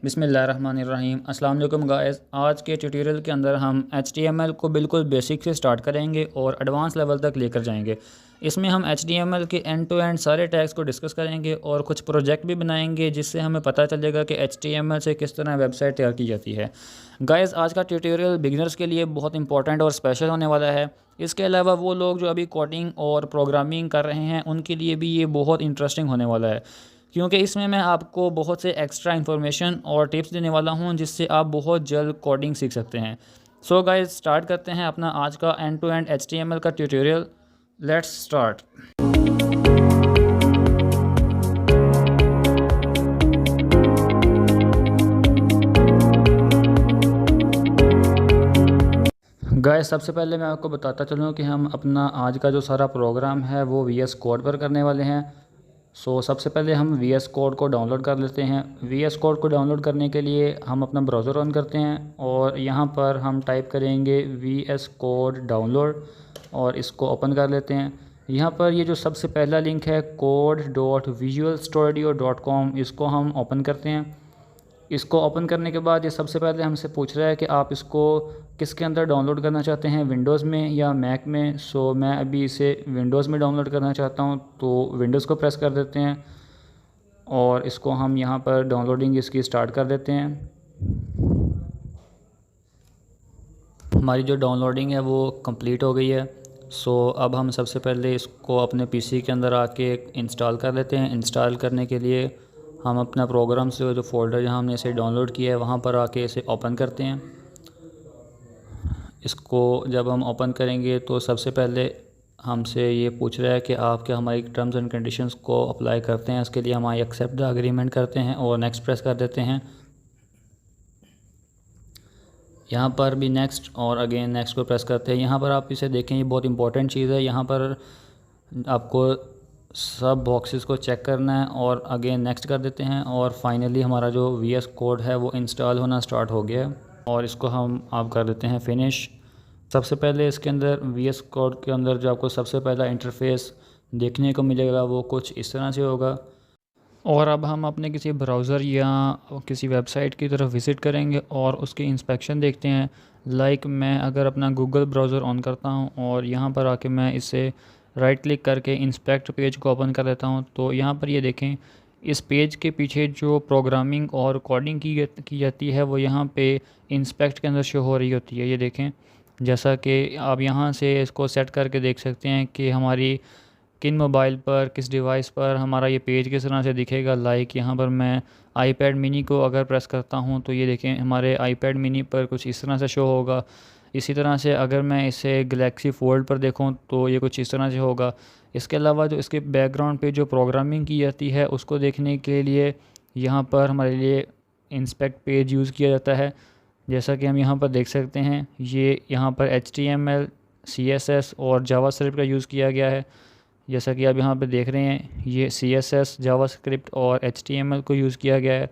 बिस्मिल्लाहिर्रहमानिर्रहीम। अस्सलाम वालेकुम गाइस। आज के ट्यूटोरियल के अंदर हम HTML को बिल्कुल बेसिक से स्टार्ट करेंगे और एडवांस लेवल तक लेकर जाएंगे। इसमें हम HTML के एंड टू एंड सारे टैग्स को डिस्कस करेंगे और कुछ प्रोजेक्ट भी बनाएंगे जिससे हमें पता चलेगा कि HTML से किस तरह वेबसाइट तैयार की जाती है। गाइस, आज का ट्यूटोरियल बिगिनर्स के लिए बहुत इंपॉर्टेंट और स्पेशल होने वाला है। इसके अलावा वो लोग जो अभी कोडिंग और प्रोग्रामिंग कर रहे हैं उनके लिए भी ये बहुत इंटरेस्टिंग होने वाला है, क्योंकि इसमें मैं आपको बहुत से एक्स्ट्रा इन्फॉर्मेशन और टिप्स देने वाला हूं जिससे आप बहुत जल्द कोडिंग सीख सकते हैं। सो गाइस, स्टार्ट करते हैं अपना आज का एंड टू एंड HTML का ट्यूटोरियल। Let's start. गाइस, सबसे पहले मैं आपको बताता चलूँ कि हम अपना आज का जो सारा प्रोग्राम है वो VS कोड पर करने वाले हैं। सबसे पहले हम VS कोड को डाउनलोड कर लेते हैं। VS कोड को डाउनलोड करने के लिए हम अपना ब्राउज़र ऑन करते हैं और यहाँ पर हम टाइप करेंगे VS कोड डाउनलोड और इसको ओपन कर लेते हैं। यहाँ पर ये जो सबसे पहला लिंक है code.visualstudio.com, इसको हम ओपन करते हैं। इसको ओपन करने के बाद ये सबसे पहले हमसे पूछ रहा है कि आप इसको किसके अंदर डाउनलोड करना चाहते हैं, विंडोज़ में या मैक में। मैं अभी इसे विंडोज़ में डाउनलोड करना चाहता हूँ, तो विंडोज़ को प्रेस कर देते हैं और इसको हम यहाँ पर डाउनलोडिंग इसकी स्टार्ट कर देते हैं। हमारी जो डाउनलोडिंग है वो कंप्लीट हो गई है। अब हम सबसे पहले इसको अपने पीसी के अंदर आके इंस्टॉल कर लेते हैं। इंस्टॉल करने के लिए हम अपना प्रोग्राम से जो फ़ोल्डर जहाँ हमने इसे डाउनलोड किया है वहाँ पर आके इसे ओपन करते हैं। इसको जब हम ओपन करेंगे तो सबसे पहले हमसे ये पूछ रहा है कि आप क्या हमारी टर्म्स एंड कंडीशंस को अप्लाई करते हैं। इसके लिए हम एक्सेप्ट द एग्रीमेंट करते हैं और नेक्स्ट प्रेस कर देते हैं। यहाँ पर भी नेक्स्ट और अगेन नेक्स्ट को प्रेस करते हैं। यहाँ पर आप इसे देखें, ये बहुत इंपॉर्टेंट चीज़ है। यहाँ पर आपको सब बॉक्सेस को चेक करना है और अगेन नेक्स्ट कर देते हैं और फाइनली हमारा जो VS कोड है वो इंस्टॉल होना स्टार्ट हो गया है और इसको हम आप कर देते हैं फिनिश। सबसे पहले इसके अंदर VS कोड के अंदर जो आपको सबसे पहला इंटरफेस देखने को मिलेगा वो कुछ इस तरह से होगा। और अब हम अपने किसी ब्राउज़र या किसी वेबसाइट की तरफ विज़िट करेंगे और उसकी इंस्पेक्शन देखते हैं। मैं अगर अपना गूगल ब्राउज़र ऑन करता हूँ और यहाँ पर आके मैं इसे राइट क्लिक करके इंस्पेक्ट पेज को ओपन कर लेता हूँ, तो यहाँ पर ये देखें, इस पेज के पीछे जो प्रोग्रामिंग और कोडिंग की जाती है वो यहाँ पे इंस्पेक्ट के अंदर शो हो रही होती है। ये देखें, जैसा कि आप यहाँ से इसको सेट करके देख सकते हैं कि हमारी किन मोबाइल पर, किस डिवाइस पर हमारा ये पेज किस तरह से दिखेगा। यहाँ पर मैं iPad mini को अगर प्रेस करता हूँ तो ये देखें हमारे iPad mini पर कुछ इस तरह से शो होगा। इसी तरह से अगर मैं इसे गैलेक्सी फोल्ड पर देखूँ तो ये कुछ इस तरह से होगा। इसके अलावा जो इसके बैकग्राउंड पे जो प्रोग्रामिंग की जाती है उसको देखने के लिए यहाँ पर हमारे लिए इंस्पेक्ट पेज यूज़ किया जाता है। जैसा कि हम यहाँ पर देख सकते हैं, ये यहाँ पर HTML, CSS और जावास्क्रिप्ट का यूज़ किया गया है। जैसा कि आप यहाँ पर देख रहे हैं, ये CSS, जावास्क्रिप्ट और HTML को यूज़ किया गया है।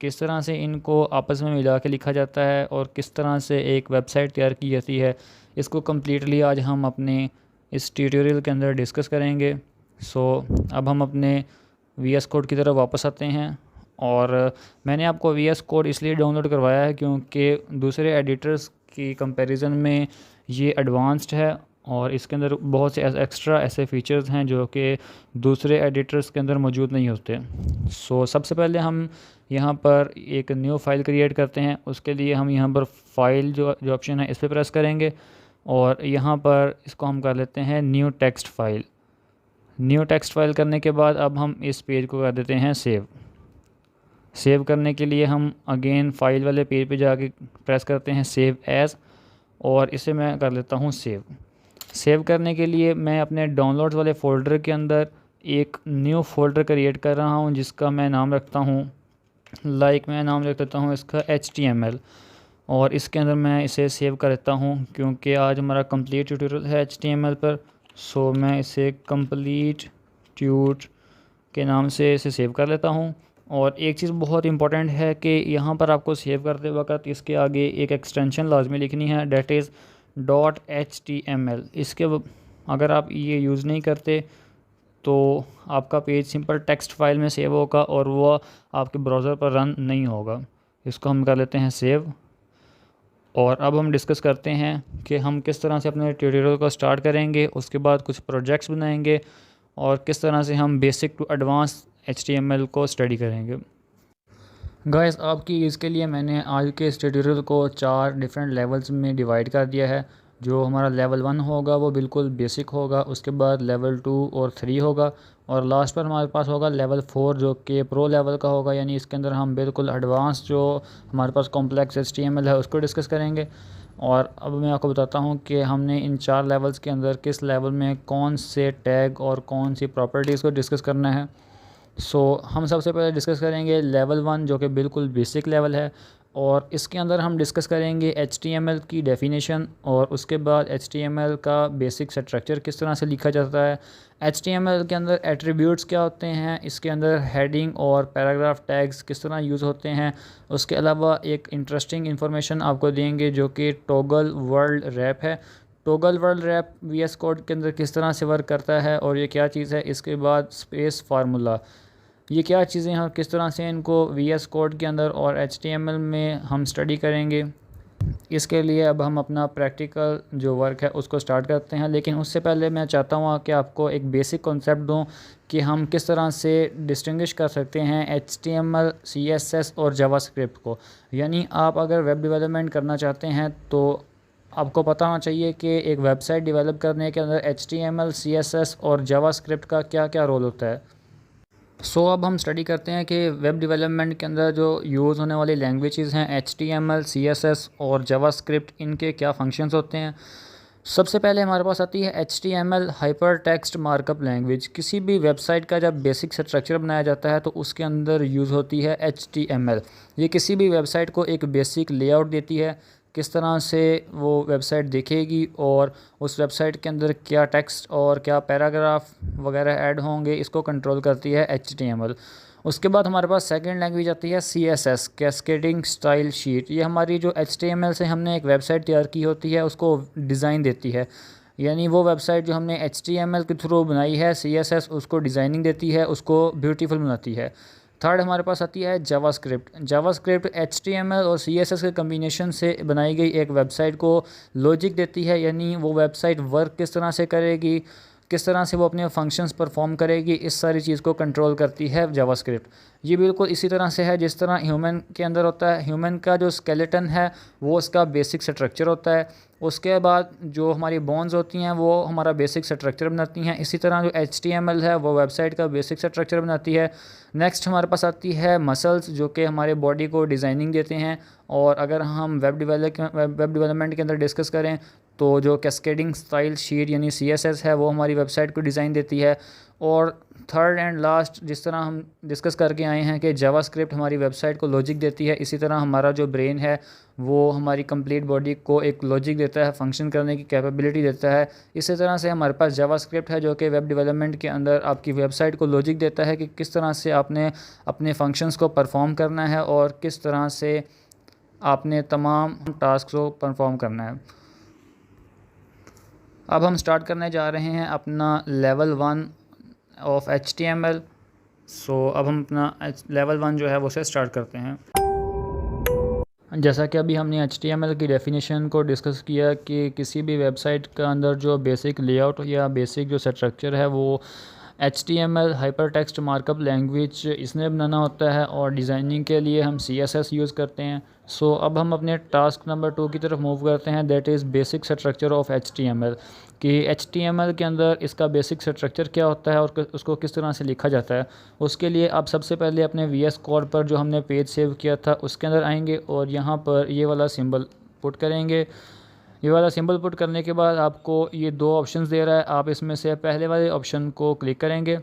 किस तरह से इनको आपस में मिला के लिखा जाता है और किस तरह से एक वेबसाइट तैयार की जाती है, इसको कम्प्लीटली आज हम अपने इस ट्यूटोरियल के अंदर डिस्कस करेंगे। अब हम अपने VS कोड की तरफ वापस आते हैं और मैंने आपको VS कोड इसलिए डाउनलोड करवाया है क्योंकि दूसरे एडिटर्स की कंपैरिजन में ये एडवांस्ड है और इसके अंदर बहुत से एक्स्ट्रा ऐसे फ़ीचर्स हैं जो कि दूसरे एडिटर्स के अंदर मौजूद नहीं होते। सबसे पहले हम यहाँ पर एक न्यू फाइल क्रिएट करते हैं। उसके लिए हम यहाँ पर फाइल जो ऑप्शन है इस पर प्रेस करेंगे और यहाँ पर इसको हम कर लेते हैं new text file. New text file करने के बाद अब हम इस पेज को कर देते हैं सेव करने के लिए हम अगेन फाइल वाले पेज पे जाके प्रेस करते हैं सेव एज़ और इसे मैं कर लेता हूँ सेव करने के लिए मैं अपने डाउनलोड्स वाले फ़ोल्डर के अंदर एक न्यू फ़ोल्डर क्रिएट कर रहा हूँ जिसका मैं नाम रखता हूँ मैं नाम रख देता हूँ इसका HTML और इसके अंदर मैं इसे सेव कर देता हूँ क्योंकि आज हमारा कंप्लीट ट्यूटोरियल है HTML पर। मैं इसे कंप्लीट ट्यूट के नाम से इसे सेव कर लेता हूँ। और एक चीज़ बहुत इंपॉर्टेंट है कि यहाँ पर आपको सेव करते वक्त इसके आगे एक एक्सटेंशन लाजमी लिखनी है, डेट इज़ .html। इसके अगर आप ये यूज़ नहीं करते तो आपका पेज सिंपल टेक्स्ट फाइल में सेव होगा और वो आपके ब्राउज़र पर रन नहीं होगा। इसको हम कर लेते हैं सेव। और अब हम डिस्कस करते हैं कि हम किस तरह से अपने ट्यूटोरियल को स्टार्ट करेंगे, उसके बाद कुछ प्रोजेक्ट्स बनाएंगे और किस तरह से हम बेसिक टू एडवांस HTML को स्टडी करेंगे। गाइस, आपकी इसके लिए मैंने आज के इस ट्यूटोरियल को 4 डिफरेंट लेवल्स में डिवाइड कर दिया है। जो हमारा लेवल 1 होगा वो बिल्कुल बेसिक होगा, उसके बाद लेवल 2 और 3 होगा और लास्ट पर हमारे पास होगा लेवल 4 जो कि प्रो लेवल का होगा। यानी इसके अंदर हम बिल्कुल एडवांस जो हमारे पास कॉम्प्लेक्स HTML है उसको डिस्कस करेंगे। और अब मैं आपको बताता हूँ कि हमने इन 4 लेवल्स के अंदर किस लेवल में कौन से टैग और कौन सी प्रॉपर्टीज़ को डिस्कस करना है। हम सबसे पहले डिस्कस करेंगे लेवल 1 जो कि बिल्कुल बेसिक लेवल है और इसके अंदर हम डिस्कस करेंगे HTML की डेफिनेशन और उसके बाद HTML का बेसिक स्ट्रक्चर किस तरह से लिखा जाता है। HTML के अंदर एट्रीब्यूट्स क्या होते हैं, इसके अंदर हेडिंग और पैराग्राफ टैग्स किस तरह यूज़ होते हैं। उसके अलावा एक इंटरेस्टिंग इन्फॉर्मेशन आपको देंगे जो कि टॉगल वर्ल्ड रैप है। Toggle world wrap VS code के अंदर किस तरह से वर्क करता है और ये क्या चीज़ है। इसके बाद स्पेस फार्मूला, ये क्या चीज़ें हैं, किस तरह से इनको VS कोड के अंदर और HTML में हम स्टडी करेंगे। इसके लिए अब हम अपना प्रैक्टिकल जो वर्क है उसको स्टार्ट करते हैं। लेकिन उससे पहले मैं चाहता हूँ कि आपको एक बेसिक कॉन्सेप्ट दूँ कि हम किस तरह से डिस्टिंग्विश कर सकते हैं HTML, CSS और जावास्क्रिप्ट को। यानी आप अगर वेब डेवलपमेंट करना चाहते हैं तो आपको पता होना चाहिए कि एक वेबसाइट डेवलप करने के अंदर HTML, CSS और जावास्क्रिप्ट का क्या क्या रोल होता है। अब हम स्टडी करते हैं कि वेब डेवलपमेंट के अंदर जो यूज़ होने वाली लैंग्वेजेस हैं HTML, CSS और जावास्क्रिप्ट, इनके क्या फंक्शंस होते हैं। सबसे पहले हमारे पास आती है HTML hyper text markup language. किसी भी वेबसाइट का जब बेसिक स्ट्रक्चर बनाया जाता है तो उसके अंदर यूज़ होती है HTML। ये किसी भी वेबसाइट को एक बेसिक लेआउट देती है, किस तरह से वो वेबसाइट दिखेगी और उस वेबसाइट के अंदर क्या टेक्स्ट और क्या पैराग्राफ वगैरह ऐड होंगे, इसको कंट्रोल करती है HTML। उसके बाद हमारे पास सेकंड लैंग्वेज आती है CSS, कैस्केडिंग स्टाइल शीट। ये हमारी जो HTML से हमने एक वेबसाइट तैयार की होती है उसको डिज़ाइन देती है। यानी वो वेबसाइट जो हमने HTML के थ्रू बनाई है, CSS उसको डिज़ाइनिंग देती है, उसको ब्यूटीफुल बनाती है। थर्ड हमारे पास आती है जावास्क्रिप्ट। जावास्क्रिप्ट HTML और CSS के कम्बिनेशन से बनाई गई एक वेबसाइट को लॉजिक देती है। यानी वो वेबसाइट वर्क किस तरह से करेगी, किस तरह से वो अपने फंक्शंस परफॉर्म करेगी, इस सारी चीज़ को कंट्रोल करती है जावास्क्रिप्ट। ये बिल्कुल इसी तरह से है जिस तरह ह्यूमन के अंदर होता है। ह्यूमन का जो स्केलेटन है वो उसका बेसिक स्ट्रक्चर होता है। उसके बाद जो हमारी बोन्स होती हैं वो हमारा बेसिक स्ट्रक्चर बनाती हैं। इसी तरह जो HTML है वो वेबसाइट का बेसिक स्ट्रक्चर बनाती है। नेक्स्ट हमारे पास आती है मसल्स जो कि हमारे बॉडी को डिज़ाइनिंग देते हैं। और अगर हम वेब डेवलपमेंट के अंदर डिस्कस करें तो जो कैस्केडिंग स्टाइल शीट यानी CSS है वो हमारी वेबसाइट को डिज़ाइन देती है। और थर्ड एंड लास्ट जिस तरह हम डिस्कस करके आए हैं कि जावास्क्रिप्ट हमारी वेबसाइट को लॉजिक देती है, इसी तरह हमारा जो ब्रेन है वो हमारी कंप्लीट बॉडी को एक लॉजिक देता है, फंक्शन करने की कैपेबिलिटी देता है। इसी तरह से हमारे पास जावास्क्रिप्ट है जो कि वेब डेवलपमेंट के अंदर आपकी वेबसाइट को लॉजिक देता है कि किस तरह से आपने अपने फंक्शंस को परफॉर्म करना है और किस तरह से आपने तमाम टास्क को परफॉर्म करना है। अब हम स्टार्ट करने जा रहे हैं अपना लेवल 1 ऑफ HTML। अब हम अपना लेवल 1 जो है वो से स्टार्ट करते हैं। जैसा कि अभी हमने HTML की डेफिनेशन को डिस्कस किया कि किसी भी वेबसाइट के अंदर जो बेसिक लेआउट या बेसिक जो स्ट्रक्चर है वो HTML hyper text markup language इसने बनाना होता है और डिज़ाइनिंग के लिए हम CSS यूज़ करते हैं। अब हम अपने टास्क नंबर 2 की तरफ मूव करते हैं, that is basic structure of HTML। कि HTML के अंदर इसका बेसिक स्ट्रक्चर क्या होता है और उसको किस तरह से लिखा जाता है। उसके लिए आप सबसे पहले अपने VS कोड पर जो हमने पेज सेव किया था उसके अंदर आएंगे और यहाँ पर ये वाला सिंबल पुट करेंगे। ये वाला सिंबल पुट करने के बाद आपको ये 2 ऑप्शंस दे रहा है, आप इसमें से पहले वाले ऑप्शन को क्लिक करेंगे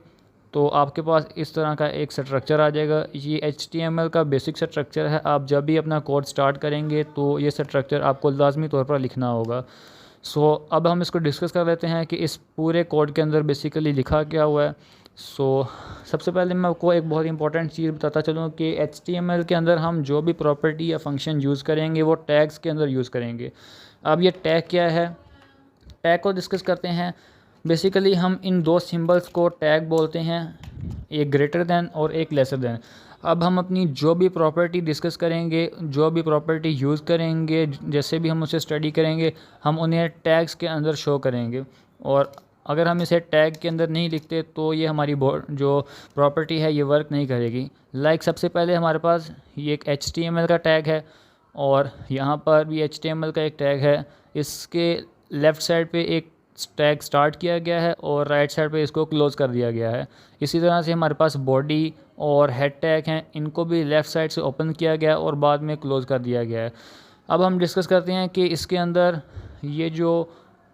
तो आपके पास इस तरह का एक स्ट्रक्चर आ जाएगा। ये HTML का बेसिक स्ट्रक्चर है। आप जब भी अपना कोड स्टार्ट करेंगे तो ये स्ट्रक्चर आपको लाजमी तौर पर लिखना होगा। अब हम इसको डिस्कस कर लेते हैं कि इस पूरे कोड के अंदर बेसिकली लिखा क्या हुआ है। सबसे पहले मैं आपको एक बहुत इंपॉर्टेंट चीज़ बताता चलूँ कि HTML के अंदर हम जो भी प्रॉपर्टी या फंक्शन यूज़ करेंगे वो टैग्स के अंदर यूज़ करेंगे। अब ये टैग क्या है, टैग को डिस्कस करते हैं। बेसिकली हम इन दो सिंबल्स को टैग बोलते हैं, एक ग्रेटर दैन और एक लेसर दैन। अब हम अपनी जो भी प्रॉपर्टी डिस्कस करेंगे, जो भी प्रॉपर्टी यूज़ करेंगे, जैसे भी हम उसे स्टडी करेंगे, हम उन्हें टैग्स के अंदर शो करेंगे। और अगर हम इसे टैग के अंदर नहीं लिखते तो ये हमारी जो प्रॉपर्टी है ये वर्क नहीं करेगी। सबसे पहले हमारे पास ये एक HTML का टैग है और यहाँ पर भी HTML का एक टैग है। इसके लेफ़्ट साइड पे एक टैग स्टार्ट किया गया है और राइट साइड पे इसको क्लोज़ कर दिया गया है। इसी तरह से हमारे पास बॉडी और हेड टैग हैं, इनको भी लेफ़्ट साइड से ओपन किया गया और बाद में क्लोज़ कर दिया गया है। अब हम डिस्कस करते हैं कि इसके अंदर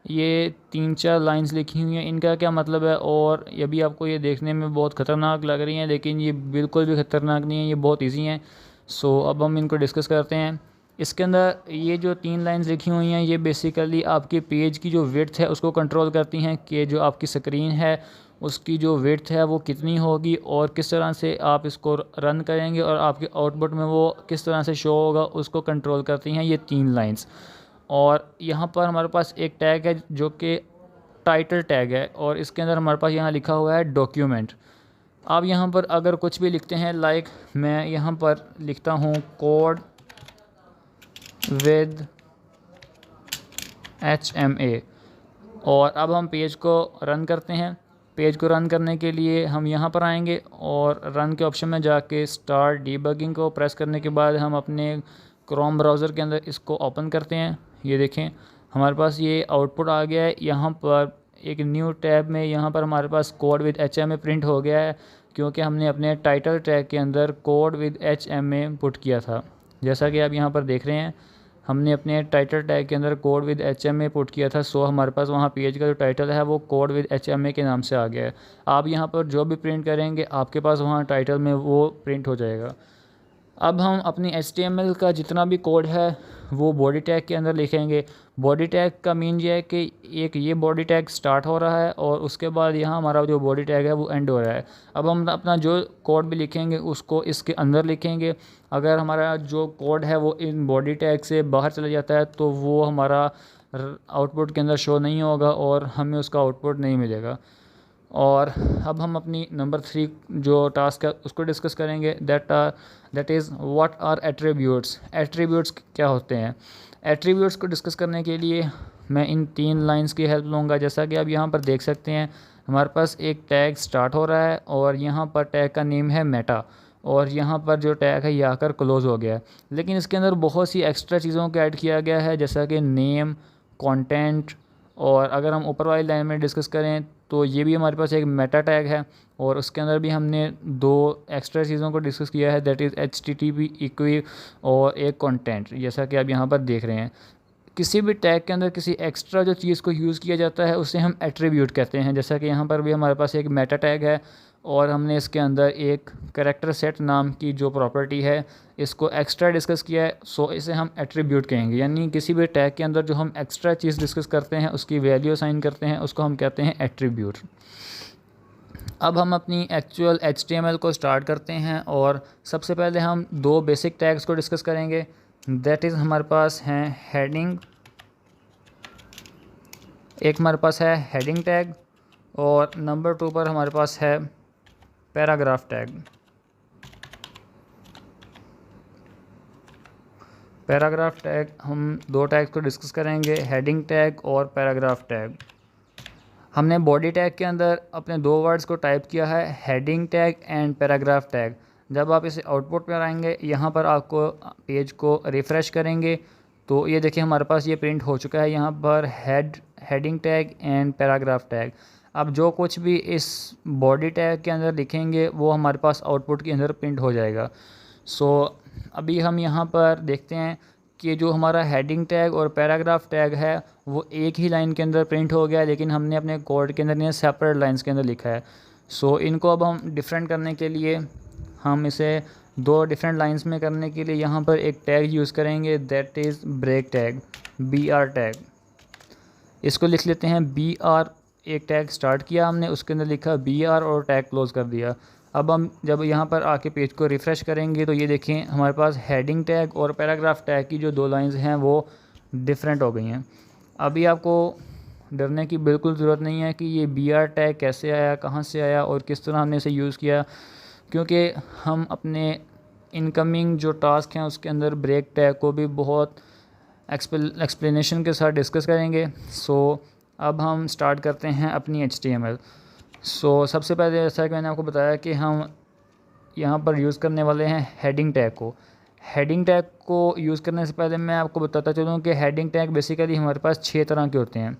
ये 3-4 लाइंस लिखी हुई हैं, इनका क्या मतलब है। और ये भी आपको ये देखने में बहुत ख़तरनाक लग रही हैं, लेकिन ये बिल्कुल भी ख़तरनाक नहीं है, ये बहुत ईजी हैं। सो अब हम इनको डिस्कस करते हैं। इसके अंदर ये जो 3 लाइंस लिखी हुई हैं, ये बेसिकली आपके पेज की जो विड्थ है उसको कंट्रोल करती हैं कि जो आपकी स्क्रीन है उसकी जो विड्थ है वो कितनी होगी और किस तरह से आप इसको रन करेंगे और आपके आउटपुट में वो किस तरह से शो होगा, उसको कंट्रोल करती हैं ये 3 लाइंस। और यहाँ पर हमारे पास एक टैग है जो कि टाइटल टैग है और इसके अंदर हमारे पास यहाँ लिखा हुआ है डॉक्यूमेंट। आप यहाँ पर अगर कुछ भी लिखते हैं, मैं यहाँ पर लिखता हूँ कोड विद HMA और अब हम पेज को रन करते हैं। पेज को रन करने के लिए हम यहाँ पर आएंगे और रन के ऑप्शन में जाके स्टार्ट डीबगिंग को प्रेस करने के बाद हम अपने क्रोम ब्राउज़र के अंदर इसको ओपन करते हैं। ये देखें हमारे पास ये आउटपुट आ गया है। यहाँ पर एक न्यू टैब में यहाँ पर हमारे पास कोड विद HMA प्रिंट हो गया है, क्योंकि हमने अपने टाइटल टैग के अंदर कोड विद HMA पुट किया था। जैसा कि आप यहाँ पर देख रहे हैं, हमने अपने टाइटल टैग के अंदर कोड विद HMA पुट किया था। सो हमारे पास वहाँ पेज का जो टाइटल है वो कोड विद HMA के नाम से आ गया है। आप यहाँ पर जो भी प्रिंट करेंगे आपके पास वहाँ टाइटल में वो प्रिंट हो जाएगा। अब हम अपनी HTML का जितना भी कोड है वो बॉडी टैग के अंदर लिखेंगे। बॉडी टैग का मीन ये है कि एक ये बॉडी टैग स्टार्ट हो रहा है और उसके बाद यहाँ हमारा जो बॉडी टैग है वो एंड हो रहा है। अब हम अपना जो कोड भी लिखेंगे उसको इसके अंदर लिखेंगे। अगर हमारा जो कोड है वो इन बॉडी टैग से बाहर चला जाता है तो वो हमारा आउटपुट के अंदर शो नहीं होगा और हमें उसका आउटपुट नहीं मिलेगा। और अब हम अपनी नंबर 3 जो टास्क है उसको डिस्कस करेंगे। That is what are attributes. Attributes क्या होते हैं? एट्रीब्यूट्स को डिस्कस करने के लिए मैं इन 3 लाइंस की हेल्प लूँगा। जैसा कि आप यहाँ पर देख सकते हैं, हमारे पास एक टैग स्टार्ट हो रहा है और यहाँ पर टैग का नेम है मेटा और यहाँ पर जो टैग है ये आकर क्लोज़ हो गया है। लेकिन इसके अंदर बहुत सी एक्स्ट्रा चीज़ों को ऐड किया गया है, जैसा कि नेम, कंटेंट। और अगर हम ऊपर वाली लाइन में डिस्कस करें तो ये भी हमारे पास एक मेटा टैग है और उसके अंदर भी हमने 2 एक्स्ट्रा चीज़ों को डिस्कस किया है, दैट इज़ HTTP इक्वी और एक कंटेंट, जैसा कि आप यहाँ पर देख रहे हैं। किसी भी टैग के अंदर किसी एक्स्ट्रा जो चीज़ को यूज़ किया जाता है उसे हम एट्रीब्यूट कहते हैं। जैसा कि यहाँ पर भी हमारे पास एक मेटा टैग है और हमने इसके अंदर एक कैरेक्टर सेट नाम की जो प्रॉपर्टी है इसको एक्स्ट्रा डिस्कस किया है। सो इसे हम एट्रीब्यूट कहेंगे, यानी किसी भी टैग के अंदर जो हम एक्स्ट्रा चीज़ डिस्कस करते हैं उसकी वैल्यू असाइन करते हैं, उसको हम कहते हैं एट्रीब्यूट। अब हम अपनी एक्चुअल HTML को स्टार्ट करते हैं और सबसे पहले हम 2 बेसिक टैग्स को डिस्कस करेंगे। दैट इज़ हमारे पास हैं हेडिंग, एक हमारे पास है हेडिंग टैग और नंबर 2 पर हमारे पास है पैराग्राफ टैग। पैराग्राफ टैग हम 2 टैग्स को डिस्कस करेंगे, हेडिंग टैग और पैराग्राफ टैग। हमने बॉडी टैग के अंदर अपने 2 वर्ड्स को टाइप किया है, heading tag and paragraph tag. जब आप इसे आउटपुट पर आएंगे, यहाँ पर आपको पेज को रिफ़्रेश करेंगे तो ये देखिए हमारे पास ये प्रिंट हो चुका है, यहाँ पर heading tag and paragraph tag. अब जो कुछ भी इस बॉडी टैग के अंदर लिखेंगे वो हमारे पास आउटपुट के अंदर प्रिंट हो जाएगा। सो अभी हम यहाँ पर देखते हैं कि जो हमारा हेडिंग टैग और पैराग्राफ टैग है वो एक ही लाइन के अंदर प्रिंट हो गया है, लेकिन हमने अपने कोड के अंदर नहीं, सेपरेट लाइंस के अंदर लिखा है। सो इनको अब हम डिफरेंट करने के लिए, हम इसे 2 डिफरेंट लाइंस में करने के लिए यहाँ पर एक टैग यूज़ करेंगे, that is break tag, BR tag. इसको लिख लेते हैं BR। एक टैग स्टार्ट किया हमने, उसके अंदर लिखा BR और टैग क्लोज़ कर दिया। अब हम जब यहाँ पर आके पेज को रिफ़्रेश करेंगे तो ये देखें हमारे पास हेडिंग टैग और पैराग्राफ टैग की जो 2 लाइंस हैं वो डिफरेंट हो गई हैं। अभी आपको डरने की बिल्कुल ज़रूरत नहीं है कि ये BR टैग कैसे आया, कहाँ से आया और किस तरह हमने इसे यूज़ किया, क्योंकि हम अपने इनकमिंग जो टास्क हैं उसके अंदर ब्रेक टैग को भी बहुत एक्सप्लेनेशन के साथ डिस्कस करेंगे। सो अब हम स्टार्ट करते हैं अपनी HTML। सो सबसे पहले जैसा कि मैंने आपको बताया कि हम यहाँ पर यूज़ करने वाले हैं हेडिंग टैग को। हेडिंग टैग को यूज़ करने से पहले मैं आपको बताता चलूँ कि हेडिंग टैग बेसिकली हमारे पास 6 तरह के होते हैं,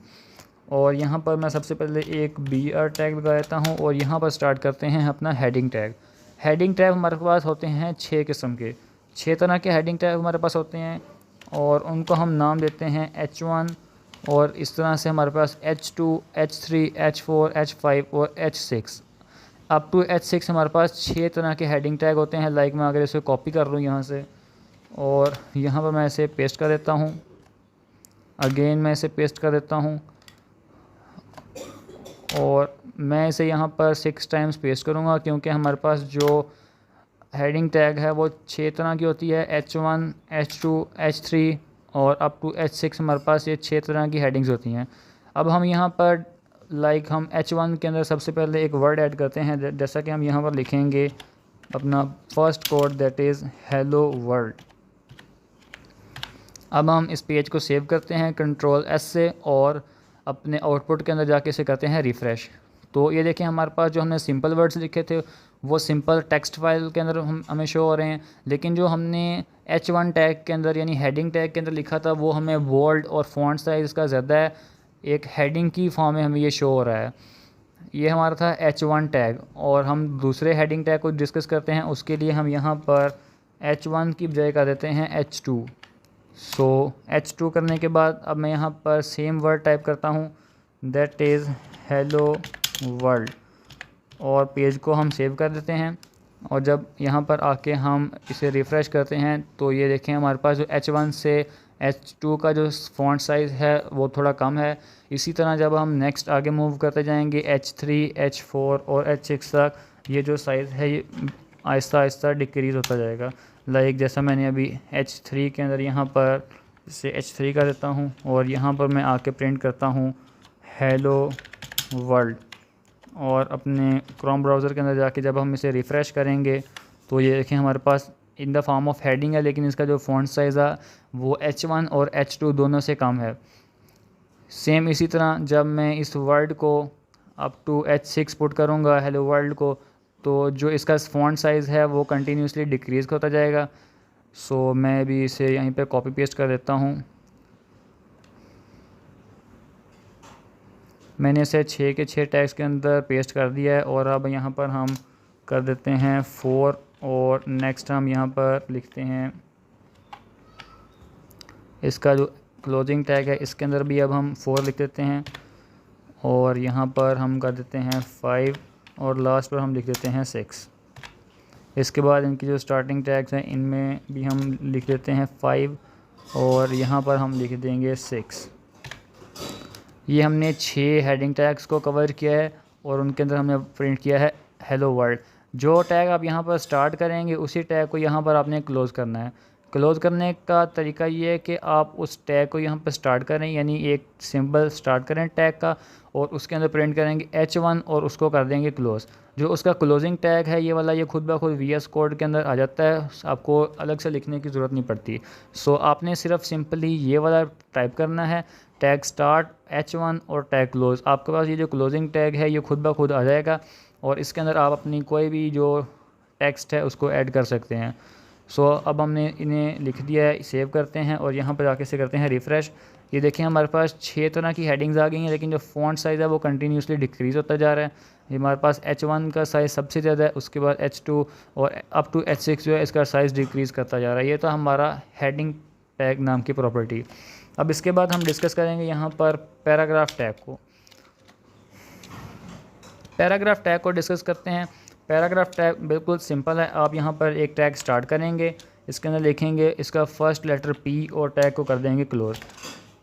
और यहाँ पर मैं सबसे पहले एक BR टैग लगा देता हूँ और यहाँ पर स्टार्ट करते हैं अपना हेडिंग टैग। हेडिंग टैग हमारे पास होते हैं 6 किस्म के, 6 तरह के हेडिंग टैग हमारे पास होते हैं, और उनको हम नाम देते हैं H1, और इस तरह से हमारे पास H2, H3, H4, H5 और H6 अप टू H6 हमारे पास 6 तरह के हेडिंग टैग होते हैं। लाइक मैं अगर इसे कॉपी कर लूँ यहाँ से और यहाँ पर मैं इसे पेस्ट कर देता हूँ, अगेन मैं इसे पेस्ट कर देता हूँ, और मैं इसे यहाँ पर 6 टाइम्स पेस्ट करूँगा, क्योंकि हमारे पास जो हेडिंग टैग है वो 6 तरह की होती है। H1, H2, H3 और अप टू H6 हमारे पास ये 6 तरह की हेडिंग्स होती हैं। अब हम यहाँ पर हम H1 के अंदर सबसे पहले एक वर्ड ऐड करते हैं, जैसा कि हम यहाँ पर लिखेंगे अपना first code, that is hello world. अब हम इस पेज को सेव करते हैं Ctrl+S से, और अपने आउटपुट के अंदर जाके इसे करते हैं रिफ़्रेश। तो ये देखें हमारे पास जो हमने सिंपल वर्ड्स लिखे थे वो सिंपल टेक्स्ट फाइल के अंदर हमें शो हो रहे हैं, लेकिन जो हमने H1 टैग के अंदर यानी हेडिंग टैग के अंदर लिखा था वो हमें बोल्ड और फॉन्ट साइज़ इसका ज़्यादा है, एक हेडिंग की फॉर्म में हमें ये शो हो रहा है। ये हमारा था H1 टैग, और हम दूसरे हेडिंग टैग को डिस्कस करते हैं। उसके लिए हम यहाँ पर H1 की बजाय कर देते हैं H2। सो H2 करने के बाद अब मैं यहाँ पर सेम वर्ड टाइप करता हूँ, दैट इज़ हेलो वर्ल्ड, और पेज को हम सेव कर देते हैं। और जब यहाँ पर आके हम इसे रिफ़्रेश करते हैं तो ये देखें हमारे पास जो H1 से H2 का जो फ़ॉन्ट साइज़ है वो थोड़ा कम है। इसी तरह जब हम नेक्स्ट आगे मूव करते जाएंगे H3, H4 और H6 तक, ये जो साइज़ है ये आहिस्ता आहिस्ता डिक्रीज़ होता जाएगा। लाइक जैसा मैंने अभी H3 के अंदर यहाँ पर इसे H3 कर देता हूँ, और यहाँ पर मैं आके प्रिंट करता हूँ हेलो वर्ल्ड, और अपने क्रोम ब्राउज़र के अंदर जाके जब हम इसे रिफ़्रेश करेंगे तो ये देखें हमारे पास in the form of heading है, लेकिन इसका जो फ़ॉन्ट साइज़ है वो H1 और H2 दोनों से कम है। सेम इसी तरह जब मैं इस वर्ड को अप टू H6 पुट करूँगा हेलो वर्ल्ड को, तो जो इसका फ़ॉन्ट साइज़ है वो कंटिन्यूसली डिक्रीज़ होता जाएगा। सो मैं भी इसे यहीं पे कॉपी पेस्ट कर देता हूँ। मैंने इसे 6 के 6 टैग्स के अंदर पेस्ट कर दिया है, और अब यहाँ पर हम कर देते हैं 4, और नेक्स्ट हम यहाँ पर लिखते हैं इसका जो क्लोजिंग टैग है इसके अंदर भी अब हम 4 लिख देते हैं, और यहाँ पर हम कर देते हैं 5, और लास्ट पर हम लिख देते हैं 6। इसके बाद इनकी जो स्टार्टिंग टैग्स हैं इनमें भी हम लिख देते हैं 5, और यहाँ पर हम लिख देंगे 6। ये हमने 6 हेडिंग टैग्स को कवर किया है, और उनके अंदर हमने प्रिंट किया है हेलो वर्ल्ड। जो टैग आप यहाँ पर स्टार्ट करेंगे उसी टैग को यहाँ पर आपने क्लोज़ करना है। क्लोज़ करने का तरीका ये है कि आप उस टैग को यहाँ पर स्टार्ट करें, यानी एक सिंबल स्टार्ट करें टैग का, और उसके अंदर प्रिंट करेंगे H1 और उसको कर देंगे क्लोज़। जो उसका क्लोजिंग टैग है ये वाला, ये खुद ब खुद VS कोड के अंदर आ जाता है, आपको अलग से लिखने की ज़रूरत नहीं पड़ती। सो आपने सिर्फ सिंपली ये वाला टाइप करना है, टैग स्टार्ट H1 और टैग क्लोज़। आपके पास ये जो क्लोजिंग टैग है ये खुद ब खुद आ जाएगा, और इसके अंदर आप अपनी कोई भी जो टेक्स्ट है उसको ऐड कर सकते हैं। सो अब हमने इन्हें लिख दिया है, सेव करते हैं और यहाँ पर जाके से करते हैं रिफ़्रेश। ये देखें हमारे पास 6 तरह की हेडिंग्स आ गई हैं, लेकिन जो फ़ॉन्ट साइज़ है वो कंटिन्यूसली डिक्रीज़ होता जा रहा है। ये हमारे पास H1 का साइज़ सबसे ज़्यादा है, उसके बाद H2 और अप टू H6 जो है इसका साइज़ डिक्रीज़ करता जा रहा है। ये तो हमारा हेडिंग टैग नाम की प्रॉपर्टी। अब इसके बाद हम डिस्कस करेंगे यहाँ पर पैराग्राफ टैग को। पैराग्राफ टैग को डिस्कस करते हैं। पैराग्राफ टैग बिल्कुल सिंपल है। आप यहाँ पर एक टैग स्टार्ट करेंगे, इसके अंदर लिखेंगे इसका फर्स्ट लेटर P और टैग को कर देंगे क्लोज़।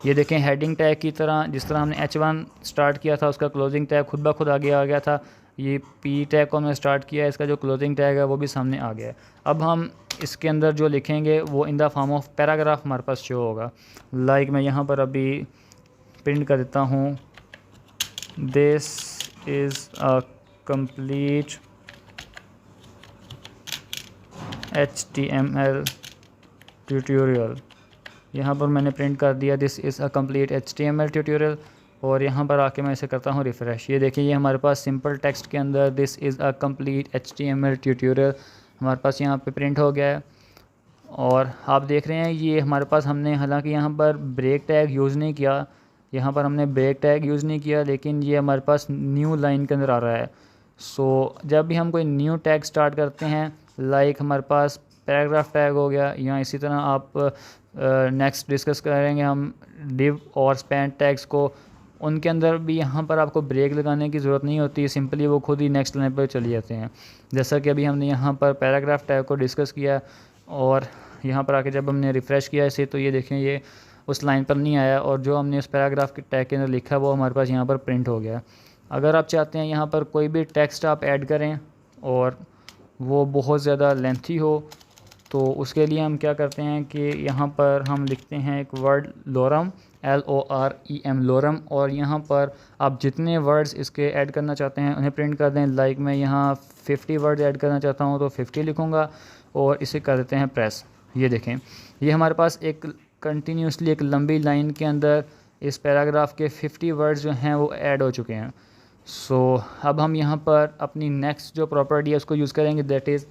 ये देखें हेडिंग टैग की तरह, जिस तरह हमने H1 स्टार्ट किया था उसका क्लोजिंग टैग खुद ब खुद आगे आ गया था। ये P टैग को हमने स्टार्ट किया, इसका जो क्लोजिंग टैग है वो भी सामने आ गया है। अब हम इसके अंदर जो लिखेंगे वो in the form of paragraph हमारे पास शो होगा। लाइक मैं यहाँ पर अभी प्रिंट कर देता हूँ this is a complete HTML tutorial. यहाँ पर मैंने प्रिंट कर दिया this is a complete HTML tutorial, और यहाँ पर आके मैं इसे करता हूँ रिफ़्रेश। ये देखिए, ये हमारे पास सिंपल टेक्स्ट के अंदर this is a complete HTML tutorial हमारे पास यहाँ पे प्रिंट हो गया है। और आप देख रहे हैं ये हमारे पास, हमने हालांकि यहाँ पर ब्रेक टैग यूज़ नहीं किया, यहाँ पर हमने ब्रेक टैग यूज़ नहीं किया, लेकिन ये हमारे पास न्यू लाइन के अंदर आ रहा है। सो जब भी हम कोई न्यू टैग स्टार्ट करते हैं, लाइक हमारे पास पैराग्राफ टैग हो गया, या इसी तरह आप नेक्स्ट डिस्कस करेंगे हम डिव और स्पैन टैग्स को, उनके अंदर भी यहाँ पर आपको ब्रेक लगाने की ज़रूरत नहीं होती, सिंपली वो खुद ही नेक्स्ट लाइन पर चले जाते हैं। जैसा कि अभी हमने यहाँ पर पैराग्राफ टैग को डिस्कस किया, और यहाँ पर आके जब हमने रिफ़्रेश किया इसे, तो ये देखें ये उस लाइन पर नहीं आया, और जो हमने उस पैराग्राफ के टैग के अंदर लिखा वो हमारे पास यहाँ पर प्रिंट हो गया। अगर आप चाहते हैं यहाँ पर कोई भी टेक्स्ट आप ऐड करें और वो बहुत ज़्यादा लेंथी हो, तो उसके लिए हम क्या करते हैं कि यहाँ पर हम लिखते हैं एक वर्ड लोरम, LOREM लोरम, और यहाँ पर आप जितने वर्ड्स इसके ऐड करना चाहते हैं उन्हें प्रिंट कर दें। लाइक मैं यहाँ 50 वर्ड्स ऐड करना चाहता हूँ तो 50 लिखूँगा, और इसे कर देते हैं प्रेस। ये देखें, ये हमारे पास एक कंटिन्यूसली एक लंबी लाइन के अंदर इस पैराग्राफ के 50 वर्ड्स जो हैं वो ऐड हो चुके हैं। सो अब हम यहाँ पर अपनी नेक्स्ट जो प्रॉपर्टी है उसको यूज़ करेंगे, that is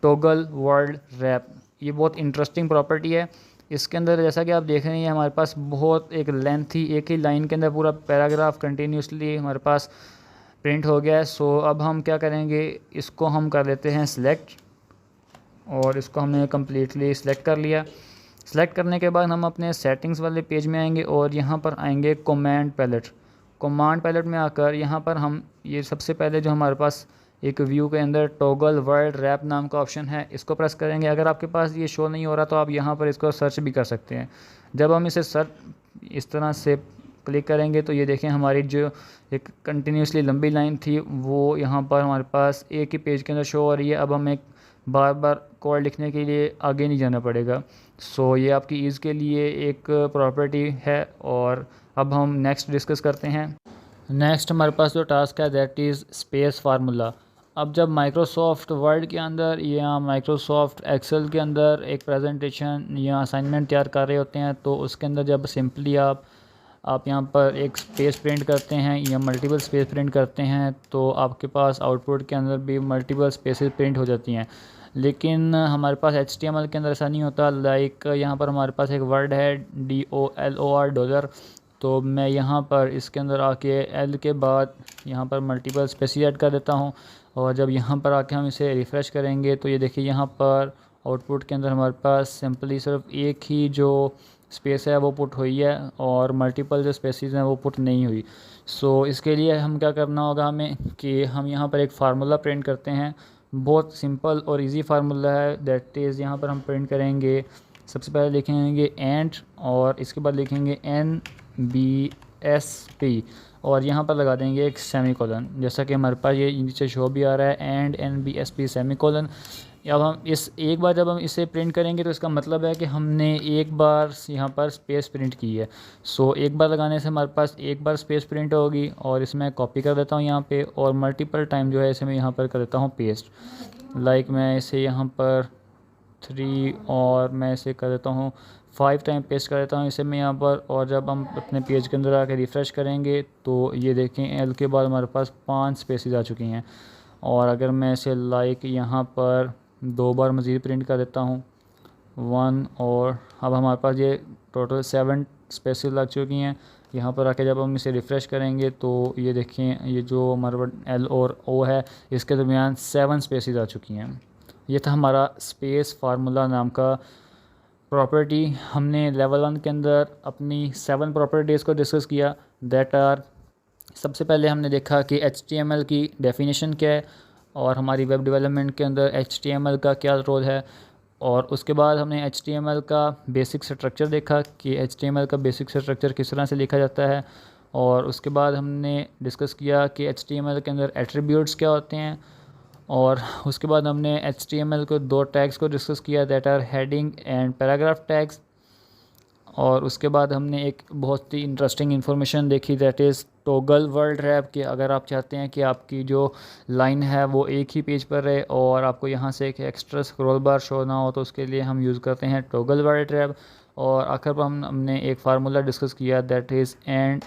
toggle word rap. ये बहुत इंटरेस्टिंग प्रॉपर्टी है। इसके अंदर जैसा कि आप देख रहे हैं हमारे पास बहुत एक लेंथी, एक ही लाइन के अंदर पूरा पैराग्राफ कंटिन्यूसली हमारे पास प्रिंट हो गया है। सो अब हम क्या करेंगे, इसको हम कर लेते हैं सिलेक्ट, और इसको हमने कम्प्लीटली सिलेक्ट कर लिया। सिलेक्ट करने के बाद हम अपने सेटिंग्स वाले पेज में आएंगे, और यहाँ पर आएंगे कमांड पैलेट। कमांड पैलेट में आकर यहाँ पर हम ये सबसे पहले जो हमारे पास एक व्यू के अंदर टॉगल वर्ड रैप नाम का ऑप्शन है, इसको प्रेस करेंगे। अगर आपके पास ये शो नहीं हो रहा तो आप यहाँ पर इसको सर्च भी कर सकते हैं। जब हम इसे सर्च इस तरह से क्लिक करेंगे तो ये देखें हमारी जो एक कंटिन्यूसली लंबी लाइन थी वो यहाँ पर हमारे पास एक ही पेज के अंदर शो हो रही है। अब हमें बार बार कोड लिखने के लिए आगे नहीं जाना पड़ेगा। सो ये आपकी ईज़ के लिए एक प्रॉपर्टी है। और अब हम नेक्स्ट डिस्कस करते हैं। नेक्स्ट हमारे पास जो टास्क है दैट इज़ स्पेस फार्मूला। अब जब माइक्रोसॉफ्ट वर्ड के अंदर या माइक्रोसॉफ्ट एक्सेल के अंदर एक प्रेजेंटेशन या असाइनमेंट तैयार कर रहे होते हैं, तो उसके अंदर जब सिंपली आप यहाँ पर एक स्पेस प्रिंट करते हैं या मल्टीपल स्पेस प्रिंट करते हैं, तो आपके पास आउटपुट के अंदर भी मल्टीपल स्पेसेस प्रिंट हो जाती हैं। लेकिन हमारे पास HTML के अंदर ऐसा नहीं होता। लाइक यहाँ पर हमारे पास एक वर्ड है DOLOR डॉलर, तो मैं यहाँ पर इसके अंदर आके L के बाद यहाँ पर मल्टीपल स्पेसेस ऐड कर देता हूँ, और जब यहाँ पर आके हम इसे रिफ़्रेश करेंगे तो ये देखिए यहाँ पर आउटपुट के अंदर हमारे पास सिंपली सिर्फ एक ही जो स्पेस है वो पुट हुई है, और मल्टीपल जो स्पेसेस हैं वो पुट नहीं हुई। सो इसके लिए हम क्या करना होगा हमें कि हम यहाँ पर एक फार्मूला प्रिंट करते हैं। बहुत सिंपल और इजी फार्मूला है, दैट इज़ यहाँ पर हम प्रिंट करेंगे। सबसे पहले लिखेंगे एंड, और इसके बाद लिखेंगे NBSP, और यहाँ पर लगा देंगे एक सेमीकोलन, जैसा कि हमारे पास ये नीचे शो भी आ रहा है एंड NBSP सेमीकोलन। अब हम इस एक बार जब हम इसे प्रिंट करेंगे तो इसका मतलब है कि हमने एक बार यहाँ पर स्पेस प्रिंट की है। सो एक बार लगाने से हमारे पास एक बार स्पेस प्रिंट होगी, और इसमें कॉपी कर देता हूँ यहाँ पे, और मल्टीपल टाइम जो है इसे मैं यहाँ पर कर देता हूँ पेस्ट। लाइक मैं इसे यहाँ पर 3 और मैं इसे कर देता हूँ 5 टाइम पेस्ट कर देता हूँ इसे मैं यहाँ पर। और जब हम अपने पेज के अंदर आके रिफ़्रेश करेंगे तो ये देखें L के बाद हमारे पास 5 स्पेसेस आ चुकी हैं। और अगर मैं इसे लाइक यहाँ पर 2 बार मज़ीद प्रिंट कर देता हूँ 1, और अब हमारे पास ये टोटल 7 स्पेसेस लग चुकी हैं। यहाँ पर आके जब हम इसे रिफ़्रेश करेंगे तो ये देखें ये जो हमारे पास L और O है इसके दरमियान 7 स्पेसेस आ चुकी हैं। ये था हमारा स्पेस फार्मूला नाम का प्रॉपर्टी। हमने लेवल 1 के अंदर अपनी 7 प्रॉपर्टीज़ को डिस्कस किया, दैट आर, सबसे पहले हमने देखा कि HTML की डेफिनेशन क्या है और हमारी वेब डेवलपमेंट के अंदर HTML का क्या रोल है। और उसके बाद हमने HTML का बेसिक स्ट्रक्चर देखा कि HTML का बेसिक स्ट्रक्चर किस तरह से लिखा जाता है। और उसके बाद हमने डिस्कस किया कि HTML के अंदर एट्रीब्यूट्स क्या होते हैं। और उसके बाद हमने HTML को 2 टैग्स को डिस्कस किया, that are heading and paragraph tags. और उसके बाद हमने एक बहुत ही इंटरेस्टिंग इन्फॉर्मेशन देखी, that is toggle word wrap के अगर आप चाहते हैं कि आपकी जो लाइन है वो एक ही पेज पर रहे और आपको यहाँ से एक एक्स्ट्रा स्क्रॉल बार शो ना हो, तो उसके लिए हम यूज़ करते हैं टॉगल वर्ड रैप। और आखिर पर हमने एक फार्मूला डिस्कस किया, दैट इज़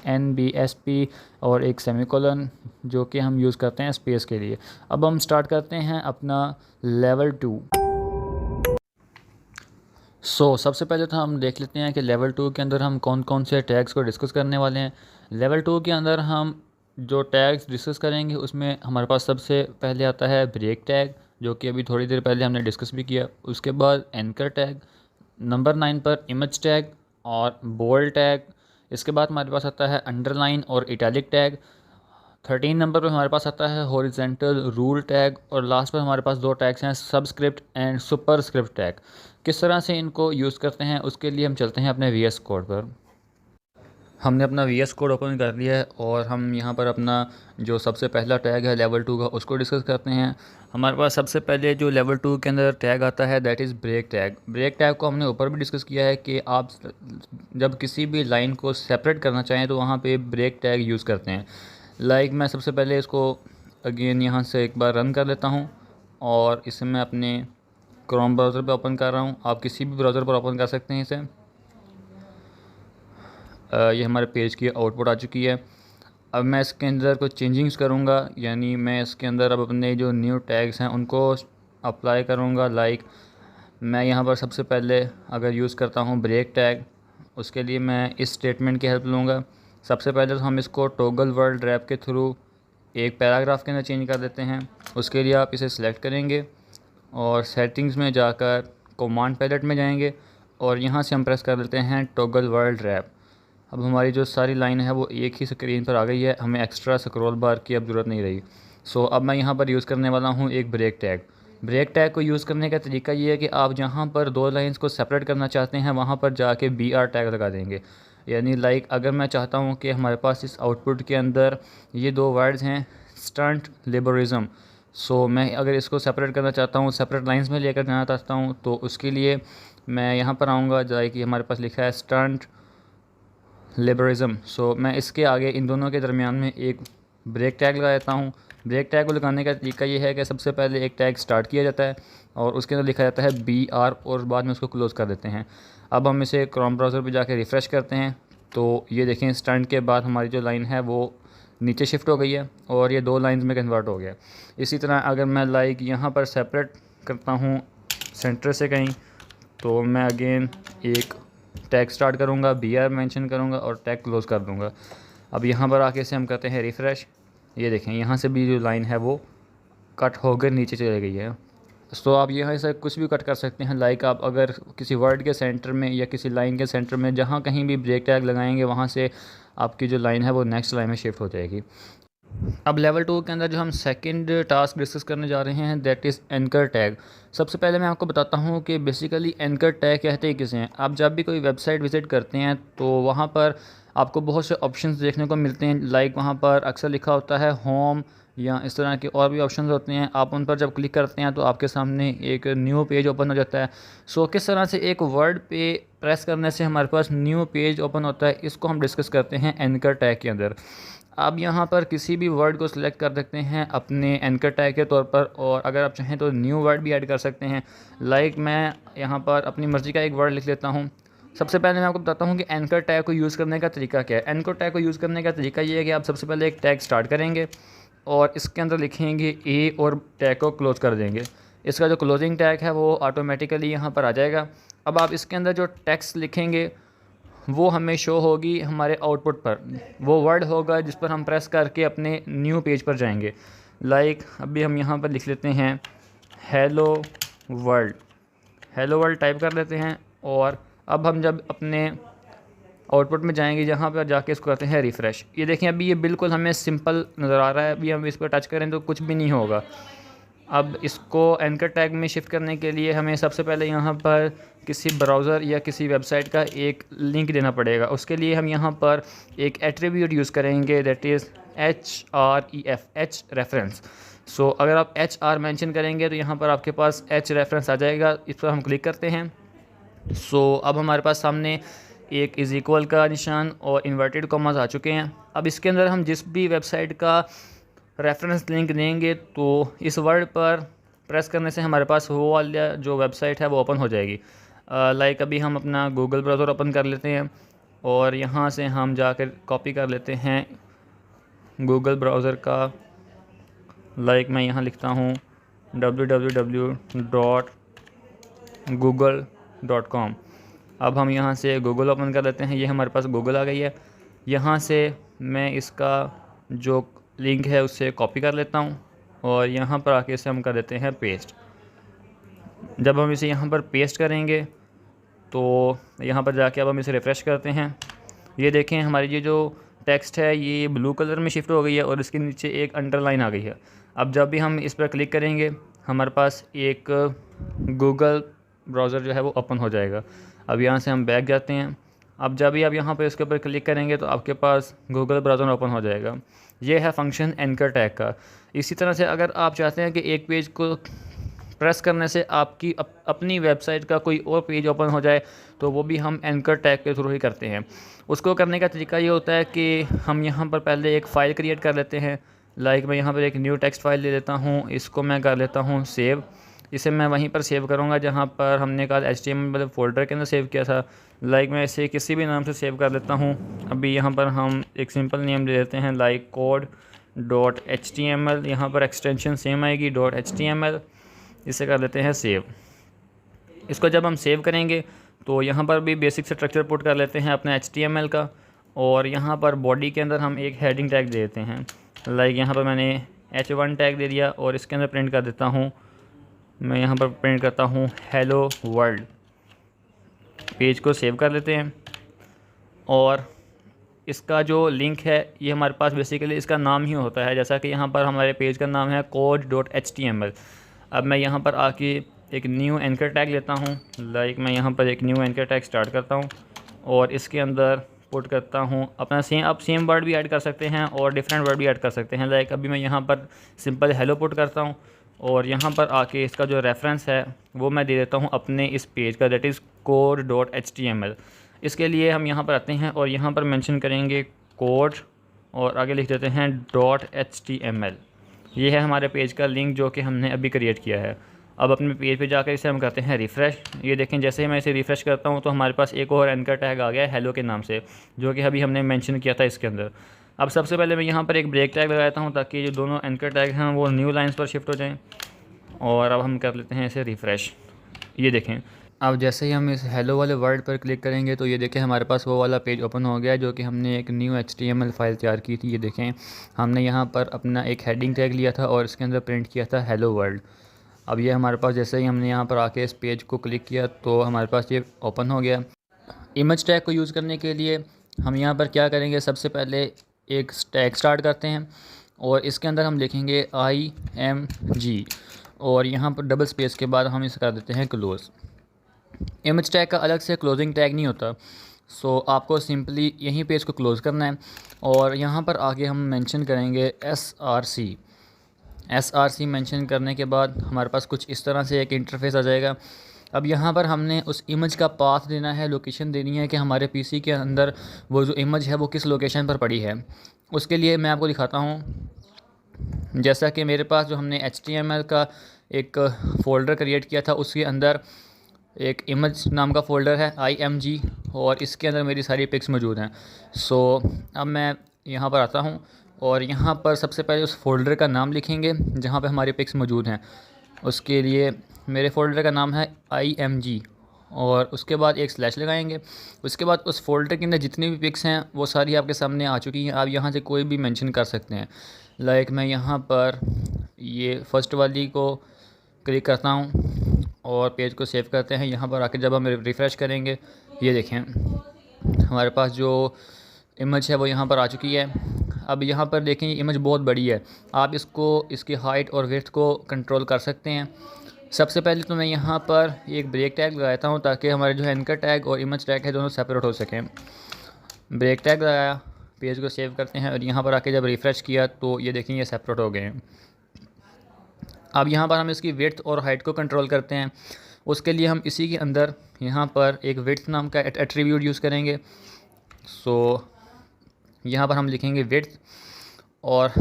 NBSP और एक सेमीकोलन, जो कि हम यूज़ करते हैं स्पेस के लिए। अब हम स्टार्ट करते हैं अपना लेवल 2। सबसे पहले तो हम देख लेते हैं कि लेवल 2 के अंदर हम कौन कौन से टैग्स को डिस्कस करने वाले हैं। लेवल 2 के अंदर हम जो टैग्स डिस्कस करेंगे उसमें हमारे पास सबसे पहले आता है ब्रेक टैग, जो कि अभी थोड़ी देर पहले हमने डिस्कस भी किया। उसके बाद एंकर टैग, नंबर 9 पर इमेज टैग और बोल्ड टैग। इसके बाद हमारे पास आता है अंडरलाइन और इटैलिक टैग। 13 नंबर पर हमारे पास आता है हॉरिजेंटल रूल टैग। और लास्ट पर हमारे पास दो टैग्स हैं, सबस्क्रिप्ट एंड सुपरस्क्रिप्ट टैग। किस तरह से इनको यूज़ करते हैं उसके लिए हम चलते हैं अपने VS कोड पर। हमने अपना VS कोड ओपन कर लिया है और हम यहाँ पर अपना जो सबसे पहला टैग है लेवल 2 का उसको डिस्कस करते हैं। हमारे पास सबसे पहले जो लेवल 2 के अंदर टैग आता है that is break tag. Break tag को हमने ऊपर भी डिस्कस किया है कि आप जब किसी भी लाइन को सेपरेट करना चाहें तो वहाँ पे ब्रेक टैग यूज़ करते हैं। मैं सबसे पहले इसको अगेन यहाँ से एक बार रन कर लेता हूँ और इसे मैं अपने क्रोम ब्राउज़र पे ओपन कर रहा हूँ। आप किसी भी ब्राउज़र पर ओपन कर सकते हैं इसे। ये हमारे पेज की आउटपुट आ चुकी है। अब मैं इसके अंदर कुछ चेंजिंग्स करूँगा, यानी मैं इसके अंदर अब अपने जो न्यू टैग्स हैं उनको अप्लाई करूँगा। मैं यहाँ पर सबसे पहले अगर यूज़ करता हूँ ब्रेक टैग, उसके लिए मैं इस स्टेटमेंट की हेल्प लूँगा। सबसे पहले तो हम इसको टॉगल वर्ड रैप के थ्रू एक पैराग्राफ के अंदर चेंज कर देते हैं। उसके लिए आप इसे सिलेक्ट करेंगे और सेटिंग्स में जाकर कमांड पैलेट में जाएंगे और यहाँ से हम प्रेस कर देते हैं टॉगल वर्ड रैप। अब हमारी जो सारी लाइन है वो एक ही स्क्रीन पर आ गई है, हमें एक्स्ट्रा स्क्रॉल बार की अब ज़रूरत नहीं रही। अब मैं यहाँ पर यूज़ करने वाला हूँ एक ब्रेक टैग। ब्रेक टैग को यूज़ करने का तरीका ये है कि आप जहाँ पर दो लाइंस को सेपरेट करना चाहते हैं वहाँ पर जाके BR टैग लगा देंगे। यानी अगर मैं चाहता हूँ कि हमारे पास इस आउटपुट के अंदर ये दो वर्ड्स हैं, स्टंट लिबरिज्म। मैं अगर इसको सेपरेट करना चाहता हूँ, सेपरेट लाइंस में लेकर जाना चाहता हूँ, तो उसके लिए मैं यहाँ पर आऊँगा, कि हमारे पास लिखा है स्टंट लिबरिज्म। मैं इसके आगे इन दोनों के दरमियान में एक ब्रेक टैग लगा देता हूँ। ब्रेक टैग को लगाने का तरीका ये है कि सबसे पहले एक टैग स्टार्ट किया जाता है और उसके अंदर लिखा जाता है BR और बाद में उसको क्लोज़ कर देते हैं। अब हम इसे क्रोम ब्राउज़र पे जाके रिफ़्रेश करते हैं तो ये देखें स्टंट के बाद हमारी जो लाइन है वो नीचे शिफ्ट हो गई है और ये दो लाइंस में कन्वर्ट हो गया। इसी तरह अगर मैं यहाँ पर सेपरेट करता हूँ सेंटर से कहीं, तो मैं अगेन एक टैग स्टार्ट करूँगा, BR मेंशन करूँगा और टैग क्लोज़ कर दूँगा। अब यहाँ पर आके से हम करते हैं रिफ़्रेश। ये देखें यहाँ से भी जो लाइन है वो कट होकर नीचे चली गई है। आप यहाँ से कुछ भी कट कर सकते हैं। आप अगर किसी वर्ड के सेंटर में या किसी लाइन के सेंटर में जहाँ कहीं भी ब्रेक टैग लगाएंगे वहाँ से आपकी जो लाइन है वो नेक्स्ट लाइन में शिफ्ट हो जाएगी। अब लेवल 2 के अंदर जो हम सेकंड टास्क डिस्कस करने जा रहे हैं दैट इज़ एंकर टैग। सबसे पहले मैं आपको बताता हूँ कि बेसिकली एंकर टैग कहते हैं किसे हैं। आप जब भी कोई वेबसाइट विज़िट करते हैं तो वहाँ पर आपको बहुत से ऑप्शंस देखने को मिलते हैं। वहाँ पर अक्सर लिखा होता है होम या इस तरह के और भी ऑप्शंस होते हैं। आप उन पर जब क्लिक करते हैं तो आपके सामने एक न्यू पेज ओपन हो जाता है। किस तरह से एक वर्ड पे प्रेस करने से हमारे पास न्यू पेज ओपन होता है, इसको हम डिस्कस करते हैं एंकर टैग के अंदर। आप यहाँ पर किसी भी वर्ड को सिलेक्ट कर सकते हैं अपने एंकर टैग के तौर पर, और अगर आप चाहें तो न्यू वर्ड भी ऐड कर सकते हैं। मैं यहाँ पर अपनी मर्ज़ी का एक वर्ड लिख लेता हूँ। सबसे पहले मैं आपको बताता हूँ कि एंकर टैग को यूज़ करने का तरीका क्या है। एंकर टैग को यूज़ करने का तरीका ये है कि आप सबसे पहले एक टैग स्टार्ट करेंगे और इसके अंदर लिखेंगे A और टैग को क्लोज़ कर देंगे। इसका जो क्लोजिंग टैग है वो ऑटोमेटिकली यहाँ पर आ जाएगा। अब आप इसके अंदर जो टेक्स्ट लिखेंगे वो हमें शो होगी हमारे आउटपुट पर, वो वर्ड होगा जिस पर हम प्रेस करके अपने न्यू पेज पर जाएंगे। अभी हम यहाँ पर लिख लेते हैं hello world. Hello world type कर लेते हैं और अब हम जब अपने आउटपुट में जाएंगे जहाँ पर जाके इसको करते हैं रिफ़्रेश। ये देखें अभी ये बिल्कुल हमें सिंपल नज़र आ रहा है। अभी हम इस पर टच करें तो कुछ भी नहीं होगा। अब इसको एंकर टैग में शिफ्ट करने के लिए हमें सबसे पहले यहाँ पर किसी ब्राउज़र या किसी वेबसाइट का एक लिंक देना पड़ेगा। उसके लिए हम यहाँ पर एक एट्रीब्यूट यूज़ करेंगे that is HREF, H reference. अगर आप HR मेंशन करेंगे तो यहाँ पर आपके पास H रेफरेंस आ जाएगा। इस पर हम क्लिक करते हैं। अब हमारे पास सामने एक इज़ इक्वल का निशान और इन्वर्टेड कॉमास आ चुके हैं। अब इसके अंदर हम जिस भी वेबसाइट का रेफरेंस लिंक देंगे तो इस वर्ड पर प्रेस करने से हमारे पास वो वाला जो वेबसाइट है वो ओपन हो जाएगी। लाइक अभी हम अपना गूगल ब्राउज़र ओपन कर लेते हैं और यहाँ से हम जाकर कॉपी कर लेते हैं गूगल ब्राउज़र का। लाइक मैं यहाँ लिखता हूँ www.google.com। अब हम यहाँ से गूगल ओपन कर लेते हैं। ये हमारे पास गूगल आ गई है। यहाँ से मैं इसका जो लिंक है उससे कॉपी कर लेता हूँ और यहाँ पर आके इसे हम कर देते हैं पेस्ट। जब हम इसे यहाँ पर पेस्ट करेंगे तो यहाँ पर जाके अब हम इसे रिफ़्रेश करते हैं। ये देखें हमारी ये जो टेक्स्ट है ये ब्लू कलर में शिफ्ट हो गई है और इसके नीचे एक अंडरलाइन आ गई है। अब जब भी हम इस पर क्लिक करेंगे हमारे पास एक गूगल ब्राउज़र जो है वो ओपन हो जाएगा। अब यहाँ से हम बैक जाते हैं। अब जब भी आप यहाँ पर इसके ऊपर क्लिक करेंगे तो आपके पास गूगल ब्राउज़र ओपन हो जाएगा। ये है फंक्शन एंकर टैग का। इसी तरह से अगर आप चाहते हैं कि एक पेज को प्रेस करने से आपकी अपनी वेबसाइट का कोई और पेज ओपन हो जाए तो वो भी हम एंकर टैग के थ्रू ही करते हैं। उसको करने का तरीका ये होता है कि हम यहाँ पर पहले एक फ़ाइल क्रिएट कर लेते हैं। लाइक मैं यहाँ पर एक न्यू टेक्स्ट फाइल ले लेता हूँ, इसको मैं कर लेता हूँ सेव। इसे मैं वहीं पर सेव करूँगा जहाँ पर हमने कहा HTML मतलब फ़ोल्डर के अंदर सेव किया था। लाइक मैं इसे किसी भी नाम से सेव कर लेता हूँ। अभी यहाँ पर हम एक सिंपल नेम दे देते हैं लाइक code.html। यहाँ पर एक्सटेंशन सेम आएगी .html। इसे कर लेते हैं सेव। इसको जब हम सेव करेंगे तो यहाँ पर भी बेसिक स्ट्रक्चर पुट कर लेते हैं अपने HTML का और यहाँ पर बॉडी के अंदर हम एक हेडिंग टैग दे देते हैं। लाइक यहाँ पर मैंने H1 टैग दे दिया और इसके अंदर प्रिंट कर देता हूँ। मैं यहाँ पर प्रिंट करता हूँ हेलो वर्ल्ड। पेज को सेव कर लेते हैं और इसका जो लिंक है ये हमारे पास बेसिकली इसका नाम ही होता है, जैसा कि यहाँ पर हमारे पेज का नाम है code.html। अब मैं यहाँ पर आके एक न्यू एंकर टैग लेता हूँ। लाइक मैं यहाँ पर एक न्यू एंकर टैग स्टार्ट करता हूँ और इसके अंदर पुट करता हूँ अपना सेम वर्ड भी ऐड कर सकते हैं और डिफरेंट वर्ड भी ऐड कर सकते हैं। लाइक अभी मैं यहाँ पर सिंपल हेलो पुट करता हूँ और यहाँ पर आके इसका जो रेफरेंस है वो मैं दे देता हूँ अपने इस पेज का, दैट इज़ code.html। इसके लिए हम यहाँ पर आते हैं और यहाँ पर मेंशन करेंगे कोड और आगे लिख देते हैं .html। ये है हमारे पेज का लिंक जो कि हमने अभी क्रिएट किया है। अब अपने पेज पे जाकर इसे हम करते हैं रिफ़्रेश। ये देखें जैसे ही मैं इसे रिफ़्रेश करता हूँ तो हमारे पास एक और एंकर टैग आ गया है हेलो के नाम से, जो कि अभी हमने मेंशन किया था इसके अंदर। अब सबसे पहले मैं यहाँ पर एक ब्रेक टैग लगाता हूँ ताकि जो दोनों एंकर टैग हैं वो न्यू लाइन्स पर शिफ्ट हो जाएँ। और अब हम कर लेते हैं इसे रिफ़्रेश। ये देखें अब जैसे ही हम इस हेलो वाले वर्ड पर क्लिक करेंगे तो ये देखें हमारे पास वो वाला पेज ओपन हो गया है जो कि हमने एक न्यू HTML फाइल तैयार की थी। ये देखें हमने यहाँ पर अपना एक हेडिंग टैग लिया था और इसके अंदर प्रिंट किया था हेलो वर्ल्ड। अब ये हमारे पास जैसे ही हमने यहाँ पर आके इस पेज को क्लिक किया तो हमारे पास ये ओपन हो गया। इमेज टैग को यूज़ करने के लिए हम यहाँ पर क्या करेंगे, सबसे पहले एक टैग स्टार्ट करते हैं और इसके अंदर हम लिखेंगे IMG और यहाँ पर डबल स्पेस के बाद हम इसे कर देते हैं क्लोज़। इमेज टैग का अलग से क्लोजिंग टैग नहीं होता, सो आपको सिंपली यहीं पे इसको क्लोज़ करना है और यहाँ पर आगे हम मेंशन करेंगे SRC मेंशन करने के बाद हमारे पास कुछ इस तरह से एक इंटरफेस आ जाएगा। अब यहाँ पर हमने उस इमेज का पाथ देना है, लोकेशन देनी है कि हमारे पीसी के अंदर वो जो इमेज है वो किस लोकेशन पर पड़ी है। उसके लिए मैं आपको दिखाता हूँ। जैसा कि मेरे पास जो हमने HTML का एक फ़ोल्डर क्रिएट किया था उसके अंदर एक इमेज नाम का फ़ोल्डर है IMG और इसके अंदर मेरी सारी पिक्स मौजूद हैं। सो अब मैं यहाँ पर आता हूँ और यहाँ पर सबसे पहले उस फ़ोल्डर का नाम लिखेंगे जहाँ पे हमारी पिक्स मौजूद हैं। उसके लिए मेरे फ़ोल्डर का नाम है IMG और उसके बाद एक स्लैश लगाएंगे। उसके बाद उस फ़ोल्डर के अंदर जितनी भी पिक्स हैं वो सारी आपके सामने आ चुकी हैं। आप यहाँ से कोई भी मेंशन कर सकते हैं। लाइक मैं यहाँ पर ये फ़र्स्ट वाली को क्लिक करता हूँ और पेज को सेव करते हैं। यहाँ पर आके जब हम रिफ़्रेश करेंगे ये देखें हमारे पास जो इमेज है वो यहाँ पर आ चुकी है। अब यहाँ पर देखें ये इमेज बहुत बड़ी है, आप इसकी हाइट और विड्थ को कंट्रोल कर सकते हैं। सबसे पहले तो मैं यहाँ पर एक ब्रेक टैग लगाता हूँ ताकि हमारे जो एंकर टैग और इमेज टैग है दोनों सेपरेट हो सकें। ब्रेक टैग लगाया, पेज को सेव करते हैं और यहाँ पर आके जब रिफ़्रेश किया तो ये देखें ये सेपरेट हो गए हैं। अब यहाँ पर हम इसकी विड्थ और हाइट को कंट्रोल करते हैं। उसके लिए हम इसी के अंदर यहाँ पर एक विड्थ नाम का एट्रीब्यूट यूज़ करेंगे। सो यहाँ पर हम लिखेंगे विड्थ, और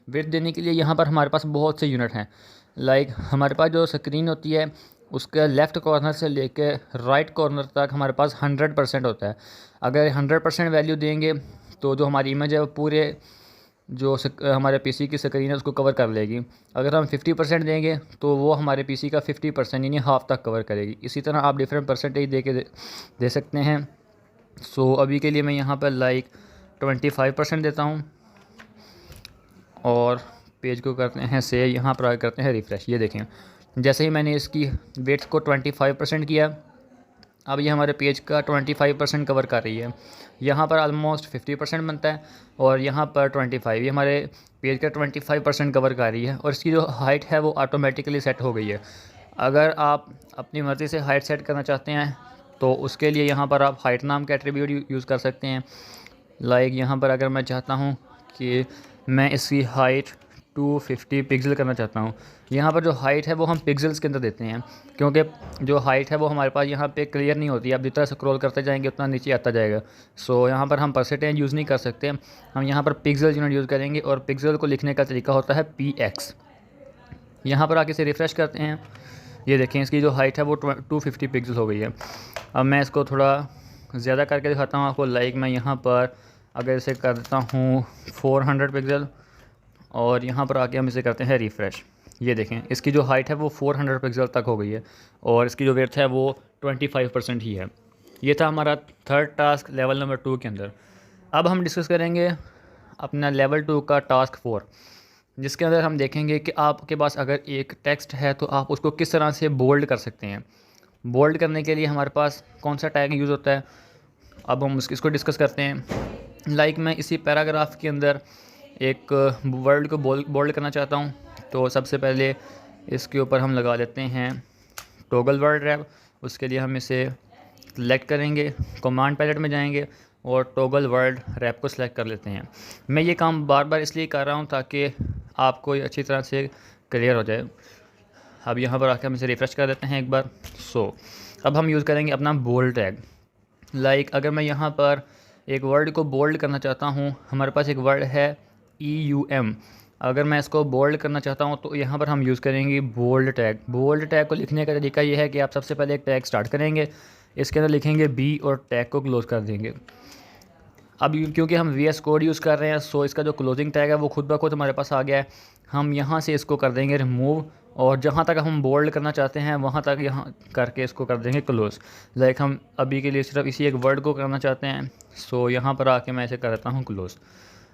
विड्थ देने के लिए यहाँ पर हमारे पास बहुत से यूनिट हैं। लाइक हमारे पास जो स्क्रीन होती है उसके लेफ़्ट कॉर्नर से लेके राइट कॉर्नर तक हमारे पास 100% होता है। अगर 100% वैल्यू देंगे तो जो हमारी इमेज है वो पूरे जो हमारे पीसी की स्क्रीन है उसको कवर कर लेगी। अगर हम 50% देंगे तो वो हमारे पीसी का 50% यानी हाफ तक कवर करेगी। इसी तरह आप डिफरेंट परसेंटेज दे सकते हैं। सो अभी के लिए मैं यहाँ पर लाइक 25% देता हूँ और पेज को करते हैं से, यहाँ पर करते हैं रिफ़्रेश। ये देखें, जैसे ही मैंने इसकी वेट्स को 25% किया, अब ये हमारे पेज का 25% कवर कर रही है। यहाँ पर ऑलमोस्ट 50% बनता है और यहाँ पर 25, ये हमारे पेज का 25% कवर कर रही है। और इसकी जो हाइट है वो ऑटोमेटिकली सेट हो गई है। अगर आप अपनी मर्ज़ी से हाइट सेट करना चाहते हैं तो उसके लिए यहाँ पर आप हाइट नाम का एट्रीब्यूट यूज़ कर सकते हैं। लाइक यहाँ पर अगर मैं चाहता हूँ कि मैं इसकी हाइट 250 पिक्सल करना चाहता हूँ, यहाँ पर जो हाइट है वो हम पिक्सल्स के अंदर देते हैं, क्योंकि जो हाइट है वो हमारे पास यहाँ पे क्लियर नहीं होती है। आप जितना स्क्रॉल करते जाएंगे उतना नीचे आता जाएगा। सो यहाँ पर हम परसेंटेज यूज़ नहीं कर सकते, हम यहाँ पर पिक्सल यूनिट यूज़ करेंगे और पिक्सल को लिखने का तरीका होता है px। यहाँ पर आके इसे रिफ़्रेश करते हैं, ये देखें इसकी जो हाइट है वो 250 पिक्सल हो गई है। अब मैं इसको थोड़ा ज़्यादा करके दिखाता हूँ आपको। लाइक मैं यहाँ पर अगर इसे कर देता हूँ 400 पिक्सल और यहाँ पर आके हम इसे करते हैं रिफ़्रेश। ये देखें इसकी जो हाइट है वो 400 पिक्सल तक हो गई है और इसकी जो विड्थ है वो 25% ही है। ये था हमारा थर्ड टास्क लेवल नंबर 2 के अंदर। अब हम डिस्कस करेंगे अपना लेवल 2 का टास्क 4, जिसके अंदर हम देखेंगे कि आपके पास अगर एक टेक्स्ट है तो आप उसको किस तरह से बोल्ड कर सकते हैं। बोल्ड करने के लिए हमारे पास कौन सा टैग यूज़ होता है, अब हम इसको डिस्कस करते हैं। लाइक मैं इसी पैराग्राफ के अंदर एक वर्ड को बोल्ड करना चाहता हूँ, तो सबसे पहले इसके ऊपर हम लगा लेते हैं टॉगल वर्ड रैप। उसके लिए हम इसे सेलेक्ट करेंगे, कमांड पैलेट में जाएंगे और टॉगल वर्ड रैप को सिलेक्ट कर लेते हैं। मैं ये काम बार बार इसलिए कर रहा हूँ ताकि आपको ये अच्छी तरह से क्लियर हो जाए। अब यहाँ पर आकर हम इसे रिफ़्रेश कर देते हैं एक बार। अब हम यूज़ करेंगे अपना बोल्ड टैग। लाइक अगर मैं यहाँ पर एक वर्ड को बोल्ड करना चाहता हूँ, हमारे पास एक वर्ड है EUM, अगर मैं इसको बोल्ड करना चाहता हूँ तो यहाँ पर हम यूज़ करेंगे बोल्ड टैग। बोल्ड टैग को लिखने का तरीका ये है कि आप सबसे पहले एक टैग स्टार्ट करेंगे, इसके अंदर लिखेंगे B और टैग को क्लोज़ कर देंगे। अब क्योंकि हम VS कोड यूज़ कर रहे हैं सो इसका जो क्लोजिंग टैग है वो खुद ब खुद हमारे पास आ गया है। हम यहाँ से इसको कर देंगे रिमूव और जहाँ तक हम बोल्ड करना चाहते हैं वहाँ तक यहाँ करके इसको कर देंगे क्लोज़। लाइक हम अभी के लिए सिर्फ इसी एक वर्ड को करना चाहते हैं, सो यहाँ पर आके मैं इसे कर देता हूँ क्लोज़।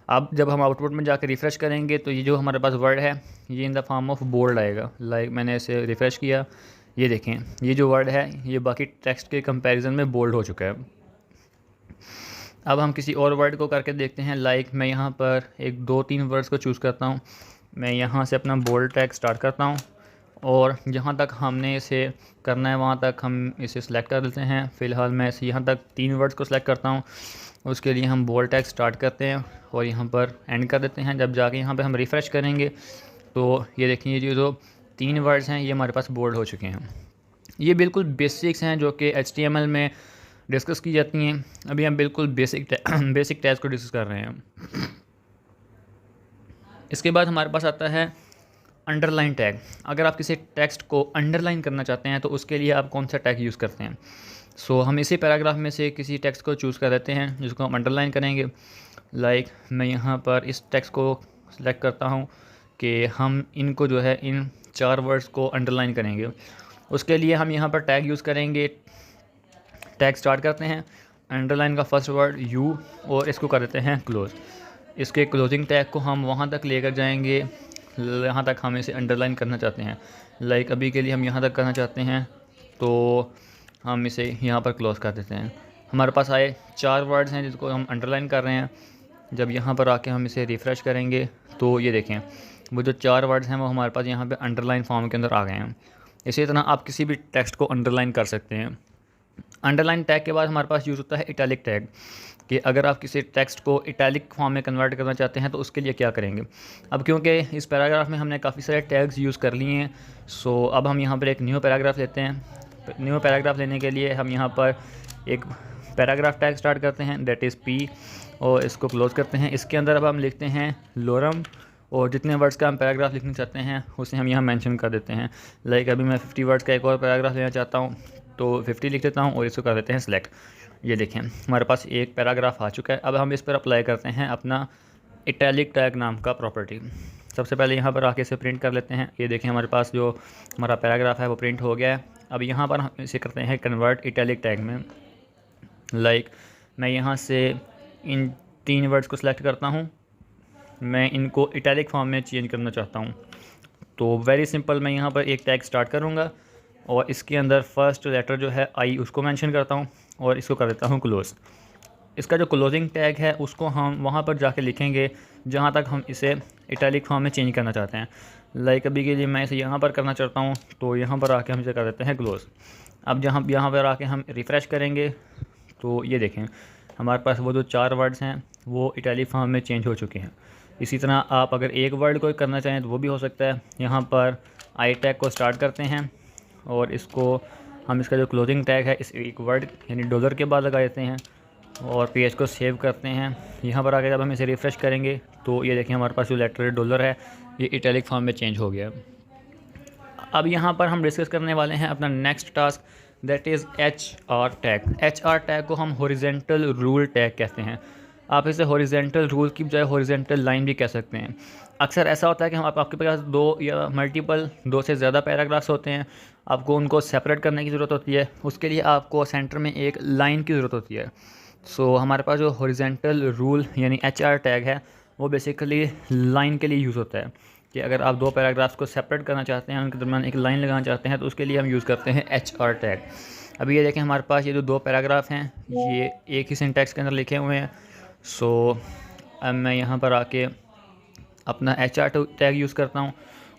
अब जब हम आउटपुट में जाकर रिफ़्रेश करेंगे तो ये जो हमारे पास वर्ड है ये in the form of bold आएगा। लाइक मैंने इसे रिफ़्रेश किया, ये देखें ये जो वर्ड है ये बाकी टेक्स्ट के कंपैरिजन में बोल्ड हो चुका है। अब हम किसी और वर्ड को करके देखते हैं। लाइक मैं यहाँ पर एक 2-3 वर्ड्स को चूज़ करता हूँ, मैं यहाँ से अपना बोल्ड टैग स्टार्ट करता हूँ और जहाँ तक हमने इसे करना है वहाँ तक हम इसे सिलेक्ट कर देते हैं। फ़िलहाल मैं इसे यहाँ तक 3 वर्ड्स को सिलेक्ट करता हूँ, उसके लिए हम बोल्ड टैग स्टार्ट करते हैं और यहाँ पर एंड कर देते हैं। जब जाके यहाँ पे हम रिफ़्रेश करेंगे तो ये देखिए ये जो 3 वर्ड्स हैं ये हमारे पास बोल्ड हो चुके हैं। ये बिल्कुल बेसिक्स हैं जो कि HTML में डिस्कस की जाती हैं। अभी हम बिल्कुल बेसिक टैग्स को डिस्कस कर रहे हैं। इसके बाद हमारे पास आता है अंडरलाइन टैग। अगर आप किसी टेक्स्ट को अंडरलाइन करना चाहते हैं तो उसके लिए आप कौन सा टैग यूज़ करते हैं। हम इसी पैराग्राफ में से किसी टेक्स्ट को चूज़ कर देते हैं जिसको हम अंडरलाइन करेंगे। लाइक मैं यहाँ पर इस टेक्स्ट को सिलेक्ट करता हूँ कि हम इनको जो है इन 4 वर्ड्स को अंडरलाइन करेंगे। उसके लिए हम यहाँ पर टैग यूज़ करेंगे। टैग स्टार्ट करते हैं, अंडरलाइन का फर्स्ट वर्ड U और इसको कर देते हैं क्लोज़। इसके क्लोजिंग टैग को हम वहाँ तक लेकर जाएंगे यहाँ तक हम इसे अंडरलाइन करना चाहते हैं। लाइक अभी के लिए हम यहाँ तक करना चाहते हैं तो हम इसे यहाँ पर क्लोज़ कर देते हैं। हमारे पास आए 4 वर्ड्स हैं जिसको हम अंडरलाइन कर रहे हैं। जब यहाँ पर आके हम इसे रिफ़्रेश करेंगे तो ये देखें वो जो 4 वर्ड्स हैं वो हमारे पास यहाँ पे अंडरलाइन फॉर्म के अंदर आ गए हैं। इसी तरह आप किसी भी टेक्स्ट को अंडरलाइन कर सकते हैं। अंडरलाइन टैग के बाद हमारे पास यूज़ होता है इटैलिक टैग, कि अगर आप किसी टेक्स्ट को इटैलिक फॉर्म में कन्वर्ट करना चाहते हैं तो उसके लिए क्या करेंगे। अब क्योंकि इस पैराग्राफ में हमने काफ़ी सारे टैग्स यूज़ कर लिए हैं अब हम यहाँ पर एक न्यू पैराग्राफ लेते हैं। न्यू पैराग्राफ लेने के लिए हम यहाँ पर एक पैराग्राफ टैग स्टार्ट करते हैं दैट इज़ P और इसको क्लोज़ करते हैं। इसके अंदर अब हम लिखते हैं लोरम, और जितने वर्ड्स का हम पैराग्राफ लिखना चाहते हैं उसे हम यहाँ मेंशन कर देते हैं। लाइक अभी मैं 50 वर्ड्स का एक और पैराग्राफ लेना चाहता हूँ तो 50 लिख देता हूँ और इसको कर देते हैं सिलेक्ट। ये देखें हमारे पास एक पैराग्राफ आ चुका है। अब हम इस पर अप्लाई करते हैं अपना इटैलिक टैग नाम का प्रॉपर्टी। सबसे पहले यहाँ पर आके इसे प्रिंट कर लेते हैं। ये देखें हमारे पास जो हमारा पैराग्राफ है वो प्रिंट हो गया है। अब यहाँ पर हम इसे करते हैं कन्वर्ट इटैलिक टैग में। लाइक मैं यहाँ से इन 3 वर्ड्स को सिलेक्ट करता हूँ, मैं इनको इटैलिक फॉर्म में चेंज करना चाहता हूँ। तो वेरी सिंपल, मैं यहाँ पर एक टैग स्टार्ट करूँगा और इसके अंदर फर्स्ट लेटर जो है आई उसको मेंशन करता हूँ और इसको कर देता हूँ क्लोज़। इसका जो क्लोजिंग टैग है उसको हम वहाँ पर जाके लिखेंगे जहाँ तक हम इसे इटैलिक फॉर्म में चेंज करना चाहते हैं। लाइक अभी के लिए मैं इसे यहाँ पर करना चाहता हूँ तो यहाँ पर आके हम इसे कर देते हैं क्लोज़। अब यहाँ पर आके हम रिफ़्रेश करेंगे तो ये देखें हमारे पास वो जो 4 वर्ड्स हैं वो इटैलिक फॉर्म में चेंज हो चुके हैं। इसी तरह आप अगर एक वर्ड को करना चाहें तो वो भी हो सकता है। यहाँ पर आई टैग को स्टार्ट करते हैं और इसको हम इसका जो क्लोजिंग टैग है इस एक वर्ड यानी डॉलर के बाद लगा देते हैं और पेज को सेव करते हैं। यहाँ पर आके जब हम इसे रिफ़्रेश करेंगे तो ये देखें हमारे पास जो लेटर डॉलर है ये इटैलिक फॉर्म में चेंज हो गया। अब यहाँ पर हम डिस्कस करने वाले हैं अपना next task, that is HR tag. HR tag को हम हॉरिजेंटल रूल टैग कहते हैं। आप इसे हॉरिजेंटल रूल की बजाय हॉरिजेंटल लाइन भी कह सकते हैं। अक्सर ऐसा होता है कि हम आपके पास 2 या मल्टीपल 2 से ज़्यादा पैराग्राफ्स होते हैं, आपको उनको सेपरेट करने की ज़रूरत होती है। उसके लिए आपको सेंटर में एक लाइन की ज़रूरत होती है। सो हमारे पास जो हॉरिजेंटल रूल यानी HR टैग है वो बेसिकली लाइन के लिए यूज़ होता है कि अगर आप 2 पैराग्राफ्स को सेपरेट करना चाहते हैं, उनके दरमियान एक लाइन लगाना चाहते हैं तो उसके लिए हम यूज़ करते हैं HR टैग। अभी ये देखें हमारे पास ये जो 2 पैराग्राफ हैं ये एक ही सिंटैक्स के अंदर लिखे हुए हैं। सो अब मैं यहाँ पर आके अपना HR टैग यूज़ करता हूँ।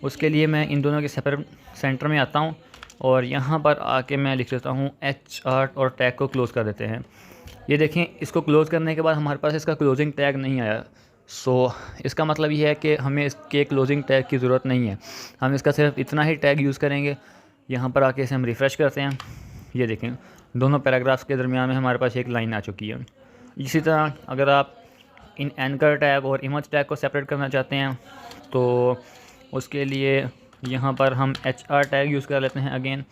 उसके लिए मैं इन दोनों के सेपरेट सेंटर में आता हूँ और यहाँ पर आके मैं लिख देता हूँ HR और टैग को क्लोज़ कर देते हैं। ये देखें इसको क्लोज़ करने के बाद हमारे पास इसका क्लोजिंग टैग नहीं आया। सो इसका मतलब ये है कि हमें इसके क्लोजिंग टैग की ज़रूरत नहीं है, हम इसका सिर्फ इतना ही टैग यूज़ करेंगे। यहाँ पर आके इसे हम रिफ़्रेश करते हैं। ये देखें दोनों पैराग्राफ्स के दरमियान में हमारे पास एक लाइन आ चुकी है। इसी तरह अगर आप इन एंकर टैग और इमेज टैग को सेपरेट करना चाहते हैं तो उसके लिए यहाँ पर हम HR टैग यूज़ कर लेते हैं। अगेन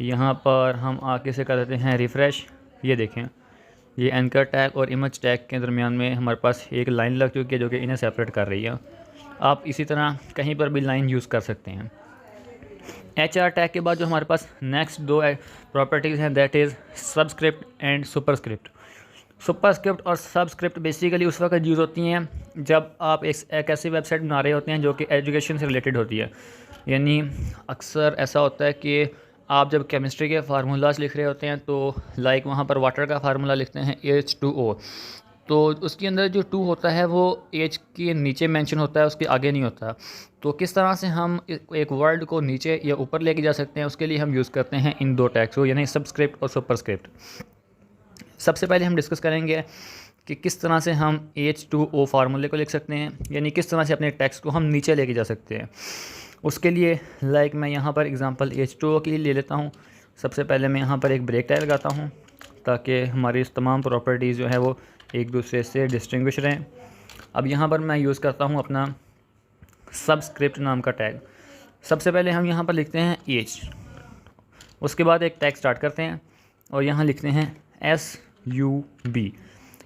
यहाँ पर हम आके से कर देते हैं रिफ़्रेश। ये देखें ये एंकर टैग और इमेज टैग के दरमियान में हमारे पास एक लाइन लग चुकी है जो कि इन्हें सेपरेट कर रही है। आप इसी तरह कहीं पर भी लाइन यूज़ कर सकते हैं। HR टैग के बाद जो हमारे पास नेक्स्ट 2 प्रॉपर्टीज़ हैं that is subscript and superscript. Superscript और सबस्क्रिप्ट बेसिकली उस वक्त यूज़ होती हैं जब आप एक ऐसी वेबसाइट बना रहे होते हैं जो कि एजुकेशन से रिलेटेड होती है। यानी अक्सर ऐसा होता है कि आप जब केमिस्ट्री के फार्मूलाज लिख रहे होते हैं तो लाइक वहाँ पर वाटर का फार्मूला लिखते हैं H2O, तो उसके अंदर जो 2 होता है वो H के नीचे मेंशन होता है, उसके आगे नहीं होता। तो किस तरह से हम एक वर्ड को नीचे या ऊपर लेके जा सकते हैं उसके लिए हम यूज़ करते हैं इन 2 टैग्स को यानी सबस्क्रिप्ट और सुपरस्क्रिप्ट। सबसे पहले हम डिस्कस करेंगे कि किस तरह से हम H2O फार्मूले को लिख सकते हैं, यानी किस तरह से अपने टेक्स्ट को हम नीचे लेके जा सकते हैं। उसके लिए लाइक मैं यहाँ पर एग्ज़ाम्पल H2O के लिए ले लेता हूँ। सबसे पहले मैं यहाँ पर एक ब्रेक टैग लगाता हूँ ताकि हमारी इस तमाम प्रॉपर्टीज़ जो है वो एक दूसरे से डिस्टिंग्विश रहें। अब यहाँ पर मैं यूज़ करता हूँ अपना सबस्क्रिप्ट नाम का टैग। सबसे पहले हम यहाँ पर लिखते हैं H, उसके बाद एक टैग स्टार्ट करते हैं और यहाँ लिखते हैं SUB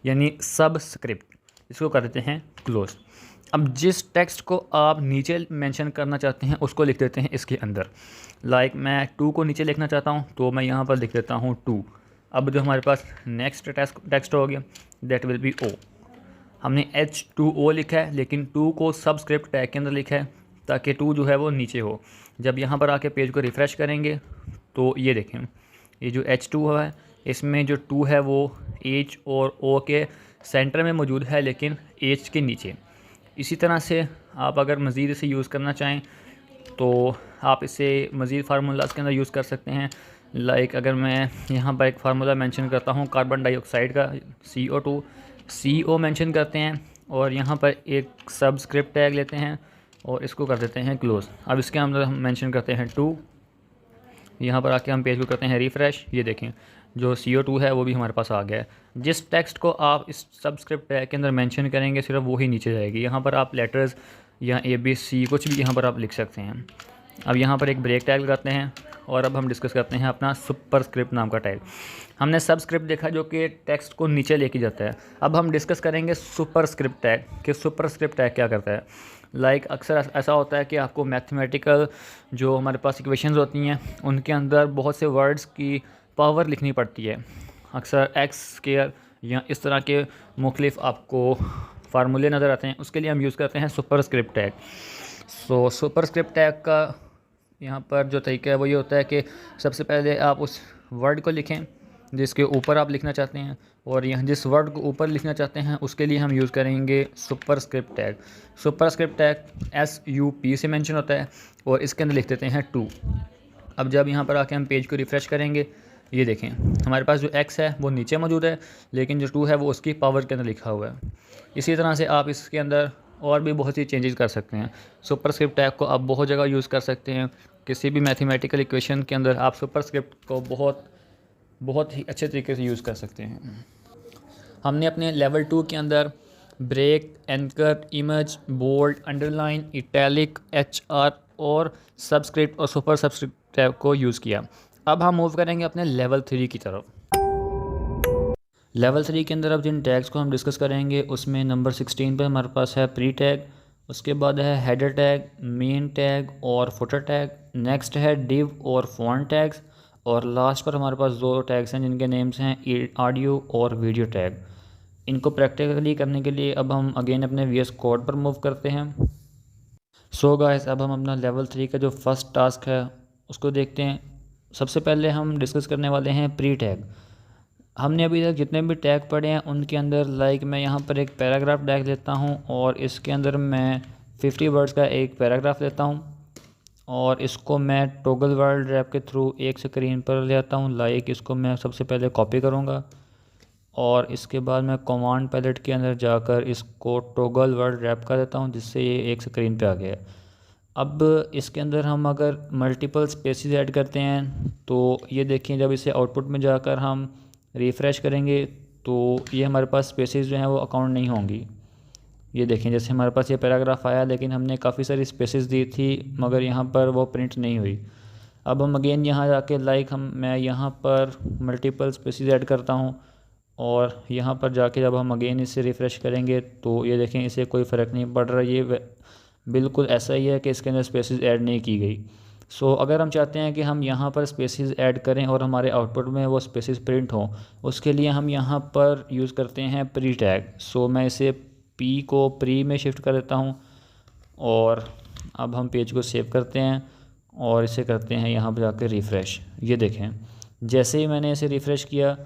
यानी सबस्क्रिप्ट, इसको कर देते हैं क्लोज। अब जिस टेक्स्ट को आप नीचे मेंशन करना चाहते हैं उसको लिख देते हैं इसके अंदर। लाइक मैं 2 को नीचे लिखना चाहता हूँ तो मैं यहाँ पर लिख देता हूँ 2। अब जो हमारे पास नेक्स्ट टेक्स्ट हो गया दैट विल बी O। हमने H2O लिखा है लेकिन 2 को सबस्क्रिप्ट टैग के अंदर लिखा है ताकि 2 जो है वो नीचे हो। जब यहाँ पर आके पेज को रिफ़्रेश करेंगे तो ये देखें ये जो H2 है इसमें जो 2 है वो H और O के सेंटर में मौजूद है लेकिन H के नीचे। इसी तरह से आप अगर मज़ीद इसे यूज़ करना चाहें तो आप इसे मज़ीद फार्मूलाज के अंदर यूज़ कर सकते हैं। लाइक अगर मैं यहाँ पर एक फार्मूला मेंशन करता हूँ कार्बन डाइऑक्साइड का CO2, CO मेंशन करते हैं और यहाँ पर एक सबस्क्रिप्ट टैग लेते हैं और इसको कर देते हैं क्लोज। अब इसके अंदर हम मेंशन करते हैं 2। यहाँ पर आके हम पेज को करते हैं रिफ़्रेश। ये देखें जो CO2 है वो भी हमारे पास आ गया है। जिस टेक्स्ट को आप इस सबस्क्रिप्ट टैग के अंदर मेंशन करेंगे सिर्फ वो ही नीचे जाएगी। यहाँ पर आप लेटर्स या ABC कुछ भी यहाँ पर आप लिख सकते हैं। अब यहाँ पर एक ब्रेक टैग लगाते हैं और अब हम डिस्कस करते हैं अपना सुपरस्क्रिप्ट नाम का टैग। हमने सबस्क्रिप्ट देखा जो कि टेक्स्ट को नीचे लेके जाता है। अब हम डिस्कस करेंगे सुपरस्क्रिप्ट टैग कि सुपरस्क्रिप्ट टैग क्या करता है। अक्सर ऐसा होता है कि आपको मैथमेटिकल जो हमारे पास इक्वेशंस होती हैं उनके अंदर बहुत से वर्ड्स की पावर लिखनी पड़ती है। अक्सर एक्स स्क्वायर या इस तरह के मुख्तलिफ आपको फार्मूले नज़र आते हैं, उसके लिए हम यूज़ करते हैं सुपरस्क्रिप्ट टैग। सो सुपरस्क्रिप्ट टैग का यहाँ पर जो तरीका है वो ये होता है कि सबसे पहले आप उस वर्ड को लिखें जिसके ऊपर आप लिखना चाहते हैं, और यहाँ जिस वर्ड को ऊपर लिखना चाहते हैं उसके लिए हम यूज़ करेंगे superscript tag. Superscript tag SUP से मेंशन होता है और इसके अंदर लिख देते हैं 2। अब जब यहाँ पर आके हम पेज को रिफ़्रेश करेंगे, ये देखें हमारे पास जो x है वो नीचे मौजूद है, लेकिन जो 2 है वो उसकी पावर के अंदर लिखा हुआ है। इसी तरह से आप इसके अंदर और भी बहुत सी चेंजेस कर सकते हैं। सुपरस्क्रिप्ट टैग को आप बहुत जगह यूज़ कर सकते हैं। किसी भी मैथमेटिकल इक्वेशन के अंदर आप सुपरस्क्रिप्ट को बहुत ही अच्छे तरीके से यूज़ कर सकते हैं। हमने अपने लेवल 2 के अंदर break, anchor, image, bold, underline, italic, HR और सबस्क्रिप्ट और सुपर सबस्क्रिप्ट टैग को यूज़ किया। अब हम मूव करेंगे अपने लेवल 3 की तरफ। लेवल 3 के अंदर अब जिन टैग्स को हम डिस्कस करेंगे उसमें नंबर 16 पे हमारे पास है प्री टैग, उसके बाद है हेडर टैग, मेन टैग और फुटर टैग, नेक्स्ट है डिव और फॉन्ट टैग्स, और लास्ट पर हमारे पास 2 टैग्स हैं जिनके नेम्स हैं ऑडियो और वीडियो टैग। इनको प्रैक्टिकली करने के लिए अब हम अगेन अपने VS कोड पर मूव करते हैं। सो गाइस, अब हम अपना लेवल 3 का जो फर्स्ट टास्क है उसको देखते हैं। सबसे पहले हम डिस्कस करने वाले हैं प्री टैग। हमने अभी तक जितने भी टैग पढ़े हैं उनके अंदर मैं यहाँ पर एक पैराग्राफ टैग लेता हूँ और इसके अंदर मैं 50 वर्ड्स का एक पैराग्राफ लेता हूँ और इसको मैं टॉगल वर्ड रैप के थ्रू एक स्क्रीन पर ले आता हूँ। इसको मैं सबसे पहले कॉपी करूँगा और इसके बाद मैं कमांड पैलेट के अंदर जाकर इसको टॉगल वर्ड रैप कर देता हूँ, जिससे ये एक स्क्रीन पे आ गया। अब इसके अंदर हम अगर मल्टीपल स्पेसेस ऐड करते हैं तो ये देखिए, जब इसे आउटपुट में जाकर हम रिफ़्रेश करेंगे तो ये हमारे पास स्पेसेस जो हैं वो अकाउंट नहीं होंगी। ये देखें, जैसे हमारे पास ये पैराग्राफ आया लेकिन हमने काफ़ी सारी स्पेसेस दी थी मगर यहाँ पर वो प्रिंट नहीं हुई। अब हम अगेन यहाँ जाके मैं यहाँ पर मल्टीपल स्पेसेस ऐड करता हूँ और यहाँ पर जाके जब हम अगेन इसे रिफ़्रेश करेंगे तो ये देखें इसे कोई फ़र्क नहीं पड़ रहा। ये बिल्कुल ऐसा ही है कि इसके अंदर स्पेसेस ऐड नहीं की गई। सो अगर हम चाहते हैं कि हम यहाँ पर स्पेसेस ऐड करें और हमारे आउटपुट में वो स्पेसेस प्रिंट हों, उसके लिए हम यहाँ पर यूज़ करते हैं प्री टैग। सो मैं इसे P को प्री में शिफ्ट कर देता हूँ और अब हम पेज को सेव करते हैं और इसे करते हैं यहाँ पर जाकर रिफ़्रेश। ये देखें, जैसे ही मैंने इसे रिफ़्रेश किया,